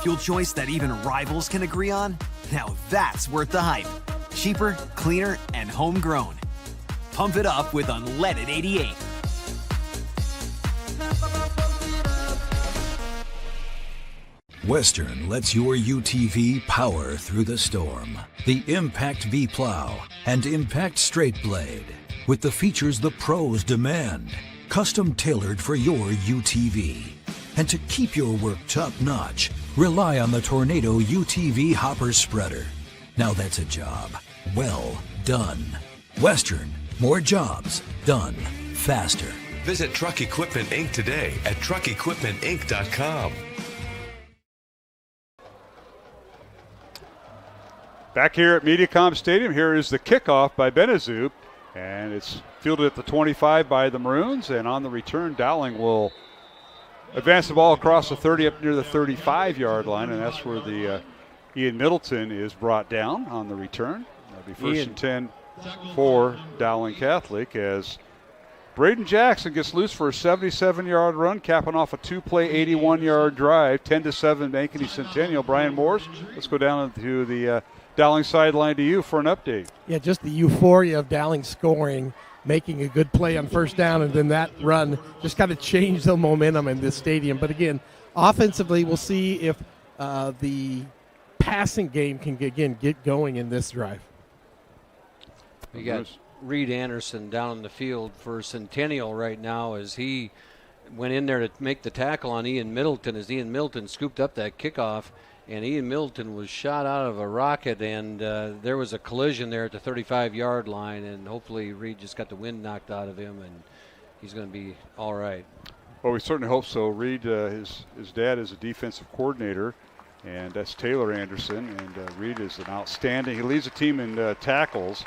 fuel choice that even rivals can agree on? Now that's worth the hype. Cheaper, cleaner, and homegrown. Pump it up with unleaded 88. Western lets your UTV power through the storm. The Impact V Plow and Impact Straight Blade, with the features the pros demand. Custom tailored for your UTV. And to keep your work top-notch, rely on the Tornado UTV Hopper Spreader. Now that's a job well done. Western, more jobs done faster. Visit Truck Equipment Inc. today at truckequipmentinc.com. Back here at MediaCom Stadium, here is the kickoff by Benazub, and it's fielded at the 25 by the Maroons, and on the return, Dowling will advance the ball across the 30 up near the 35-yard line, and that's where the Ian Middleton is brought down on the return. That'll be first and 10 for Dowling Catholic as Braden Jackson gets loose for a 77-yard run, capping off a two-play 81-yard drive, 10-7 Ankeny Centennial. Brian Morris, let's go down to the Dowling sideline to you for an update. Yeah, just the euphoria of Dowling scoring, making a good play on first down, and then that run just kind of changed the momentum in this stadium. But again, offensively, we'll see if the passing game can get going in this drive. We got Reed Anderson down in the field for Centennial right now as he went in there to make the tackle on Ian Middleton as Ian Middleton scooped up that kickoff. And Ian Middleton was shot out of a rocket, and there was a collision there at the 35-yard line, and hopefully Reed just got the wind knocked out of him, and he's going to be all right. Well, we certainly hope so. Reed, his dad is a defensive coordinator, and that's Taylor Anderson, and Reed is an outstanding. He leads the team in tackles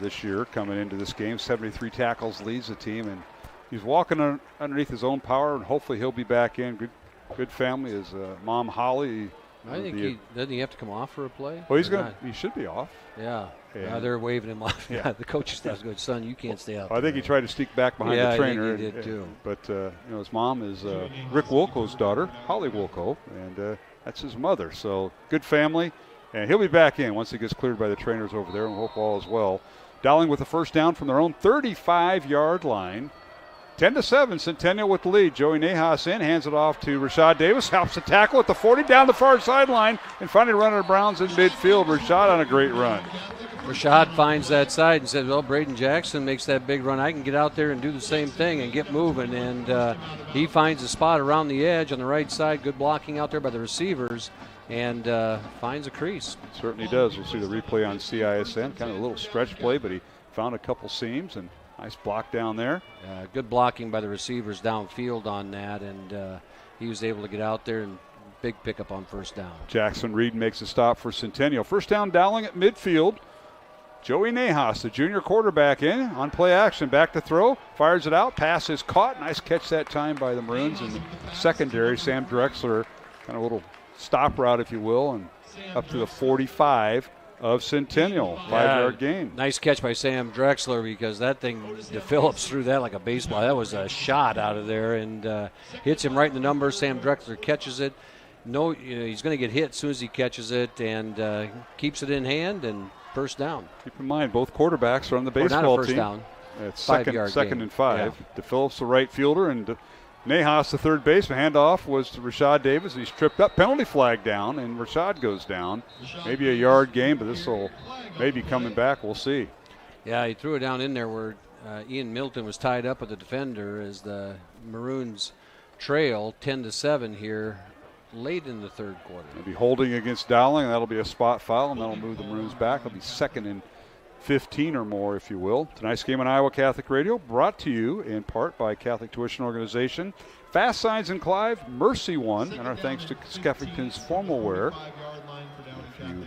this year coming into this game. 73 tackles, leads the team, and he's walking underneath his own power, and hopefully he'll be back in. Good family. His mom, Holly. I think doesn't he have to come off for a play? Well, he should be off. Yeah. They're waving him off. Yeah. The coach staff's going, son, you can't stay out. I think he tried to sneak back behind the trainer. I think he did too. But his mom is Rick Wilco's daughter, Holly Wilco, and that's his mother. So good family, and he'll be back in once he gets cleared by the trainers over there, and hope all is well. Dowling with the first down from their own 35-yard line. 10-7, Centennial with the lead. Joey Nahas in, hands it off to Rashad Davis, helps the tackle at the 40 down the far sideline, and finally running the Browns in midfield. Rashad on a great run. Rashad finds that side and says, well, Braden Jackson makes that big run. I can get out there and do the same thing and get moving. And he finds a spot around the edge on the right side. Good blocking out there by the receivers, and finds a crease. Certainly does. We'll see the replay on CISN. Kind of a little stretch play, but he found a couple seams, and nice block down there. Good blocking by the receivers downfield on that, and he was able to get out there and big pickup on first down. Jackson Reed makes a stop for Centennial. First down, Dowling at midfield. Joey Nahas, the junior quarterback, in on play action, back to throw, fires it out, pass is caught. Nice catch that time by the Maroons in the secondary. Sam Drexler, kind of a little stop route, if you will, and up to the 45 of Centennial, 5-yard gain. Nice catch by Sam Drexler, because that thing, Phillips threw that like a baseball. That was a shot out of there, and hits him right in the numbers. Sam Drexler catches it. He's going to get hit as soon as he catches it, and keeps it in hand, and first down. Keep in mind, both quarterbacks are on the baseball first team. Down. It's second and 5. Yeah. DePhillips, the right fielder, and Nahas, the third baseman. Handoff was to Rashad Davis, and he's tripped up. Penalty flag down, and Rashad goes down. Maybe a yard gain, but this will maybe coming back. We'll see. Yeah, he threw it down in there where Ian Middleton was tied up with the defender as the Maroons trail 10-7 here late in the third quarter. They'll be holding against Dowling. That'll be a spot foul, and that'll move the Maroons back. It'll be 2nd and 15 or more, if you will. Tonight's game on Iowa Catholic Radio brought to you in part by Catholic Tuition Organization, Fast Signs in Clive, Mercy One, and our thanks to Skeffington's Formal Wear. If you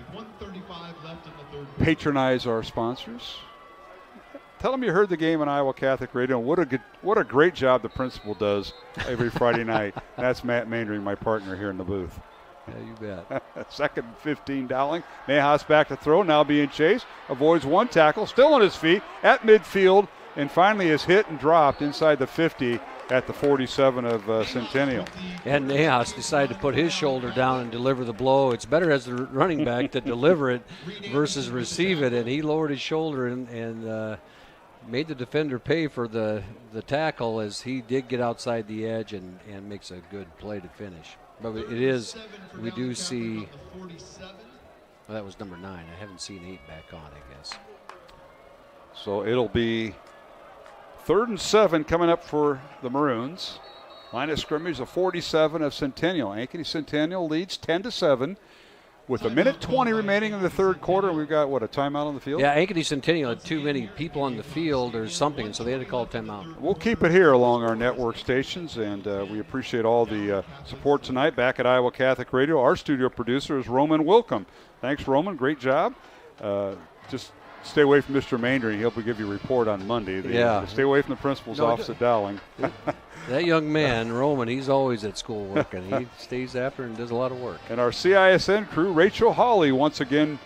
patronize our sponsors, tell them you heard the game on Iowa Catholic Radio, and what a great job the principal does every Friday night. That's Matt Maindring, my partner here in the booth. Yeah, you bet. 2nd and 15 Dowling. Nahas back to throw, now being chased. Avoids one tackle, still on his feet at midfield, and finally is hit and dropped inside the 50 at the 47 of Centennial. And Nahas decided to put his shoulder down and deliver the blow. It's better as the running back to deliver it versus receive it, and he lowered his shoulder and made the defender pay for the tackle, as he did get outside the edge and makes a good play to finish. But it is, we do see, well, that was number 9. I haven't seen 8 back on, I guess. So it'll be 3rd and 7 coming up for the Maroons. Line of scrimmage, the 47 of Centennial. Ankeny Centennial leads 10-7 with 1:20 remaining in the third quarter. We've got, what, a timeout on the field? Yeah, Ankeny Centennial had too many people on the field or something, so they had to call timeout. We'll keep it here along our network stations, and we appreciate all the support tonight back at Iowa Catholic Radio. Our studio producer is Roman Wilcom. Thanks, Roman. Great job. Just stay away from Mr. Maindry. He'll give you a report on Monday. Stay away from the principal's office at Dowling. That young man, Roman, he's always at school working. He stays after and does a lot of work. And our CISN crew, Rachel Hawley, once again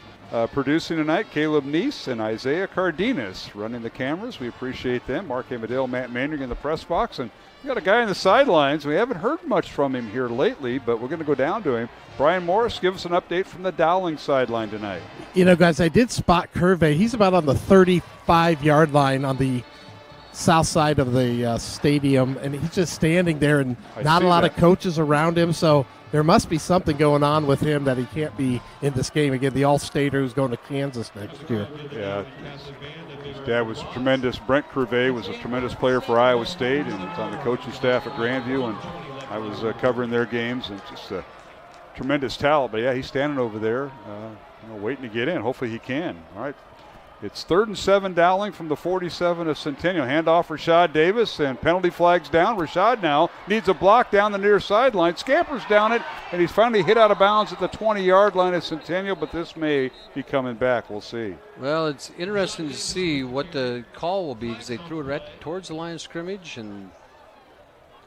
producing tonight. Caleb Neese and Isaiah Cardenas running the cameras. We appreciate them. Mark Amadale, Matt Mandring in the press box. And we got a guy in the sidelines. We haven't heard much from him here lately, but we're going to go down to him. Brian Morris, give us an update from the Dowling sideline tonight. You know, guys, I did spot Curvey. He's about on the 35-yard line on the south side of the stadium, and he's just standing there, and not a lot of coaches around him, so there must be something going on with him that he can't be in this game. Again, the All-Stater who's going to Kansas next year. Yeah, his dad was tremendous. Brent Curvey was a tremendous player for Iowa State, and was on the coaching staff at Grandview, and I was covering their games, and just a tremendous talent. But yeah, he's standing over there waiting to get in. Hopefully he can. All right. It's 3rd and 7 Dowling from the 47 of Centennial. Handoff Rashad Davis, and penalty flags down. Rashad now needs a block down the near sideline. Scampers down it, and he's finally hit out of bounds at the 20-yard line of Centennial, but this may be coming back. We'll see. Well, it's interesting to see what the call will be, because they threw it right towards the line of scrimmage, and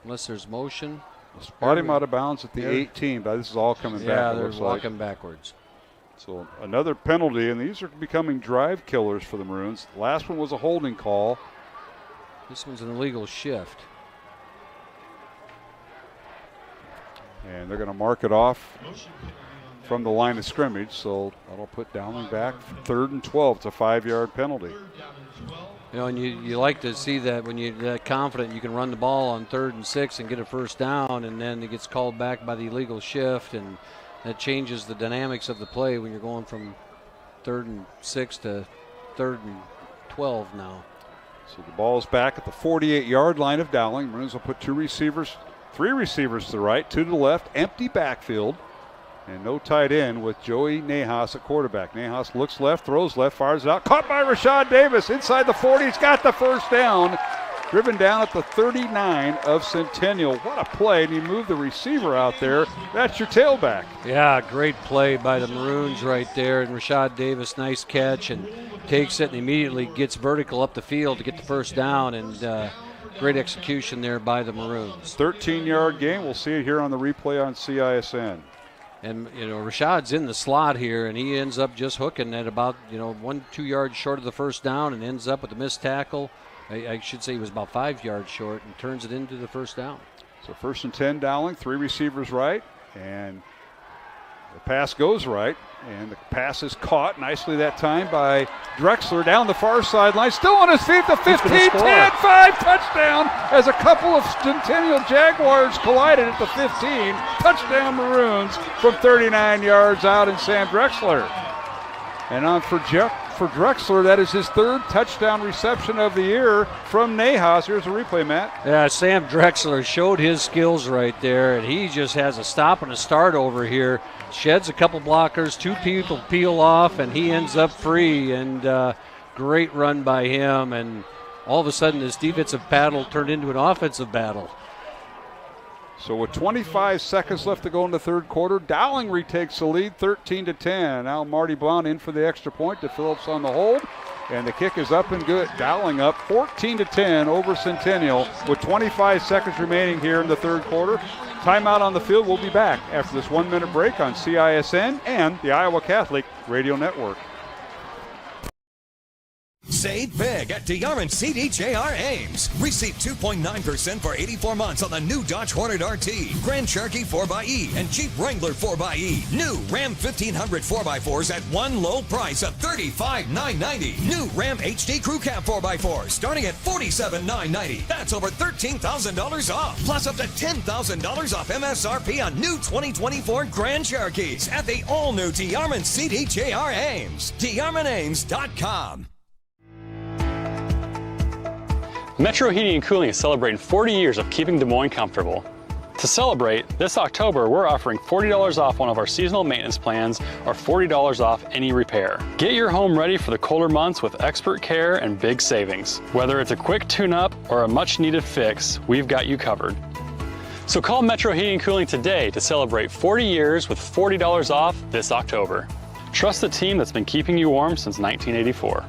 unless there's motion. Spot him out of bounds at the 18, but this is all coming back. Yeah, they're walking backwards. So another penalty, and these are becoming drive killers for the Maroons. The last one was a holding call. This one's an illegal shift. And they're going to mark it off from the line of scrimmage, so that'll put Dowling back 3rd and 12. It's a 5-yard penalty. You know, and you like to see that when you're that confident you can run the ball on 3rd and 6 and get a first down, and then it gets called back by the illegal shift, and that changes the dynamics of the play when you're going from 3rd and 6 to 3rd and 12 now. So the ball's back at the 48-yard line of Dowling. Maroons will put 3 receivers to the right, 2 to the left, empty backfield, and no tight end with Joey Nahas at quarterback. Nahas looks left, throws left, fires it out. Caught by Rashad Davis inside the 40. He's got the first down. Driven down at the 39 of Centennial. What a play. And you move the receiver out there. That's your tailback. Yeah, great play by the Maroons right there. And Rashad Davis, nice catch, and takes it and immediately gets vertical up the field to get the first down. And great execution there by the Maroons. 13-yard gain. We'll see it here on the replay on CISN. And, you know, Rashad's in the slot here, and he ends up just hooking at about, 1-2 yards short of the first down, and ends up with a missed tackle. I should say he was about 5 yards short, and turns it into the first down. So 1st and 10 Dowling, 3 receivers right, and the pass goes right, and the pass is caught nicely that time by Drexler down the far sideline, still on his feet, the 15, 10, 5, touchdown, as a couple of Centennial Jaguars collided at the 15. Touchdown Maroons from 39 yards out, and Sam Drexler. And on for Drexler, that is his 3rd touchdown reception of the year from Nahas. Here's a replay, Matt. Yeah, Sam Drexler showed his skills right there, and he just has a stop and a start over here. Sheds a couple blockers, 2 people peel off, and he ends up free. And great run by him, and all of a sudden this defensive battle turned into an offensive battle. So with 25 seconds left to go in the third quarter, Dowling retakes the lead 13-10. Now Marty Blount in for the extra point to Phillips on the hold. And the kick is up and good. Dowling up 14-10 over Centennial with 25 seconds remaining here in the third quarter. Timeout on the field. We'll be back after this 1-minute break on CISN and the Iowa Catholic Radio Network. Save big at DeArmond CDJR Ames. Receive 2.9% for 84 months on the new Dodge Hornet RT, Grand Cherokee 4xE, and Jeep Wrangler 4xE. New Ram 1500 4x4s at one low price of $35,990. New Ram HD Crew Cab 4x4 starting at $47,990. That's over $13,000 off. Plus up to $10,000 off MSRP on new 2024 Grand Cherokees at the all-new DeArmond CDJR Ames. DeArmondAmes.com. Metro Heating and Cooling is celebrating 40 years of keeping Des Moines comfortable. To celebrate, this October we're offering $40 off one of our seasonal maintenance plans or $40 off any repair. Get your home ready for the colder months with expert care and big savings. Whether it's a quick tune-up or a much-needed fix, we've got you covered. So call Metro Heating and Cooling today to celebrate 40 years with $40 off this October. Trust the team that's been keeping you warm since 1984.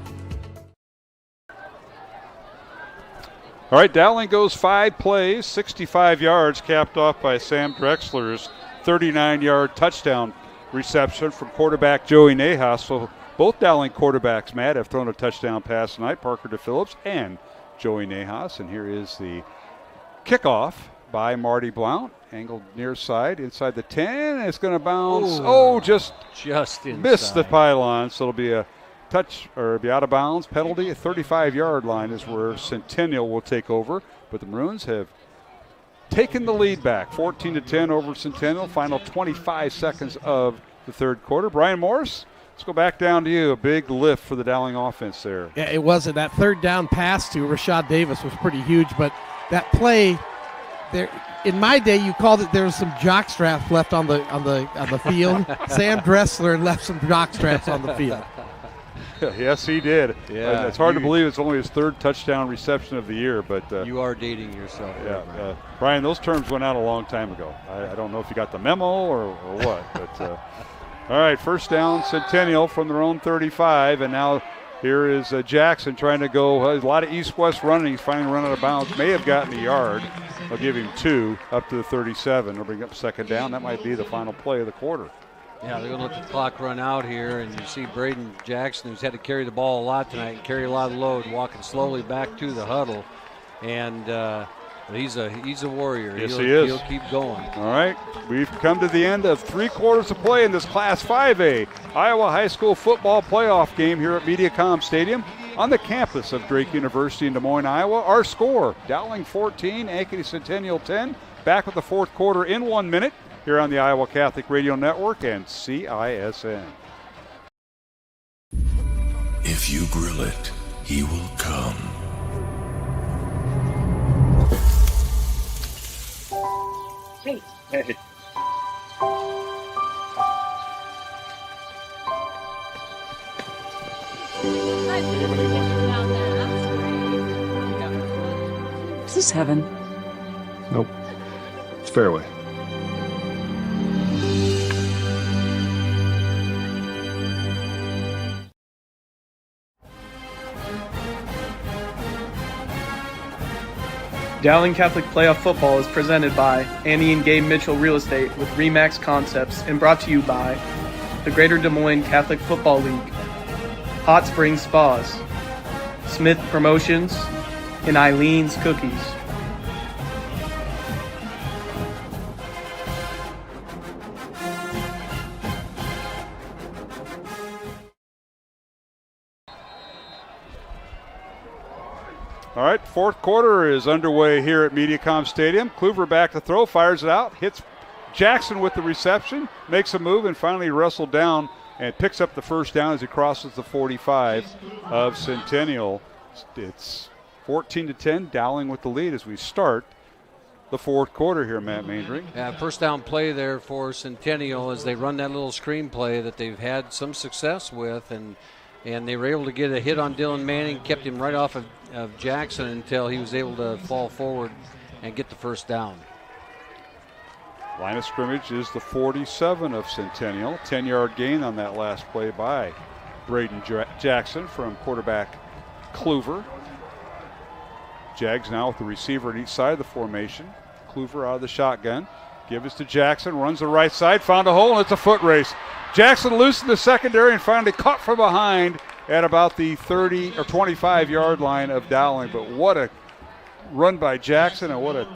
All right, Dowling goes 5 plays, 65 yards, capped off by Sam Drexler's 39-yard touchdown reception from quarterback Joey Nahas. So both Dowling quarterbacks, Matt, have thrown a touchdown pass tonight, Parker DePhillips and Joey Nahas. And here is the kickoff by Marty Blount, angled near side, inside the 10. It's going to bounce. Just inside. Missed the pylon, so it'll be a touch or be out of bounds penalty. A 35-yard line is where Centennial will take over, but the Maroons have taken the lead back 14-10 over Centennial. Final 25 seconds of the third quarter. Brian Morris, let's go back down to you. A big lift for the Dowling offense there. Yeah, it wasn't. That third down pass to Rashad Davis was pretty huge, but that play there, in my day, you called it there was some jock straps left on the field. Sam Dressler left some jock straps on the field. Yes, he did. Yeah, it's hard to believe it's only his third touchdown reception of the year, but you are dating yourself. Yeah, Brian, those terms went out a long time ago. I don't know if you got the memo or what, but all right, first down, Centennial from their own 35, and now here is Jackson trying to go. A lot of east-west running. He's finally run out of bounds. May have gotten a yard. They'll give him 2 up to the 37. They'll bring up second down. That might be the final play of the quarter. Yeah, they're going to let the clock run out here, and you see Braden Jackson, who's had to carry the ball a lot tonight and carry a lot of load, walking slowly back to the huddle. And he's a warrior. Yes, he is. He'll keep going. All right, we've come to the end of 3 quarters of play in this Class 5A Iowa High School football playoff game here at MediaCom Stadium on the campus of Drake University in Des Moines, Iowa. Our score, Dowling 14, Ankeny Centennial 10. Back with the fourth quarter in 1 minute here on the Iowa Catholic Radio Network and CISN. If you grill it, he will come. Hey. Hey. Is this heaven? Nope. It's fairway. Dowling Catholic Playoff Football is presented by Annie and Gabe Mitchell Real Estate with RE/MAX Concepts and brought to you by the Greater Des Moines Catholic Football League, Hot Springs Spas, Smith Promotions, and Eileen's Cookies. All right, fourth quarter is underway here at MediaCom Stadium. Kluver back to throw, fires it out, hits Jackson with the reception, makes a move, and finally wrestled down and picks up the first down as he crosses the 45 of Centennial. It's 14-10, Dowling with the lead as we start the fourth quarter here, Matt Maindring. Yeah, first down play there for Centennial as they run that little screen play that they've had some success with, and they were able to get a hit on Dylan Manning, kept him right off of Jackson until he was able to fall forward and get the first down. Line of scrimmage is the 47 of Centennial. 10-yard gain on that last play by Braden Jackson from quarterback Kluver. Jags now with the receiver at each side of the formation. Kluver out of the shotgun. Gives to Jackson, runs the right side, found a hole, and it's a foot race. Jackson loose in the secondary and finally caught from behind at about the 30 or 25-yard line of Dowling. But what a run by Jackson, and what a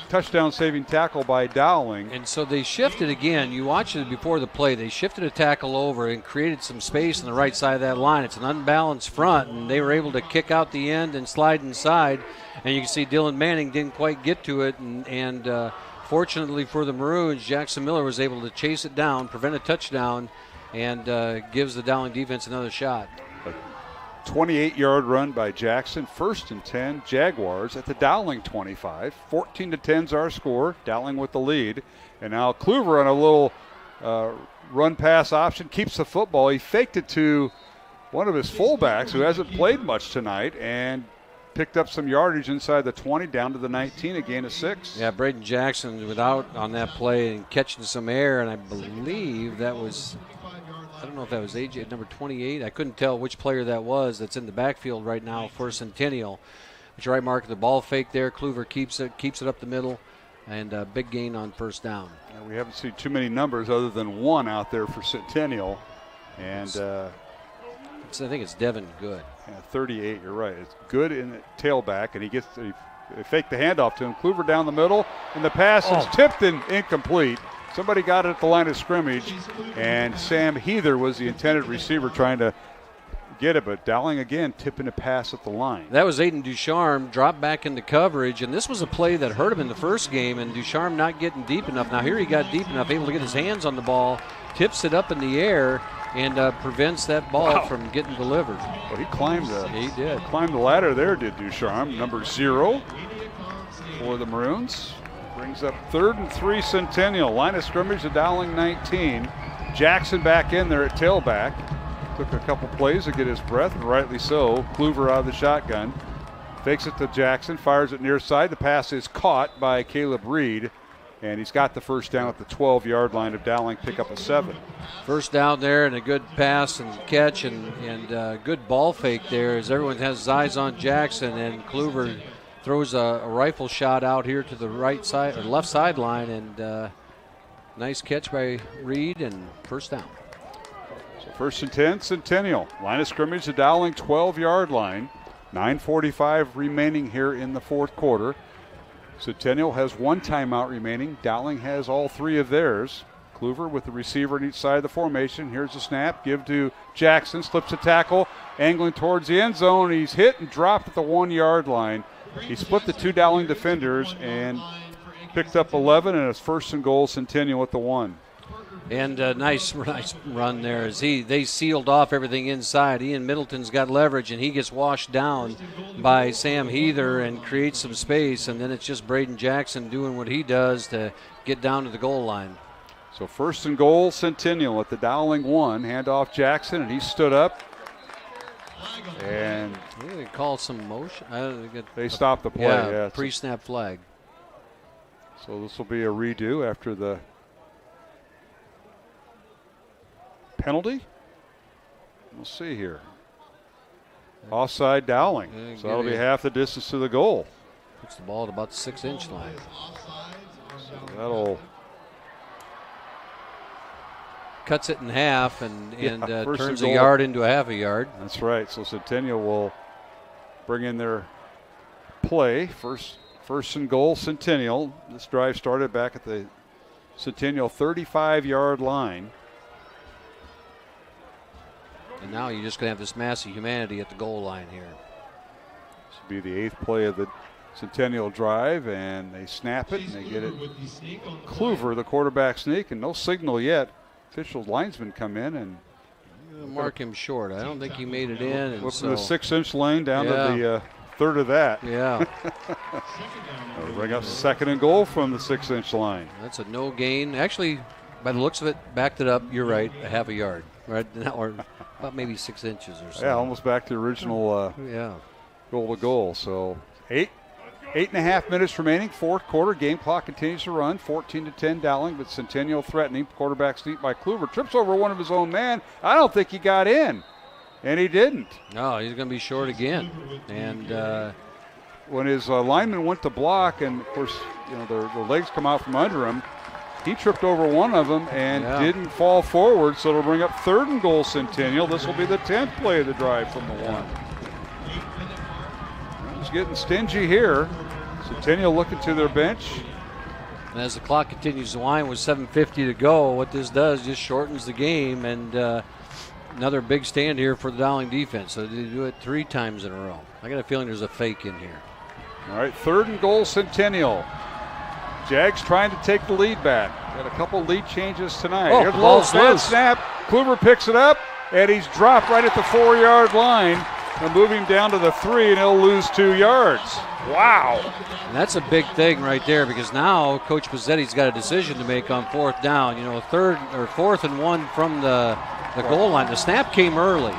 touchdown-saving tackle by Dowling. And so they shifted again. You watched it before the play. They shifted a tackle over and created some space on the right side of that line. It's an unbalanced front, and they were able to kick out the end and slide inside. And you can see Dylan Manning didn't quite get to it. And fortunately for the Maroons, Jackson Miller was able to chase it down, prevent a touchdown, and gives the Dowling defense another shot. 28-yard run by Jackson, 1st and 10, Jaguars at the Dowling 25. 14-10's our score, Dowling with the lead. And now Kluver on a little run-pass option, keeps the football. He faked it to one of his fullbacks who hasn't played much tonight and picked up some yardage inside the 20 down to the 19, a gain of 6. Yeah, Braden Jackson without on that play and catching some air, and I believe that was, I don't know if that was AJ number 28. I couldn't tell which player that was that's in the backfield right now for Centennial. But you're right, Mark, the ball fake there. Kluver keeps it up the middle, and a big gain on 1st down. Yeah, we haven't seen too many numbers other than 1 out there for Centennial. And I think it's Devin Good. Yeah, 38, you're right. It's Good in the tailback, and he faked the handoff to him. Kluver down the middle, and the pass is tipped and incomplete. Somebody got it at the line of scrimmage, and Sam Heather was the intended receiver trying to get it, but Dowling again tipping a pass at the line. That was Aiden Ducharme, dropped back into coverage, and this was a play that hurt him in the first game, and Ducharme not getting deep enough. Now here he got deep enough, able to get his hands on the ball, tips it up in the air, and prevents that ball from getting delivered. Well, he climbed the ladder there, did Ducharme, number 0 for the Maroons. Brings up 3rd and 3 Centennial. Line of scrimmage to Dowling 19. Jackson back in there at tailback. Took a couple plays to get his breath, and rightly so. Kluver out of the shotgun. Fakes it to Jackson, fires it near side. The pass is caught by Caleb Reed, and he's got the 1st down at the 12-yard line of Dowling, pick up a 7. 1st down there, and a good pass and catch, and good ball fake there as everyone has his eyes on Jackson, and Kluver throws a rifle shot out here to the right side or left sideline, and nice catch by Reed, and 1st down. So 1st and 10, Centennial. Line of scrimmage to Dowling, 12-yard line. 9:45 remaining here in the 4th quarter. Centennial has 1 timeout remaining. Dowling has all 3 of theirs. Kluver with the receiver on each side of the formation. Here's the snap. Give to Jackson. Slips a tackle. Angling towards the end zone. He's hit and dropped at the 1-yard line. He split the 2 Dowling defenders and picked up 11, and it's 1st and goal, Centennial at the 1. And nice run there as they sealed off everything inside. Ian Middleton's got leverage, and he gets washed down by Sam Heather and creates some space, and then it's just Braden Jackson doing what he does to get down to the goal line. So 1st and goal, Centennial at the Dowling 1. Handoff Jackson, and he stood up. And they call some motion. They stopped the play. Yeah, pre-snap flag. So this will be a redo after the penalty. We'll see here. Offside Dowling. So that'll be half the distance to the goal. Puts the ball at about the 6-inch line. So that'll cuts it in half and turns a yard into a half a yard. That's right. So Centennial will bring in their play. First and goal, Centennial. This drive started back at the Centennial 35-yard line. And now you're just going to have this massive humanity at the goal line here. This will be the 8th play of the Centennial drive, and they snap it, and they get it. Kluver, the quarterback sneak, and no signal yet. Official linesmen come in and mark him short. I don't think he made it in. And from the 6-inch lane down to the 3rd of that. Yeah. Bring up 2nd and goal from the 6-inch line. That's a no gain. Actually, by the looks of it, backed it up. You're right, a half a yard, right? Or about maybe 6 inches or so. Yeah, almost back to the original goal to goal. So 8.5 minutes remaining, 4th quarter. Game clock continues to run. 14-10 Dowling, but Centennial threatening. Quarterback sneak by Kluver. Trips over one of his own man. I don't think he got in, and he didn't. No, he's going to be short again. And when his lineman went to block, and of course, their legs come out from under him, he tripped over one of them and didn't fall forward, so it'll bring up 3rd and goal Centennial. This will be the 10th play of the drive from the 1. He's getting stingy here. Centennial looking to their bench. And as the clock continues to wind with 7:50 to go, what this does just shortens the game, and another big stand here for the Dowling defense. So they do it 3 times in a row. I got a feeling there's a fake in here. All right, 3rd and goal Centennial. Jags trying to take the lead back. Got a couple lead changes tonight. Oh, Here's a little bad snap. Kluver picks it up, and he's dropped right at the 4-yard line. They'll move him down to the 3, and he'll lose 2 yards. Wow. And that's a big thing right there, because now Coach Pezzetti's got a decision to make on 4th down. 4th and 1 from the goal line. The snap came early.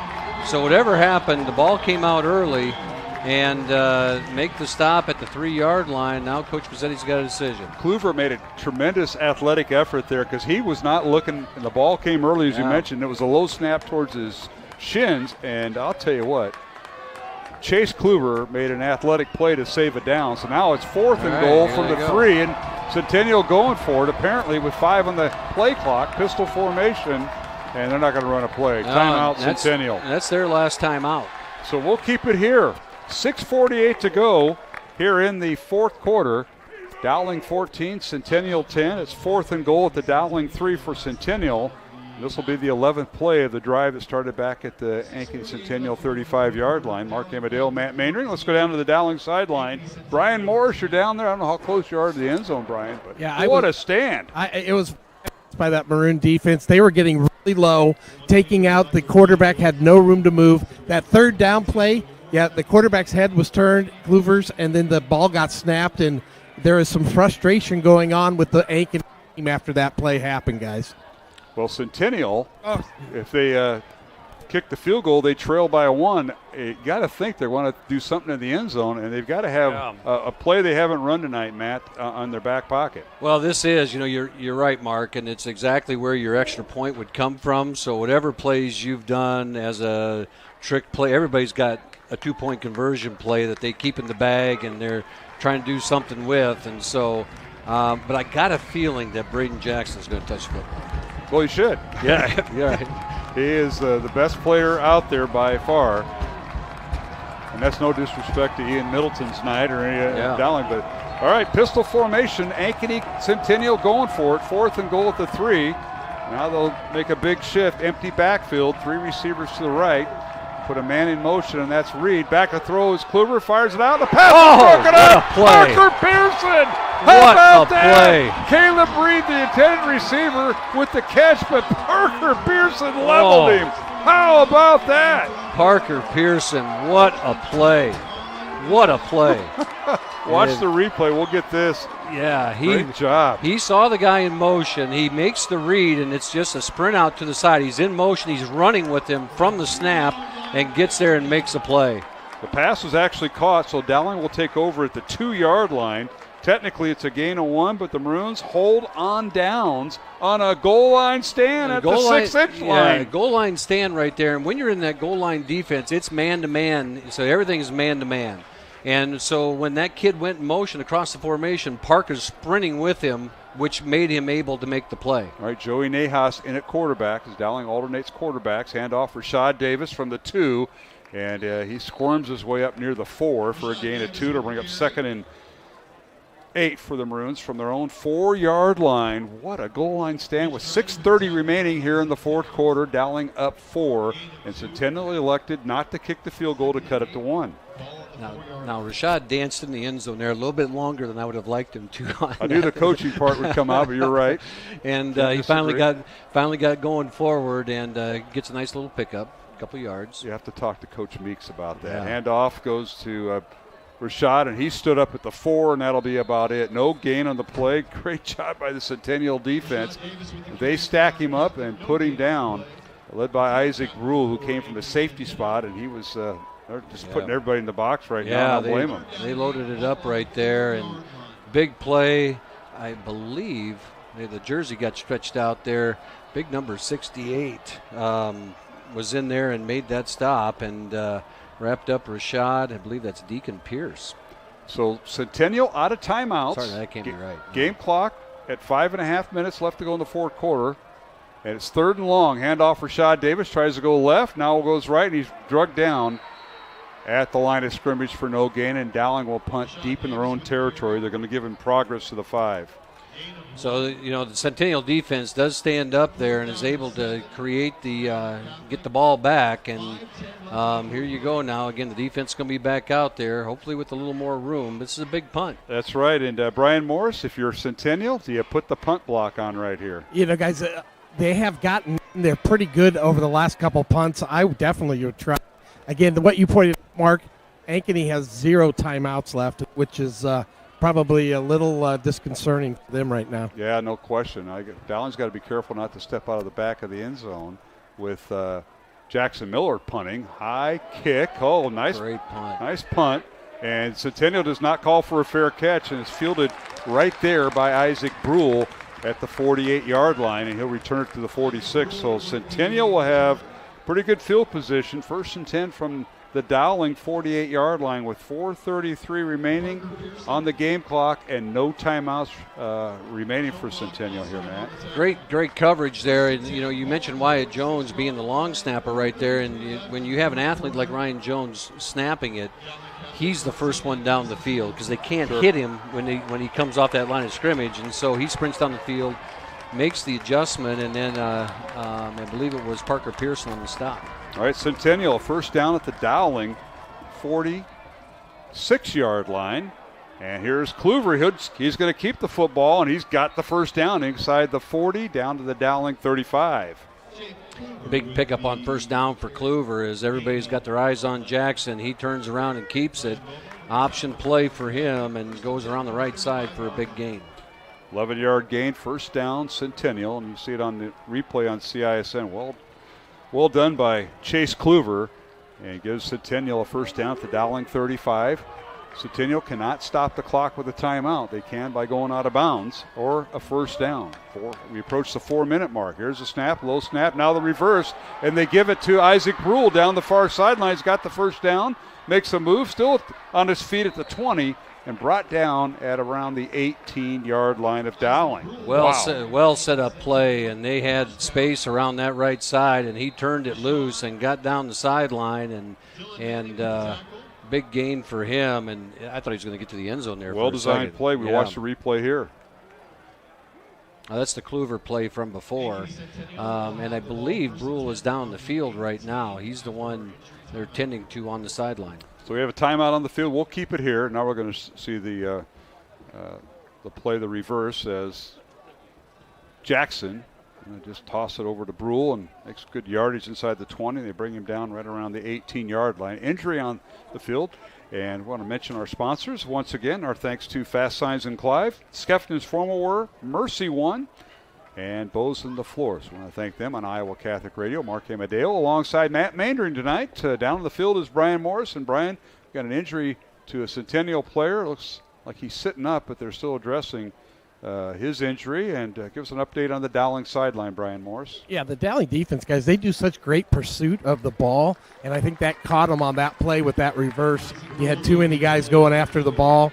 So whatever happened, the ball came out early, and make the stop at the 3-yard line. Now Coach Pezzetti's got a decision. Kluver made a tremendous athletic effort there because he was not looking, and the ball came early, as you mentioned. It was a low snap towards his shins, and I'll tell you what, Chase Kluver made an athletic play to save it down. So now it's 4th and goal from the 3, and Centennial going for it, apparently with 5 on the play clock, pistol formation, and they're not going to run a play. Timeout, Centennial. That's their last timeout. So we'll keep it here. 6:48 to go here in the 4th quarter. Dowling 14, Centennial 10. It's 4th and goal at the Dowling 3 for Centennial. This will be the 11th play of the drive that started back at the Ankeny Centennial 35-yard line. Mark Amadale, Matt Mainring. Let's go down to the Dowling sideline. Brian Morris, you're down there. I don't know how close you are to the end zone, Brian, but what a stand. It was by that Maroon defense. They were getting really low, taking out. The quarterback had no room to move. That 3rd down play, the quarterback's head was turned, Kluver's, and then the ball got snapped, and there is some frustration going on with the Ankeny team after that play happened, guys. Well, Centennial, if they kick the field goal, they trail by 1. You got to think they want to do something in the end zone, and they've got to have a play they haven't run tonight, Matt, on their back pocket. Well, this is, you're right, Mark, and it's exactly where your extra point would come from. So whatever plays you've done as a trick play, everybody's got a 2-point conversion play that they keep in the bag, and they're trying to do something with. And so, but I got a feeling that Braden Jackson's going to touch the football. Well, he should. Yeah, you're right. He is the best player out there by far. And that's no disrespect to Ian Middleton tonight or any Dowling. But, all right, pistol formation. Ankeny Centennial going for it. 4th and goal at the 3. Now they'll make a big shift. Empty backfield. 3 receivers to the right. Put a man in motion, and that's Reed. Back to throw is Kluver. Fires it out. The pass is broken up. Parker Pearson. How about that? Caleb Reed, the intended receiver, with the catch, but Parker Pearson leveled him. How about that? Parker Pearson, what a play. What a play. Watch the replay. We'll get this. Yeah, great job. He saw the guy in motion. He makes the read, and it's just a sprint out to the side. He's in motion. He's running with him from the snap and gets there and makes a play. The pass was actually caught, so Dowling will take over at the 2-yard line. Technically, it's a gain of 1, but the Maroons hold on downs on a goal line stand at the 6-inch line. Yeah, goal line stand right there. And when you're in that goal line defense, it's man-to-man, so everything is man-to-man. And so when that kid went in motion across the formation, Parker's sprinting with him, which made him able to make the play. All right, Joey Nahas in at quarterback as Dowling alternates quarterbacks. Handoff for Rashad Davis from the 2, and he squirms his way up near the 4 for a gain of 2 to bring up 2nd and 8 for the Maroons from their own 4-yard line. What a goal line stand with 6:30 remaining here in the 4th quarter. Dowling up 4, and Centennial elected not to kick the field goal to cut it to 1. Now Rashad danced in the end zone there a little bit longer than I would have liked him to. I knew the coaching part would come out, but you're right. And he finally got going forward and gets a nice little pickup, a couple yards. You have to talk to Coach Meeks about that. Yeah. Handoff goes to Rashad, and he stood up at the 4, and that'll be about it. No gain on the play. Great job by the Centennial defense. They stack him up and put him down, led by Isaac Rule, who came from the safety spot, and he was they're just putting everybody in the box right now. I don't blame them. They loaded it up right there, and big play. I believe the jersey got stretched out there. Big number 68 was in there and made that stop, and wrapped up Rashad. I believe that's Deacon Pierce. So Centennial out of timeouts. Sorry, that can't be right. Game clock at 5.5 minutes left to go in the fourth quarter. And it's 3rd and long. Handoff Rashad Davis tries to go left. Now goes right, and he's drugged down at the line of scrimmage for no gain. And Dowling will punt deep in their own territory. They're going to give him progress to the 5. So, the Centennial defense does stand up there and is able to create get the ball back. And here you go now. Again, the defense is going to be back out there, hopefully with a little more room. This is a big punt. That's right. And Brian Morris, if you're Centennial, do you put the punt block on right here? Guys, they have gotten they're pretty good over the last couple punts. I definitely would try. Again, what you pointed out, Mark, Ankeny has 0 timeouts left, which is probably a little disconcerting for them right now. Yeah, no question. Dowling's got to be careful not to step out of the back of the end zone with Jackson Miller punting. High kick. Oh, nice. Great punt. Nice punt. And Centennial does not call for a fair catch, and it's fielded right there by Isaac Brule at the 48-yard line, and he'll return it to the 46. So Centennial will have pretty good field position. 1st and 10 from the Dowling 48-yard line with 4:33 remaining on the game clock and no timeouts remaining for Centennial here, Matt. Great coverage there. And, you mentioned Wyatt Jones being the long snapper right there. And when you have an athlete like Ryan Jones snapping it, he's the first one down the field because they can't hit him when he comes off that line of scrimmage. And so he sprints down the field, makes the adjustment, and then I believe it was Parker Pearson on the stop. All right, Centennial, 1st down at the Dowling 46-yard line. And here's Kluver. He's going to keep the football, and he's got the 1st down inside the 40 down to the Dowling 35. Big pickup on 1st down for Kluver as everybody's got their eyes on Jackson. He turns around and keeps it. Option play for him and goes around the right side for a big gain. 11-yard gain, 1st down, Centennial, and you see it on the replay on CISN. Well done by Chase Kluver, and gives Centennial a 1st down at the Dowling 35. Centennial cannot stop the clock with a timeout. They can by going out of bounds or a 1st down. We approach the 4-minute mark. Here's a snap, low snap, now the reverse, and they give it to Isaac Brule down the far sideline. He's got the 1st down, makes a move, still on his feet at the 20, and brought down at around the 18-yard line of Dowling. Well set up play, and they had space around that right side, and he turned it loose and got down the sideline, and big gain for him. And I thought he was going to get to the end zone there. Well-designed play. We watched the replay here. That's the Kluver play from before, and I believe Brule is down the field right now. He's the one they're tending to on the sideline. So we have a timeout on the field. We'll keep it here. Now we're going to see the play, the reverse, as Jackson just toss it over to Brule and makes good yardage inside the 20. They bring him down right around the 18-yard line. Injury on the field. And we want to mention our sponsors. Once again, our thanks to Fast Signs in Clive, Skeffner's Formal Wear, Mercy One, and Bose and the Floors. We want to thank them on Iowa Catholic Radio. Mark Amadeo alongside Matt Mandering tonight. Down on the field is Brian Morris. And Brian got an injury to a Centennial player. Looks like he's sitting up, but they're still addressing his injury. And give us an update on the Dowling sideline, Brian Morris. Yeah, the Dowling defense, guys, they do such great pursuit of the ball, and I think that caught them on that play with that reverse. You had too many guys going after the ball,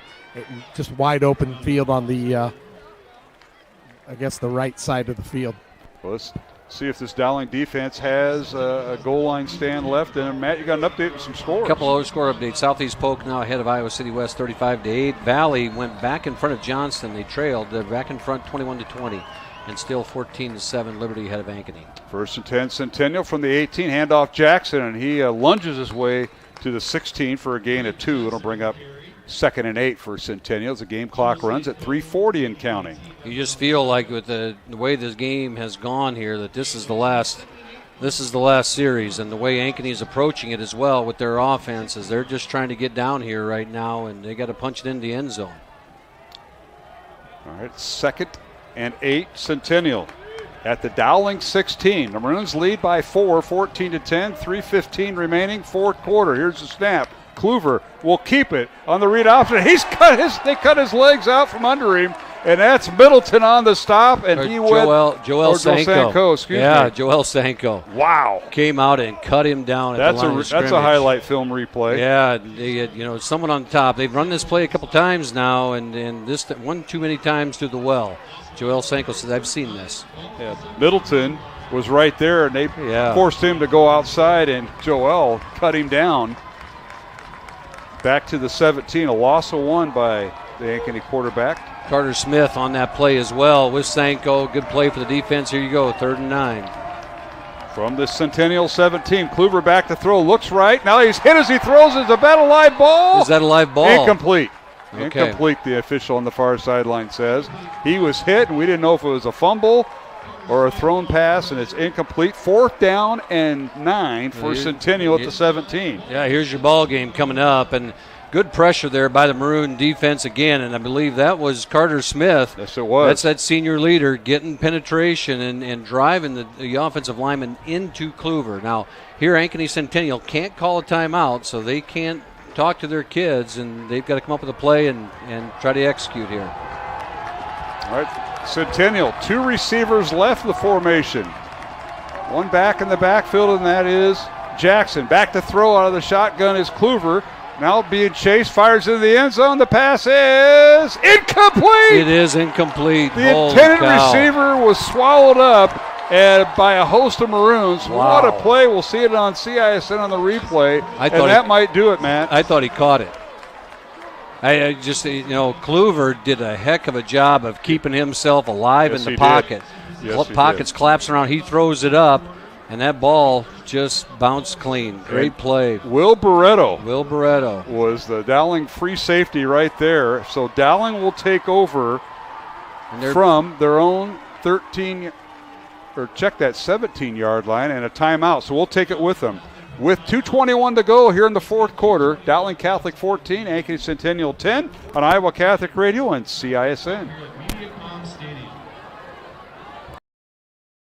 just wide open field on the, the right side of the field. Well, let's see if this Dowling defense has a goal line stand left. And Matt, you got an update with some scores. A couple other score updates. Southeast Polk now ahead of Iowa City West 35-8. Valley went back in front of Johnston. They trailed. They're back in front 21-20. And still 14-7 Liberty ahead of Ankeny. 1st and 10 Centennial from the 18. Handoff Jackson, and he lunges his way to the 16 for a gain of 2. It'll bring up 2nd and 8 for Centennial as the game clock runs at 3:40 and counting. You just feel like with the way this game has gone here that this is the last series, and the way Ankeny is approaching it as well with their offenses. They're just trying to get down here right now, and they got to punch it in the end zone. All right, 2nd and 8 Centennial at the Dowling 16. The Maroons lead by 4, 14-10, 3:15 remaining, 4th quarter. Here's the snap. Kluver will keep it on the read option. They cut his legs out from under him, And that's Middleton on the stop, and he went. Joel Sanko. Excuse me. Joel Sanko. Wow. Came out and cut him down at the line of scrimmage. That's a highlight film replay. Yeah, they had, someone on top. They've run this play a couple times now, and this one too many times to the well. Joel Sanko says, I've seen this. Yeah, Middleton was right there, and they forced him to go outside, and Joel cut him down. Back to the 17, a loss of 1 by the Ankeny quarterback. Carter Smith on that play as well with Sanko. Good play for the defense. Here you go, 3rd and 9. From the Centennial 17, Kluver back to throw, looks right. Now he's hit as he throws. Is that a live ball? Is that a live ball? Incomplete. Okay. Incomplete, the official on the far sideline says. He was hit, and we didn't know if it was a fumble or a thrown pass, and it's incomplete. 4th down and 9 for Centennial at the 17. Yeah, here's your ball game coming up, and good pressure there by the Maroon defense again, and I believe that was Carter Smith. Yes, it was. That's that senior leader getting penetration and driving the offensive lineman into Kluver. Now, here Ankeny Centennial can't call a timeout, so they can't talk to their kids, and they've got to come up with a play and try to execute here. All right, Centennial, 2 receivers left in the formation. 1 back in the backfield, and that is Jackson. Back to throw out of the shotgun is Kluver. Now being chased, fires into the end zone. The pass is incomplete. It is incomplete. The intended receiver was swallowed up by a host of Maroons. Wow. What a play. We'll see it on CISN on the replay. That might do it, Matt. I thought he caught it. I just, Kluver did a heck of a job of keeping himself alive in the pocket. Pockets collapsing around. He throws it up, and that ball just bounced clean. Great play. Will Barretto was the Dowling free safety right there. So Dowling will take over from their own 17-yard line and a timeout. So we'll take it with them. With 2:21 to go here in the 4th quarter, Dowling Catholic 14, Ankeny Centennial 10 on Iowa Catholic Radio and CISN.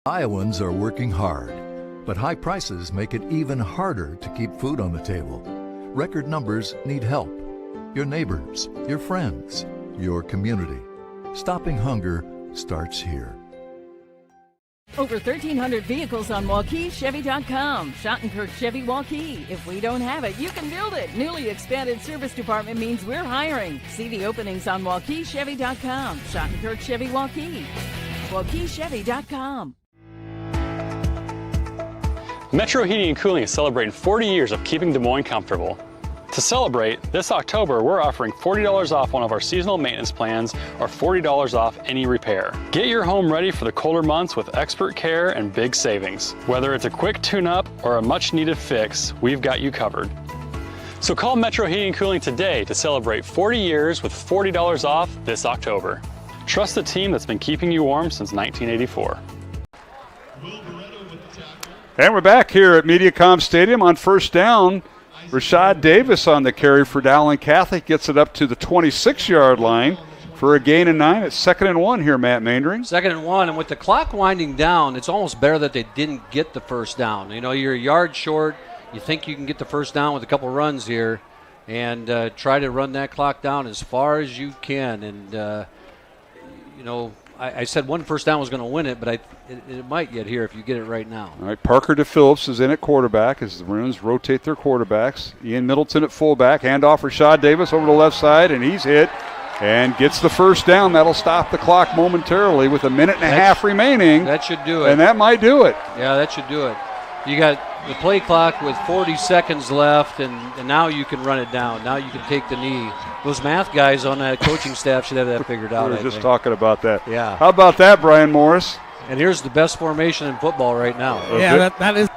Iowans are working hard, but high prices make it even harder to keep food on the table. Record numbers need help. Your neighbors, your friends, your community. Stopping hunger starts here. Over 1,300 vehicles on WaukeeChevy.com. Schottenkirk Chevy Waukee. If we don't have it, you can build it. Newly expanded service department means we're hiring. See the openings on WaukeeChevy.com. Schottenkirk Chevy Waukee. WaukeeChevy.com. Metro Heating and Cooling is celebrating 40 years of keeping Des Moines comfortable. To celebrate, this October we're offering $40 off one of our seasonal maintenance plans or $40 off any repair. Get your home ready for the colder months with expert care and big savings. Whether it's a quick tune-up or a much-needed fix, we've got you covered. So call Metro Heating and Cooling today to celebrate 40 years with $40 off this October. Trust the team that's been keeping you warm since 1984. And we're back here at Mediacom Stadium on 1st down. Rashad Davis on the carry for Dowling Catholic gets it up to the 26-yard line for a gain of 9. It's 2nd and 1 here, Matt Maindring. 2nd and 1, and with the clock winding down, it's almost better that they didn't get the first down. You're a yard short. You think you can get the first down with a couple runs here and try to run that clock down as far as you can. And, I said one first down was going to win it, but it might get here if you get it right now. All right, Parker DePhillips is in at quarterback as the Maroons rotate their quarterbacks. Ian Middleton at fullback. Handoff Rashad Davis over to the left side, and he's hit and gets the first down. That'll stop the clock momentarily with a minute and a half remaining. That should do it. And that might do it. Yeah, that should do it. You got the play clock with 40 seconds left, and now you can run it down. Now you can take the knee. Those math guys on that coaching staff should have that figured out. We were just talking about that. Yeah. How about that, Brian Morris? And here's the best formation in football right now. Yeah, that is.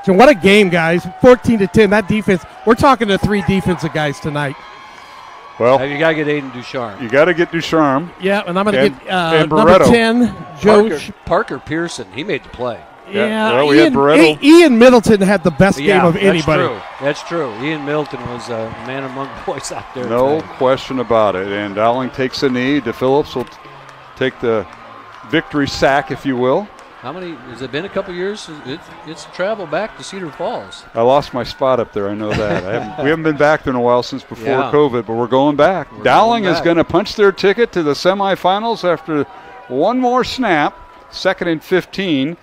So what a game, guys. 14-10. That defense. We're talking to 3 defensive guys tonight. Well, you got to get Aiden Ducharme. You got to get Ducharme. Yeah, and I'm going to get and number 10, Joe Parker Pearson. He made the play. Yeah, well, we had Barretto. Ian Middleton had the best game of anybody. That's true. Ian Middleton was a man among boys out there. No question about it. And Dowling takes a knee. DePhillips will take the victory sack, if you will. How many? Has it been a couple years? It's travel back to Cedar Falls. I lost my spot up there. I know that. We haven't been back there in a while since before COVID, but we're going back. Dowling is going to punch their ticket to the semifinals after one more snap, 2nd and 15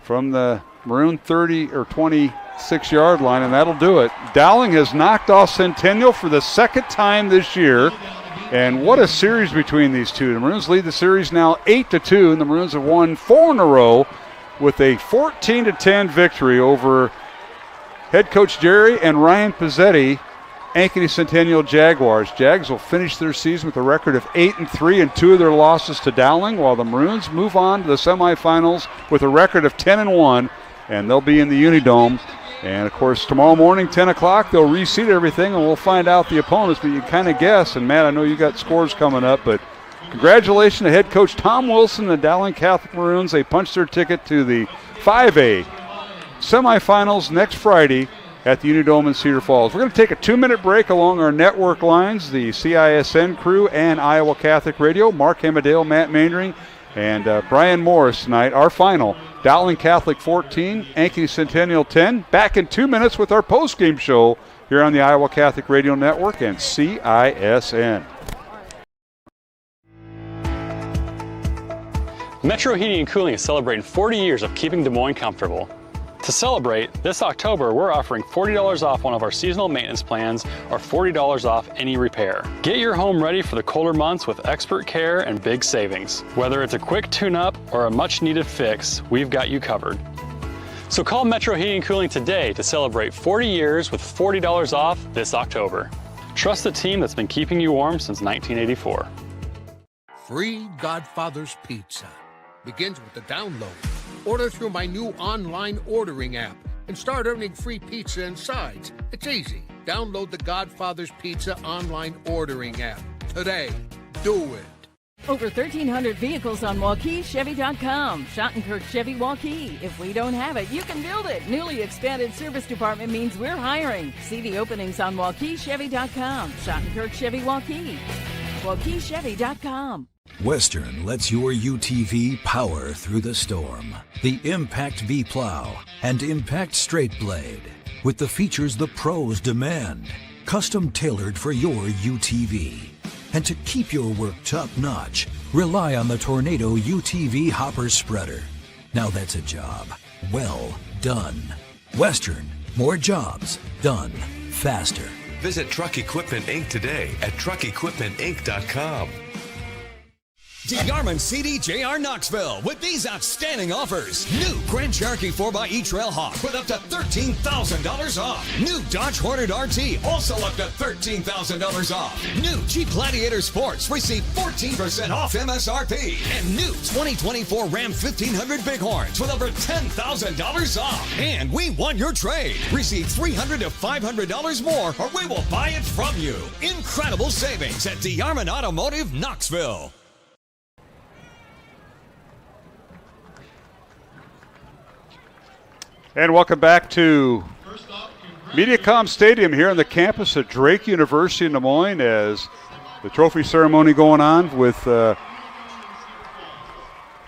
from the Maroon 30 or 26-yard line, and that'll do it. Dowling has knocked off Centennial for the second time this year. And what a series between these two. The Maroons lead the series now 8-2, and the Maroons have won 4 in a row with a 14-10 victory over head coach Jerry and Ryan Pezzetti, Ankeny Centennial Jaguars. Jags will finish their season with a record of 8-3 and 2 of their losses to Dowling, while the Maroons move on to the semifinals with a record of 10-1, and they'll be in the Unidome. And, of course, tomorrow morning, 10 o'clock, they'll reseed everything, and we'll find out the opponents. But you kind of guess. And, Matt, I know you got scores coming up, but congratulations to head coach Tom Wilson and the Dowling Catholic Maroons. They punched their ticket to the 5A semifinals next Friday at the Unidome in Cedar Falls. We're going to take a 2-minute break along our network lines, the CISN crew and Iowa Catholic Radio. Mark Hamadale, Matt Maindring, and Brian Morris tonight. Our final, Dowling Catholic 14, Ankeny Centennial 10. Back in 2 minutes with our post-game show here on the Iowa Catholic Radio Network and CISN. Metro Heating and Cooling is celebrating 40 years of keeping Des Moines comfortable. To celebrate, this October we're offering $40 off one of our seasonal maintenance plans or $40 off any repair. Get your home ready for the colder months with expert care and big savings. Whether it's a quick tune-up or a much-needed fix, we've got you covered. So call Metro Heating and Cooling today to celebrate 40 years with $40 off this October. Trust the team that's been keeping you warm since 1984. Free Godfather's Pizza begins with the download. Order through my new online ordering app and start earning free pizza and sides. It's easy. Download the Godfather's Pizza online ordering app today. Do it. Over 1,300 vehicles on WaukeeChevy.com. Schottenkirk Chevy Waukee. If we don't have it, you can build it. Newly expanded service department means we're hiring. See the openings on WaukeeChevy.com. Schottenkirk Chevy Waukee. WaukeeChevy.com. Western lets your UTV power through the storm. The Impact V Plow and Impact Straight Blade, with the features the pros demand, custom tailored for your UTV. And to keep your work top-notch, rely on the Tornado UTV Hopper Spreader. Now that's a job well done. Western, more jobs done faster. Visit Truck Equipment Inc. today at truckequipmentinc.com. DeArmond CDJR Knoxville with these outstanding offers. New Grand Cherokee 4xe Trailhawk with up to $13,000 off. New Dodge Hornet RT also up to $13,000 off. New Jeep Gladiator Sports receive 14% off MSRP. And new 2024 Ram 1500 Bighorns with over $10,000 off. And we want your trade. Receive $300 to $500 more or we will buy it from you. Incredible savings at DeArmond Automotive Knoxville. And welcome back to MediaCom Stadium here on the campus of Drake University in Des Moines as the trophy ceremony going on with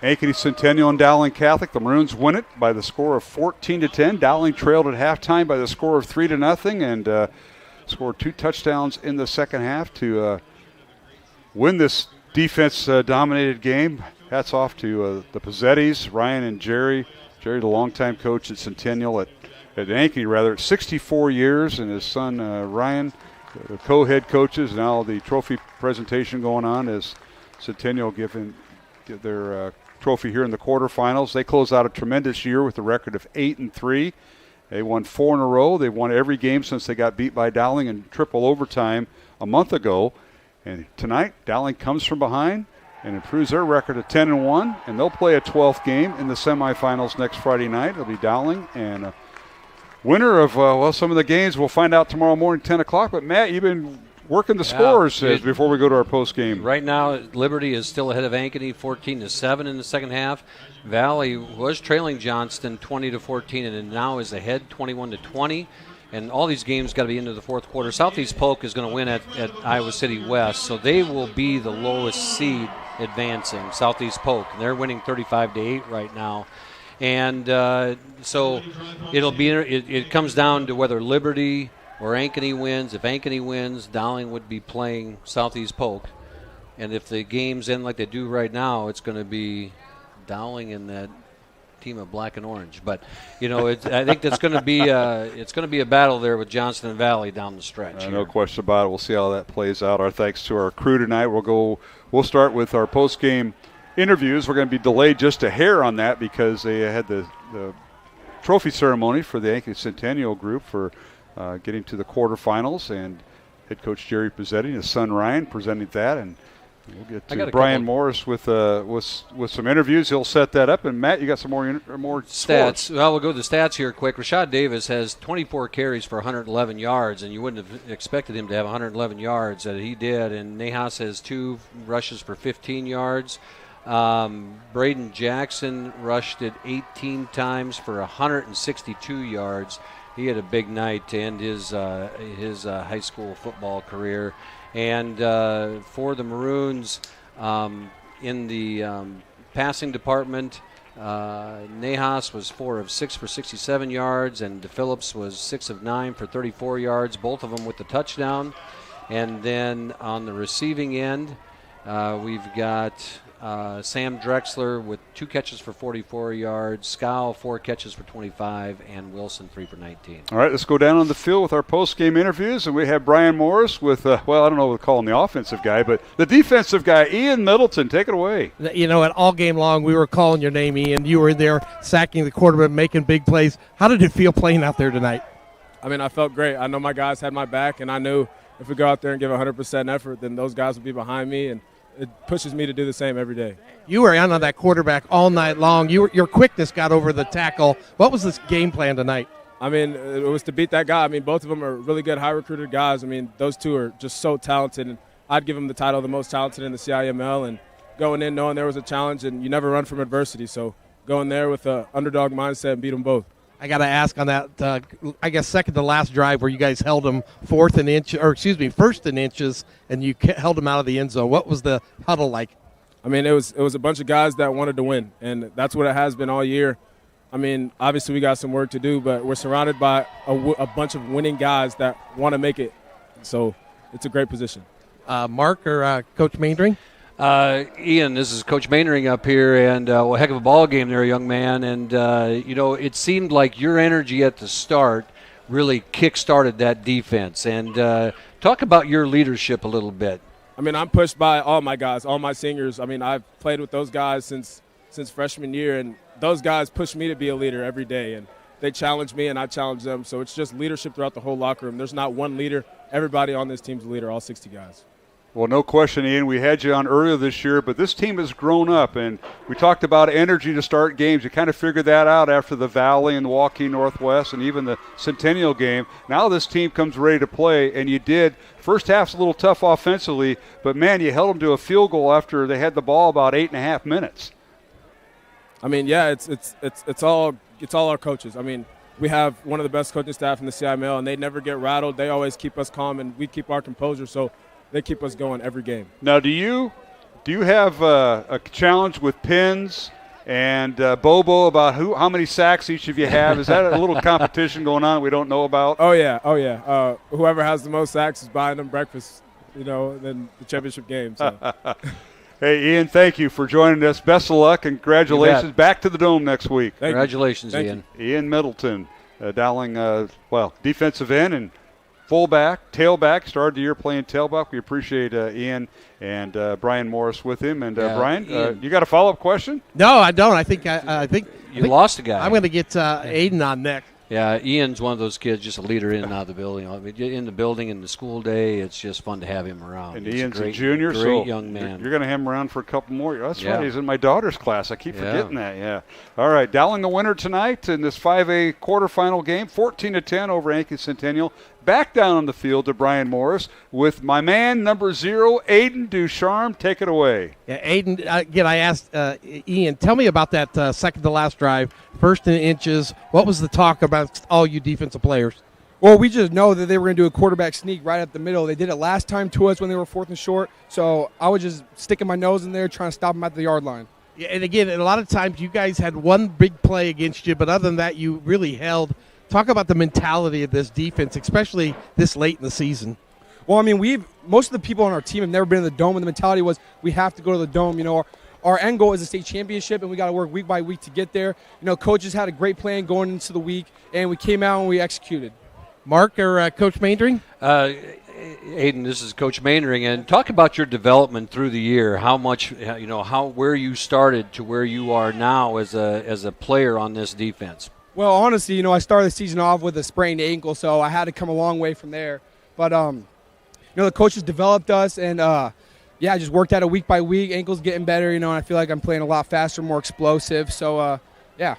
Ankeny Centennial and Dowling Catholic. The Maroons win it by the score of 14-10. Dowling trailed at halftime by the score of 3-0 and scored 2 touchdowns in the second half to win this defense-dominated game. Hats off to the Pezzettis, Ryan and Jerry. Jerry, the longtime coach at Centennial, at Ankeny, 64 years, and his son Ryan, the co-head coaches. Now the trophy presentation going on as Centennial give their trophy here in the quarterfinals. They close out a tremendous year with a record of 8-3. They won 4 in a row. They've won every game since they got beat by Dowling in triple overtime a month ago. And tonight, Dowling comes from behind and improves their record to 10-1, and they'll play a 12th game in the semifinals next Friday night. It'll be Dowling, and winner of some of the games we'll find out tomorrow morning, 10 o'clock. But Matt, you've been working the scores before we go to our post game. Right now, Liberty is still ahead of Ankeny, 14-7 in the second half. Valley was trailing Johnston 20-14, and now is ahead 21-20. And all these games got to be into the fourth quarter. Southeast Polk is going to win at Iowa City West, so they will be the lowest seed advancing, Southeast Polk. And they're winning 35-8 right now. And so it comes down to whether Liberty or Ankeny wins. If Ankeny wins, Dowling would be playing Southeast Polk. And if the games end like they do right now, it's going to be Dowling and that team of black and orange. But I think that's going to be a battle there with Johnston and Valley down the stretch. No question about it. We'll see how that plays out. Our thanks to our crew tonight. We'll start with our post-game interviews. We're going to be delayed just a hair on that because they had the trophy ceremony for the Ankeny Centennial group for getting to the quarterfinals, and head coach Jerry Pezzetti and his son Ryan presenting that, and we'll get to Brian Morris with some interviews. He'll set that up. And Matt, you got some more stats. Scores. Well, we'll go to the stats here quick. Rashad Davis has 24 carries for 111 yards, and you wouldn't have expected him to have 111 yards that he did. And Nahas has 2 rushes for 15 yards. Braden Jackson rushed it 18 times for 162 yards. He had a big night to end his high school football career. And for the Maroons, in the passing department, Nahas was 4 of 6 for 67 yards, and DePhillips was 6 of 9 for 34 yards, both of them with the touchdown. And then on the receiving end, we've got Sam Drexler with 2 catches for 44 yards, Scow 4 catches for 25, and Wilson 3 for 19. All right, let's go down on the field with our post-game interviews, and we have Brian Morris with, I don't know what to call him the offensive guy, but the defensive guy, Ian Middleton. Take it away. All game long we were calling your name, Ian. You were there sacking the quarterback, making big plays. How did it feel playing out there tonight? I felt great. I know my guys had my back, and I knew if we go out there and give 100% effort, then those guys would be behind me, and it pushes me to do the same every day. You were on that quarterback all night long. Your quickness got over the tackle. What was this game plan tonight? It was to beat that guy. Both of them are really good, high-recruited guys. Those two are just so talented, and I'd give them the title of the most talented in the CIML, and going in knowing there was a challenge, and you never run from adversity, so going there with an underdog mindset and beat them both. I got to ask on that, second to last drive where you guys held them first in inches, and you held them out of the end zone. What was the huddle like? It was a bunch of guys that wanted to win, and that's what it has been all year. Obviously we got some work to do, but we're surrounded by a bunch of winning guys that want to make it, so it's a great position. Mark or Coach Maindring? Ian, this is Coach Mainering up here, and a heck of a ball game there, young man. And, it seemed like your energy at the start really kick-started that defense. And talk about your leadership a little bit. I'm pushed by all my guys, all my seniors. I've played with those guys since freshman year, and those guys push me to be a leader every day. And they challenge me, and I challenge them. So it's just leadership throughout the whole locker room. There's not one leader. Everybody on this team's a leader, all 60 guys. Well, no question, Ian. We had you on earlier this year, but this team has grown up, and we talked about energy to start games. You kind of figured that out after the Valley and the Waukee Northwest and even the Centennial game. Now this team comes ready to play, and you did. First half's a little tough offensively, but, man, you held them to a field goal after they had the ball about 8.5 minutes. It's all our coaches. We have one of the best coaching staff in the CIML, and they never get rattled. They always keep us calm, and we keep our composure, so they keep us going every game. Now, do you have a challenge with pins and Bobo about how many sacks each of you have? Is that a little competition going on we don't know about? Oh yeah. Whoever has the most sacks is buying them breakfast, in the championship game. So. Hey, Ian, thank you for joining us. Best of luck and congratulations. Back to the Dome next week. Congratulations, Ian. Ian Middleton, Dowling, defensive end and fullback, tailback, started the year playing tailback. We appreciate Ian and Brian Morris with him. And Brian, you got a follow-up question? No, I don't. I think you lost a guy. I'm going to get Aiden on next. Yeah, Ian's one of those kids, just a leader in and out of the building. In the building, in the school day, it's just fun to have him around. And Ian's a junior, great young man. You're going to have him around for a couple more years. That's right. He's in my daughter's class. I keep forgetting that. Yeah. All right, Dowling the winner tonight in this 5A quarterfinal game, 14-10 over Ankeny Centennial. Back down on the field to Brian Morris with my man, number 0, Aiden Ducharme. Take it away. Yeah, Aiden, again, I asked Ian, tell me about that second to last drive, first in inches. What was the talk about all you defensive players? Well, we just know that they were going to do a quarterback sneak right at the middle. They did it last time to us when they were 4th and short, so I was just sticking my nose in there trying to stop them at the yard line. Yeah, and again, a lot of times you guys had one big play against you, but other than that, you really held. Talk about the mentality of this defense, especially this late in the season. Well, I mean, most of the people on our team have never been in the Dome, and the mentality was we have to go to the Dome. You know, our end goal is a state championship, and we got to work week by week to get there. You know, coaches had a great plan going into the week, and we came out and we executed. Mark or Coach Maindring? Aiden, this is Coach Maindring, and talk about your development through the year. How much, where you started to where you are now as a player on this defense. Well, honestly, you know, I started the season off with a sprained ankle, so I had to come a long way from there. But you know, the coaches developed us, and I just worked at it week by week. Ankle's getting better, you know, and I feel like I'm playing a lot faster, more explosive. So yeah.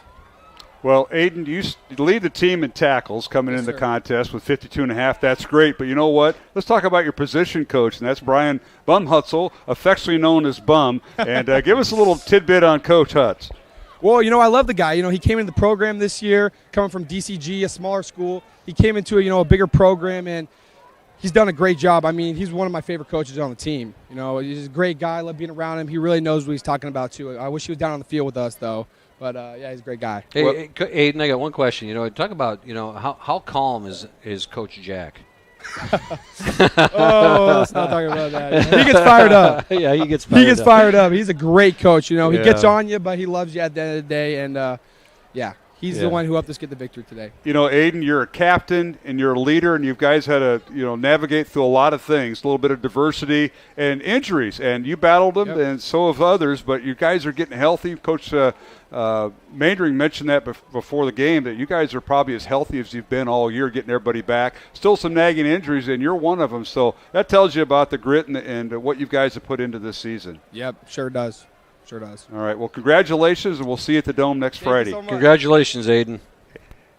Well, Aiden, you lead the team in tackles coming into the contest with 52.5. That's great. But you know what? Let's talk about your position coach, and that's Brian Bumhutzel, affectionately known as Bum. And give us a little tidbit on Coach Hutz. Well, you know, I love the guy. You know, he came into the program this year, coming from DCG, a smaller school. He came into a bigger program, and he's done a great job. I mean, he's one of my favorite coaches on the team. You know, he's a great guy. I love being around him. He really knows what he's talking about, too. I wish he was down on the field with us, though. But, he's a great guy. Hey, Aiden, I got one question. You know, talk about, how calm is Coach Jack? Oh, let's not talk about that. He gets fired up. Yeah, he gets fired up. He's a great coach. You know, he gets on you, but he loves you at the end of the day. And, he's the one who helped us get the victory today. You know, Aiden, you're a captain and you're a leader, and you guys had to, navigate through a lot of things, a little bit of diversity and injuries, and you battled them, and so have others. But you guys are getting healthy. Coach Maindring mentioned that before the game, that you guys are probably as healthy as you've been all year, getting everybody back. Still some nagging injuries, and you're one of them. So that tells you about the grit and what you guys have put into this season. Yep, sure does. Sure does. All right. Well, congratulations, and we'll see you at the Dome next Friday. So Congratulations, Aiden.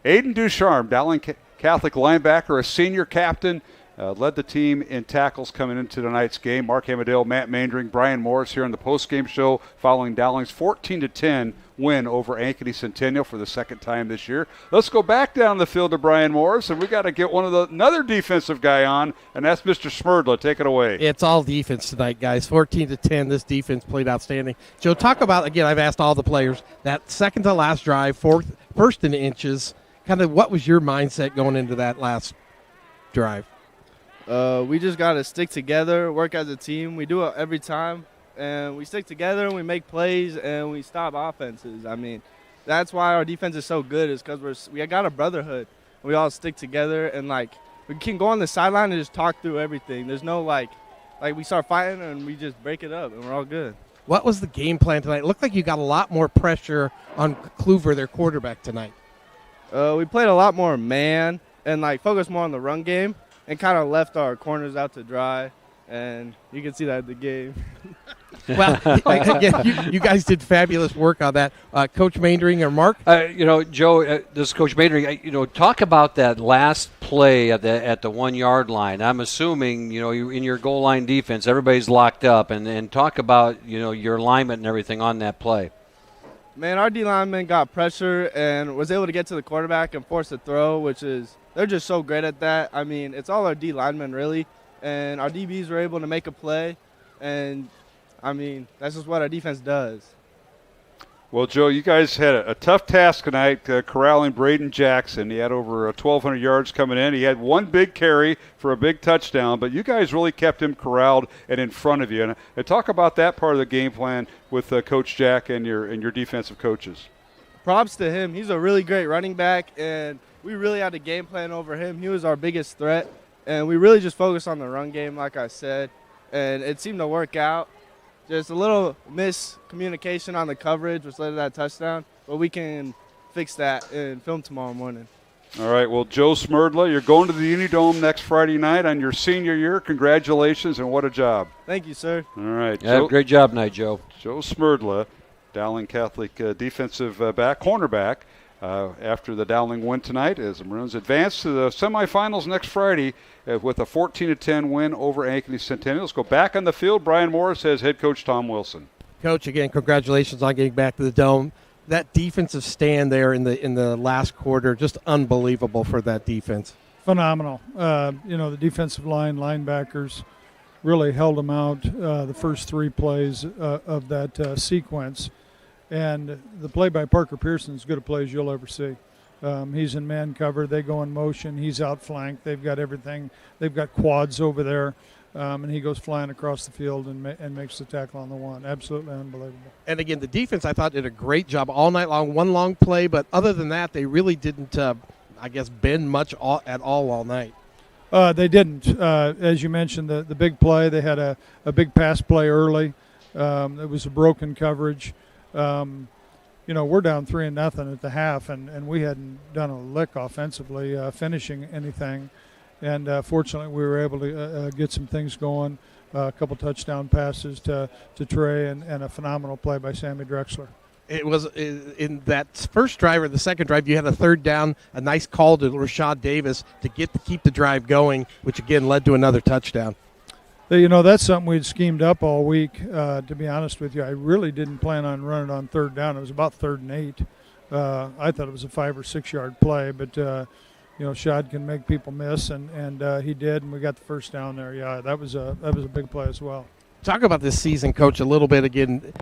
Aiden Ducharme, Dowling Catholic linebacker, a senior captain, led the team in tackles coming into tonight's game. Mark Hamadale, Matt Maindring, Brian Morris here on the postgame show following Dowling's 14-10 win over Ankeny Centennial for the second time this year. Let's go back down the field to Brian Morris, and we got to get another defensive guy on, and that's Mr. Smerdla. Take it away. It's all defense tonight, guys. 14-10. This defense played outstanding. Joe, talk about, again, I've asked all the players, that second to last drive, first in inches, kind of what was your mindset going into that last drive? We just got to stick together, work as a team. We do it every time, and we stick together, and we make plays, and we stop offenses. I mean, that's why our defense is so good, is because we got a brotherhood. We all stick together, and, we can go on the sideline and just talk through everything. There's no, we start fighting, and we just break it up, and we're all good. What was the game plan tonight? It looked like you got a lot more pressure on Kluver, their quarterback, tonight. We played a lot more man and, focused more on the run game, and kind of left our corners out to dry, and you can see that in the game. Well, again, you guys did fabulous work on that. Coach Maindring or Mark? Joe, this is Coach Maindring. Talk about that last play at the 1 yard line. I'm assuming, you in your goal line defense, everybody's locked up, and talk about, your alignment and everything on that play. Man, our D lineman got pressure and was able to get to the quarterback and force a throw, which is they're just so great at that. I mean, it's all our D linemen really, and our DBs were able to make a play, and I mean that's just what our defense does. Well, Joe, you guys had a tough task tonight corralling Braden Jackson. He had over 1,200 yards coming in. He had one big carry for a big touchdown, but you guys really kept him corralled and in front of you. And talk about that part of the game plan with Coach Jack and your defensive coaches. Props to him. He's a really great running back, and we really had a game plan over him. He was our biggest threat, and we really just focused on the run game, like I said, and it seemed to work out. Just a little miscommunication on the coverage, which led to that touchdown, but we can fix that in film tomorrow morning. All right, well, Joe Smerdla, you're going to the Unidome next Friday night on your senior year. Congratulations, and what a job. Thank you, sir. All right. Yeah, great job tonight, Joe. Joe Smerdla, Dowling Catholic defensive cornerback, after the Dowling win tonight as the Maroons advance to the semifinals next Friday with a 14-10 win over Ankeny Centennial. Let's go back on the field. Brian Morris has head coach Tom Wilson. Coach, again, congratulations on getting back to the Dome. That defensive stand there in the last quarter, just unbelievable for that defense. Phenomenal. The defensive line, linebackers really held them out the first three plays of that sequence. And the play by Parker Pearson is as good a play as you'll ever see. He's in man cover. They go in motion. He's outflanked. They've got everything. They've got quads over there. And he goes flying across the field and makes the tackle on the one. Absolutely unbelievable. And again, the defense, I thought, did a great job all night long. One long play, but other than that, they really didn't, bend much at all night. They didn't. As you mentioned, the big play, they had a big pass play early. It was a broken coverage. We're down 3-0 at the half, and we hadn't done a lick offensively, finishing anything. And fortunately, we were able to get some things going, a couple touchdown passes to Trey, and a phenomenal play by Sammy Drexler. It was in that first drive or the second drive, you had a third down, a nice call to Rashad Davis to keep the drive going, which again led to another touchdown. That's something we'd schemed up all week, to be honest with you. I really didn't plan on running on third down. It was about 3rd and 8. I thought it was a 5 or 6 yard play, but Shad can make people miss, and he did, and we got the first down there. Yeah, that was a big play as well. Talk about this season, Coach, a little bit again.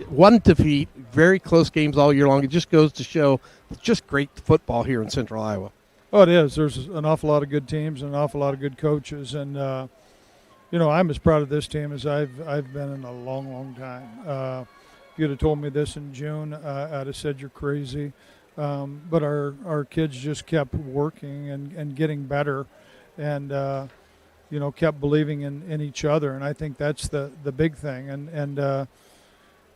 One defeat, very close games all year long. It just goes to show just great football here in Central Iowa. Oh, it is. There's an awful lot of good teams and an awful lot of good coaches, and I'm as proud of this team as I've been in a long, long time. If you'd have told me this in June, I'd have said you're crazy. But our kids just kept working and getting better, and kept believing in each other, and I think that's the big thing. And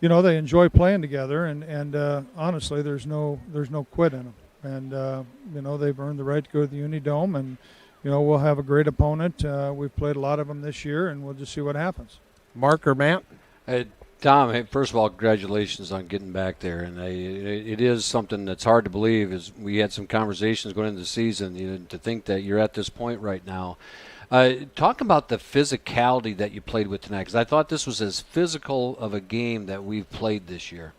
they enjoy playing together, and honestly, there's no quit in them. And they've earned the right to go to the Unidome, and we'll have a great opponent. We've played a lot of them this year, and we'll just see what happens. Mark or Matt? Tom, hey, first of all, congratulations on getting back there. And it is something that's hard to believe. Is we had some conversations going into the season, to think that you're at this point right now. Talk about the physicality that you played with tonight, because I thought this was as physical of a game that we've played this year.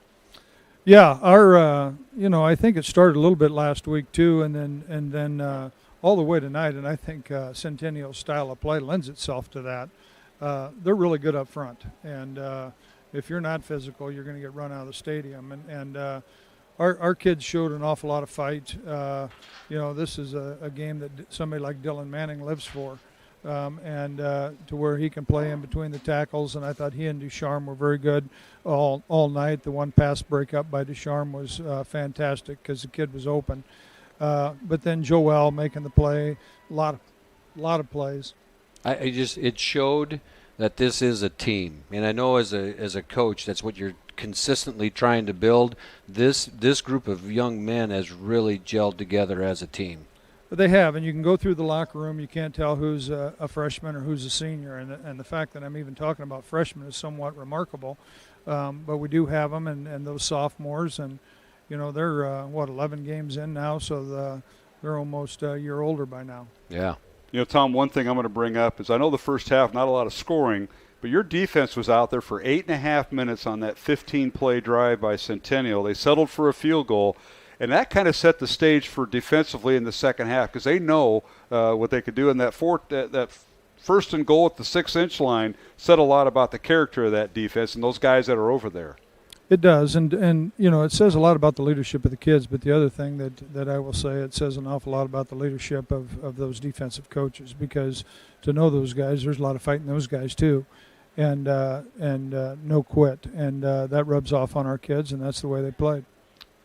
Yeah, I think it started a little bit last week too, and then all the way tonight. And I think Centennial's style of play lends itself to that. They're really good up front, and if you're not physical, you're going to get run out of the stadium. And our kids showed an awful lot of fight. This is a game that somebody like Dylan Manning lives for, and to where he can play in between the tackles. And I thought he and Ducharme were very good all night. The one pass breakup by Ducharme was fantastic because the kid was open. But then Joel making the play, a lot of plays. It showed that this is a team, and I know as a coach, that's what you're consistently trying to build. This group of young men has really gelled together as a team. They have, and you can go through the locker room. You can't tell who's a freshman or who's a senior, and the fact that I'm even talking about freshmen is somewhat remarkable. But we do have them, and those sophomores, and they're 11 games in now, so they're almost a year older by now. Yeah. Tom, one thing I'm going to bring up is I know the first half, not a lot of scoring, but your defense was out there for 8.5 minutes on that 15-play drive by Centennial. They settled for a field goal, and that kind of set the stage for defensively in the second half because they know what they could do. And that first and goal at the 6-inch line said a lot about the character of that defense and those guys that are over there. It does, and it says a lot about the leadership of the kids, but the other thing that I will say, it says an awful lot about the leadership of those defensive coaches, because to know those guys, there's a lot of fight in those guys too, and no quit, and that rubs off on our kids, and that's the way they played.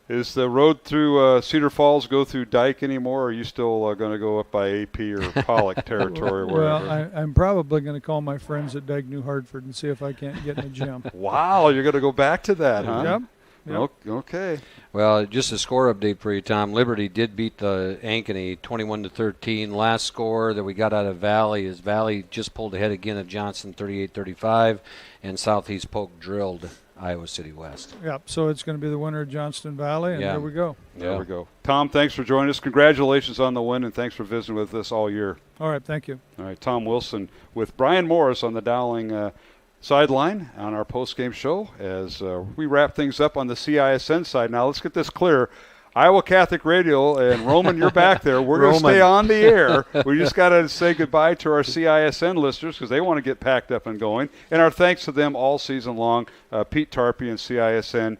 Is the road through Cedar Falls go through Dike anymore, or are you still going to go up by AP or Pollock territory or wherever? Well, I'm probably going to call my friends at Dike New Hartford and see if I can't get in the gym. Wow, you're going to go back to that, huh? Yep. Okay. Well, just a score update for you, Tom. Liberty did beat the Ankeny 21-13. Last score that we got out of Valley is Valley just pulled ahead again of Johnson 38-35, and Southeast Polk drilled Iowa City West. Yep, so it's going to be the winner of Johnston Valley, and there we go. There we go. Tom, thanks for joining us. Congratulations on the win, and thanks for visiting with us all year. All right, thank you. All right, Tom Wilson with Brian Morris on the Dowling sideline on our post-game show as we wrap things up on the CISN side. Now, let's get this clear. Iowa Catholic Radio, and Roman, you're back there. We're going to stay on the air. We just got to say goodbye to our CISN listeners because they want to get packed up and going. And our thanks to them all season long. Pete Tarpey and CISN,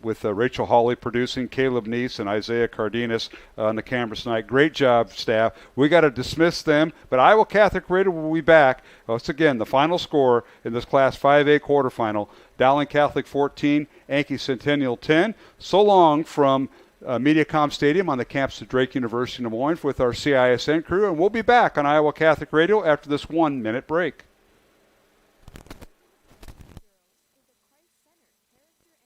with Rachel Hawley producing, Caleb Neese and Isaiah Cardenas on the cameras tonight. Great job, staff. We got to dismiss them, but Iowa Catholic Radio will be back. Once again, the final score in this Class 5A quarterfinal, Dowling Catholic 14, Ankeny Centennial 10. So long from MediaCom Stadium on the campus of Drake University in Des Moines with our CISN crew, and we'll be back on Iowa Catholic Radio after this 1-minute break.